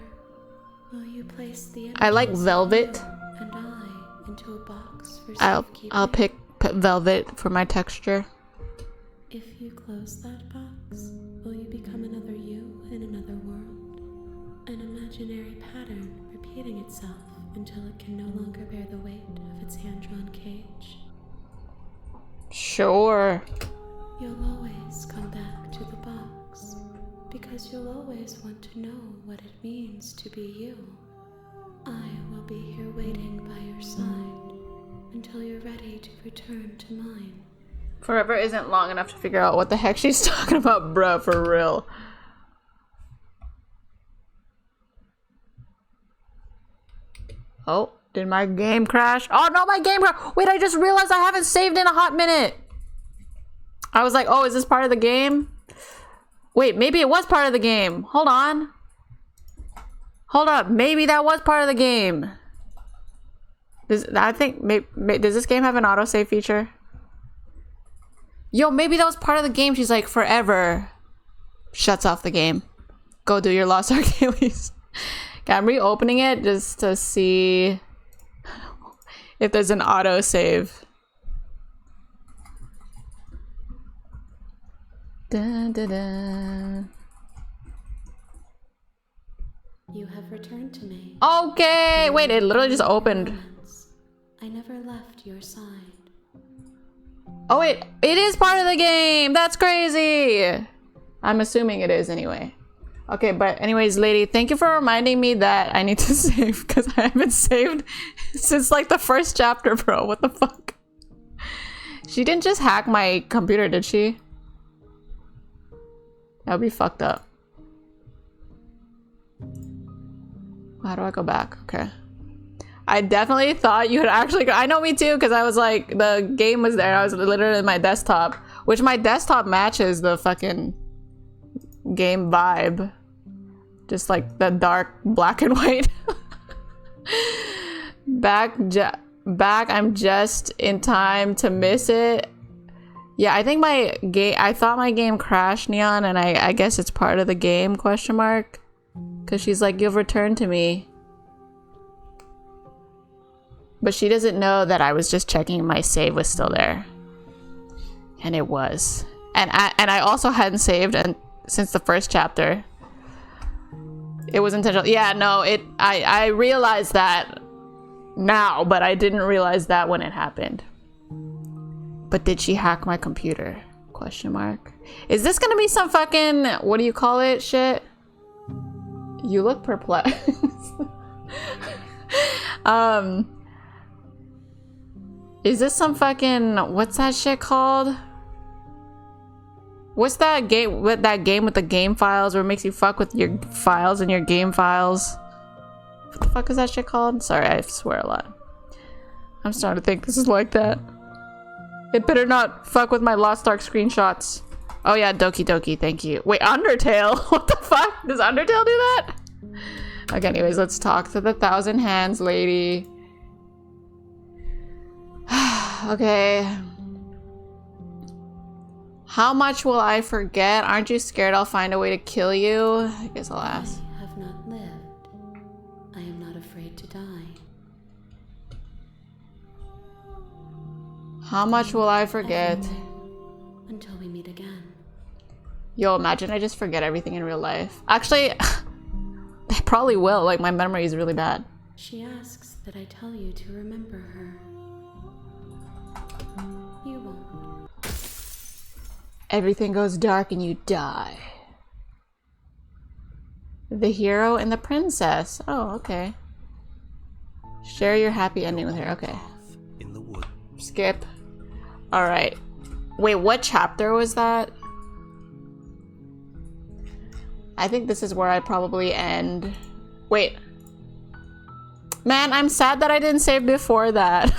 Will you place the I like images of velvet. you and I into a box for I'll safekeeping? pick velvet for my texture. If you close that box, will you become another you in another world? An imaginary pattern repeating itself until it can no longer bear the weight of its hand-drawn cage? Sure. You'll always come back to the box, because you'll always want to know what it means to be you. I will be here waiting by your side until you're ready to return to mine. Forever isn't long enough to figure out what the heck she's talking about, bruh, for real. Oh, did my game crash? Oh no, my game crashed! Wait, I just realized I haven't saved in a hot minute! I was like, oh, is this part of the game? Wait, maybe it was part of the game. Hold on. Hold up, maybe that was part of the game. I think, does this game have an autosave feature? Yo, maybe that was part of the game. She's like, forever. Shuts off the game. Go do your Lost Archailes. Okay, I'm reopening it just to see if there's an autosave. Dun, dun, dun. You have returned to me. Okay, wait, it literally just opened. I never left your side. Oh wait, it is part of the game! That's crazy! I'm assuming it is anyway. Okay, but anyways, lady, thank you for reminding me that I need to save, because I haven't saved since like the first chapter, bro. What the fuck? She didn't just hack my computer, did she? That would be fucked up. How do I go back? Okay. I definitely thought you had actually I know, me too, because I was like, the game was there. I was literally in my desktop, which my desktop matches the fucking game vibe. Just like the dark black and white. Back, I'm just in time to miss it. Yeah, I think I thought my game crashed, Neon, and I guess it's part of the game, question mark. Because she's like, you've returned to me. But she doesn't know that I was just checking my save was still there. And it was. And I also hadn't saved since the first chapter. It was intentional. Yeah, no, I realized that now, but I didn't realize that when it happened. But did she hack my computer? Question mark. Is this gonna be some fucking, what do you call it, shit? You look perplexed. Is this some fucking, what's that shit called? What's that game with the game files where it makes you fuck with your files and your game files? What the fuck is that shit called? Sorry, I swear a lot. I'm starting to think this is like that. It better not fuck with my Lost Ark screenshots. Oh yeah, Doki Doki, thank you. Wait, Undertale? What the fuck? Does Undertale do that? Okay, anyways, let's talk to the 1,000 Hands lady. Okay. How much will I forget? Aren't you scared I'll find a way to kill you? I guess I'll ask. I have not lived. I am not afraid to die. How much will I forget? Until we meet again. Yo, imagine I just forget everything in real life. Actually, I probably will. Like, my memory is really bad. She asks that I tell you to remember her. You won't. Everything goes dark and you die. The hero and the princess. Oh, okay. Share your happy ending with her. Okay. In the wood. Skip. Alright. Wait, what chapter was that? I think this is where I probably end. Wait. Man, I'm sad that I didn't save before that.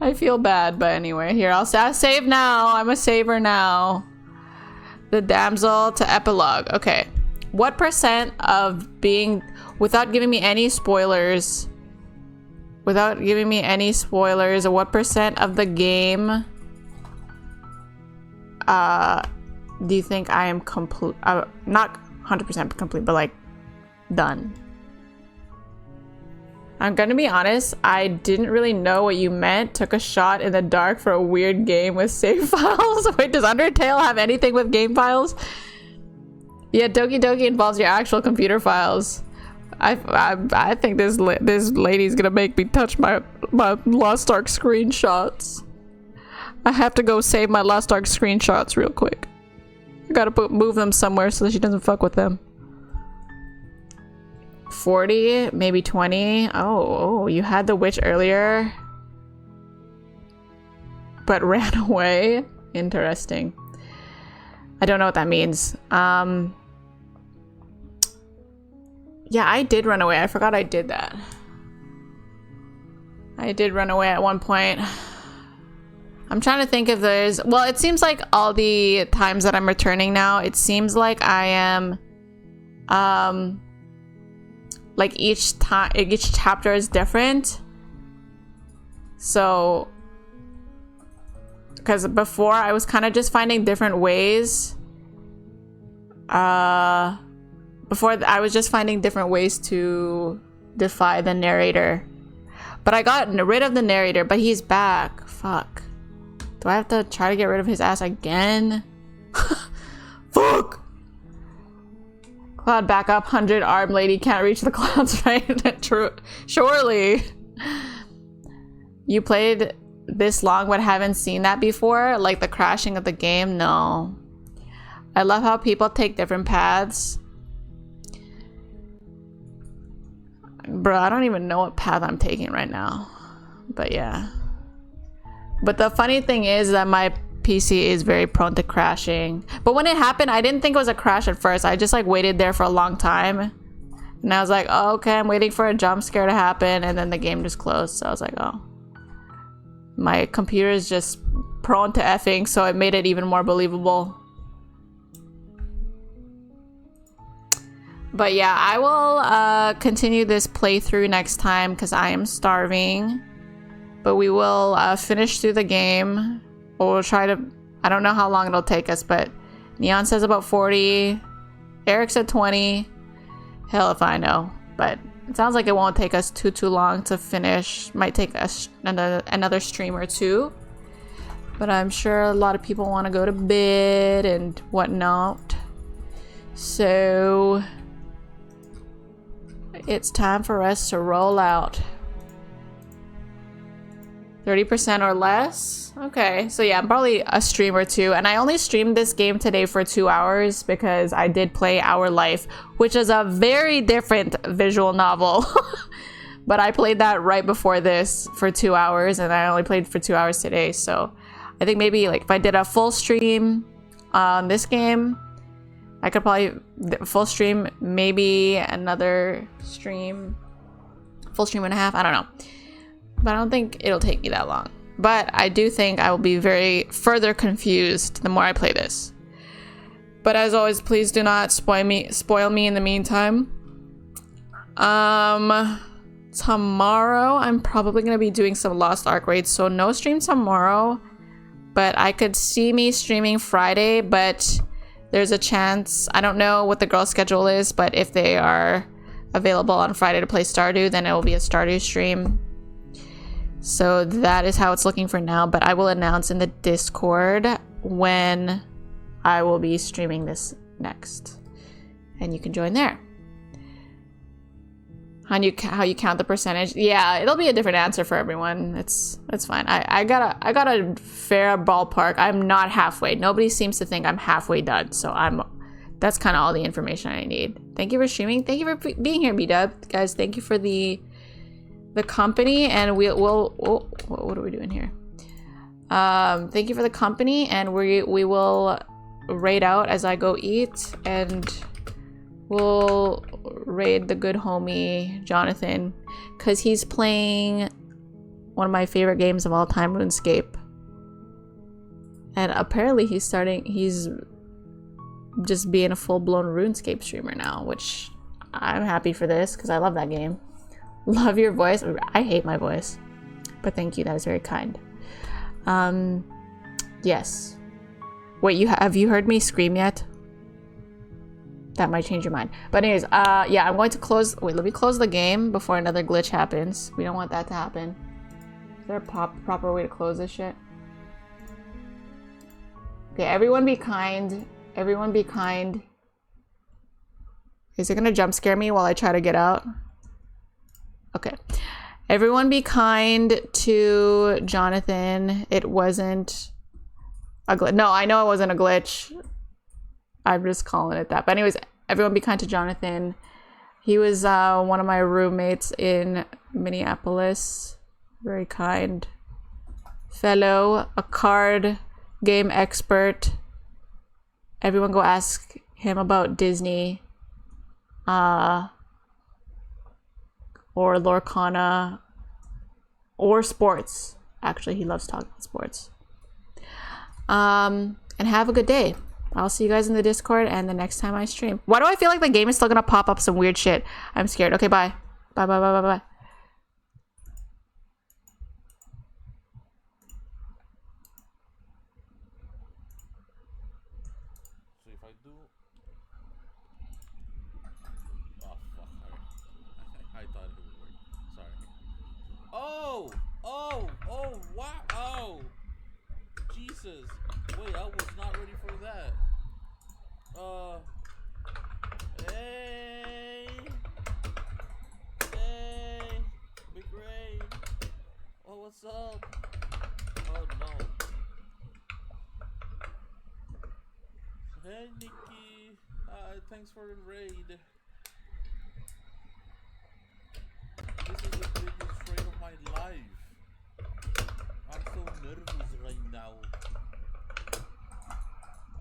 I feel bad, but anyway. Here, I'll save now. I'm a saver now. The damsel to epilogue. Okay. What percent of being... Without giving me any spoilers... Without giving me any spoilers, what percent of the game... do you think I am complete? Not 100% complete, but like done. I'm gonna be honest, I didn't really know what you meant. Took a shot in the dark for a weird game with save files. Wait, does Undertale have anything with game files? Yeah, Doki Doki involves your actual computer files. I think this lady's gonna make me touch my Lost Ark screenshots. I have to go save my Lost Ark screenshots real quick. I gotta move them somewhere so that she doesn't fuck with them. 40, maybe 20. Oh, you had the witch earlier. but ran away. Interesting. I don't know what that means. Yeah, I did run away. I forgot I did that. I did run away at one point. I'm trying to think if there's... Well, it seems like all the times that I'm returning now, it seems like I am... like each chapter is different. So... Because before, I was kind of just finding different ways. Before, I was just finding different ways to defy the narrator. But I got rid of the narrator, but he's back. Fuck. Do I have to try to get rid of his ass again? Fuck! Cloud back up, 100 arm lady can't reach the clouds, right? True. Surely. You played this long but haven't seen that before? Like the crashing of the game? No. I love how people take different paths. Bro, I don't even know what path I'm taking right now. But yeah. But the funny thing is that my PC is very prone to crashing. But when it happened, I didn't think it was a crash at first. I just like waited there for a long time. And I was like, oh, okay, I'm waiting for a jump scare to happen. And then the game just closed. So I was like, oh. My computer is just prone to effing, so it made it even more believable. But yeah, I will continue this playthrough next time because I am starving. But we will finish through the game. Or we'll try to... I don't know how long it'll take us, but Neon says about 40. Eric said 20. Hell if I know. But it sounds like it won't take us too long to finish. Might take us another stream or two. But I'm sure a lot of people want to go to bed and whatnot. So... it's time for us to roll out. 30% or less? Okay, so yeah, I'm probably a stream or two. And I only streamed this game today for 2 hours because I did play Our Life, which is a very different visual novel. But I played that right before this for 2 hours, and I only played for 2 hours today. So I think maybe like if I did a full stream on this game, I could probably full stream, maybe another stream, full stream and a half, I don't know. But I don't think it'll take me that long. But I do think I will be very further confused the more I play this. But as always, please do not spoil me in the meantime. Tomorrow I'm probably gonna be doing some Lost Ark raids, so no stream tomorrow. But I could see me streaming Friday, but there's a chance, I don't know what the girls' schedule is, but if they are available on Friday to play Stardew, then it will be a Stardew stream. So that is how it's looking for now, but I will announce in the Discord when I will be streaming this next. And you can join there. How you count the percentage? Yeah, it'll be a different answer for everyone. It's fine. I got a fair ballpark. I'm not halfway. Nobody seems to think I'm halfway done, so that's kind of all the information I need. Thank you for streaming. Thank you for being here, B-Dub. Guys, thank you for the company, and we'll what are we doing here? Thank you for the company, and we will raid out as I go eat, and we'll raid the good homie Jonathan because he's playing one of my favorite games of all time, RuneScape, and apparently he's just being a full-blown RuneScape streamer now, which I'm happy for this because I love that game. Love your voice. I hate my voice, but thank you. That is very kind. Yes. Wait, have you heard me scream yet? That might change your mind. But anyways, yeah, I'm going to close. Wait, let me close the game before another glitch happens. We don't want that to happen. Is there a proper way to close this shit? Okay, everyone be kind. Everyone be kind. Is it gonna jump scare me while I try to get out? Okay. Everyone be kind to Jonathan. It wasn't a glitch. No, I know it wasn't a glitch. I'm just calling it that. But anyways, everyone be kind to Jonathan. He was one of my roommates in Minneapolis. Very kind. fellow, a card game expert. Everyone go ask him about Disney. Or Lorcana. Or sports. Actually, he loves talking about sports. And have a good day. I'll see you guys in the Discord and the next time I stream. Why do I feel like the game is still gonna pop up some weird shit? I'm scared. Okay, bye. Bye, bye, bye, bye, bye. So if I do... Oh, fuck. I thought it would work. Sorry. Oh! Oh! Oh! Wow! Oh! Jesus! Wait, I was not ready for that. Hey! Hey! Big Ray! Oh, what's up? Oh, no. Hey, Nikki! Thanks for the raid. This is the biggest raid of my life. I'm so nervous right now.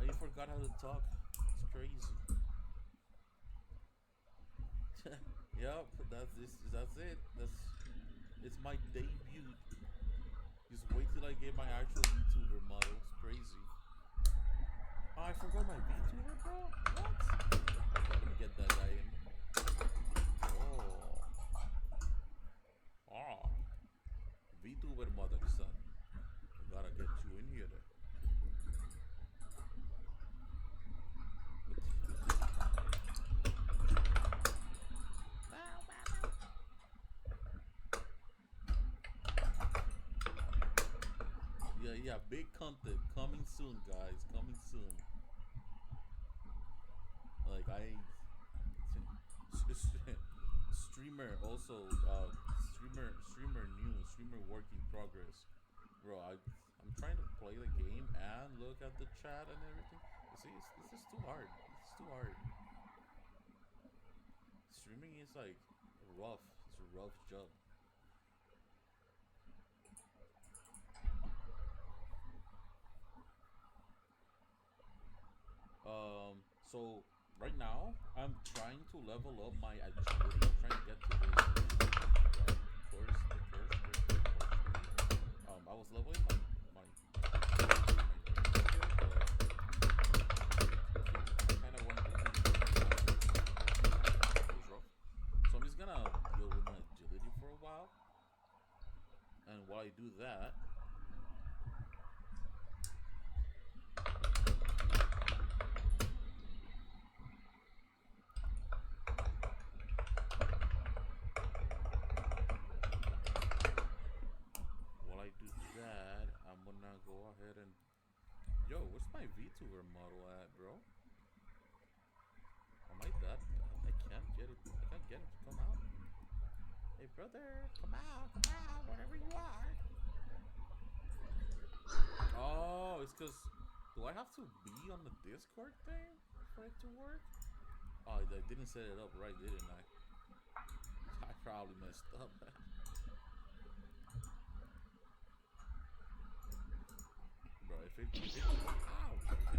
I forgot how to talk. It's crazy. Yep, that's it. It's my debut. Just wait till I get my actual VTuber model. It's crazy. Oh, I forgot my VTuber, bro? What? I'm not gonna get that guy in. Oh. VTuber mother, son. I gotta get you in here. Yeah, big content coming soon, guys. Coming soon. Like streamer also streamer work in progress, bro. I'm trying to play the game and look at the chat and everything. You see, this is too hard. It's too hard. Streaming is like rough. It's a rough job. So right now I'm trying to level up my agility. I'm trying to get to this first. I was leveling my kind of went to was rough. So I'm just gonna deal with my agility for a while, and while I do that. I'm gonna go ahead and... Yo, where's my VTuber model at, bro? Am I that? I can't get it. I can't get him to come out. Hey, brother, come out, wherever you are. Oh, it's because... Do I have to be on the Discord thing for it to work? Oh, I didn't set it up right, didn't I? I probably messed up. Bro, if it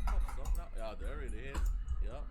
pops up now, yeah, there it is. Yep.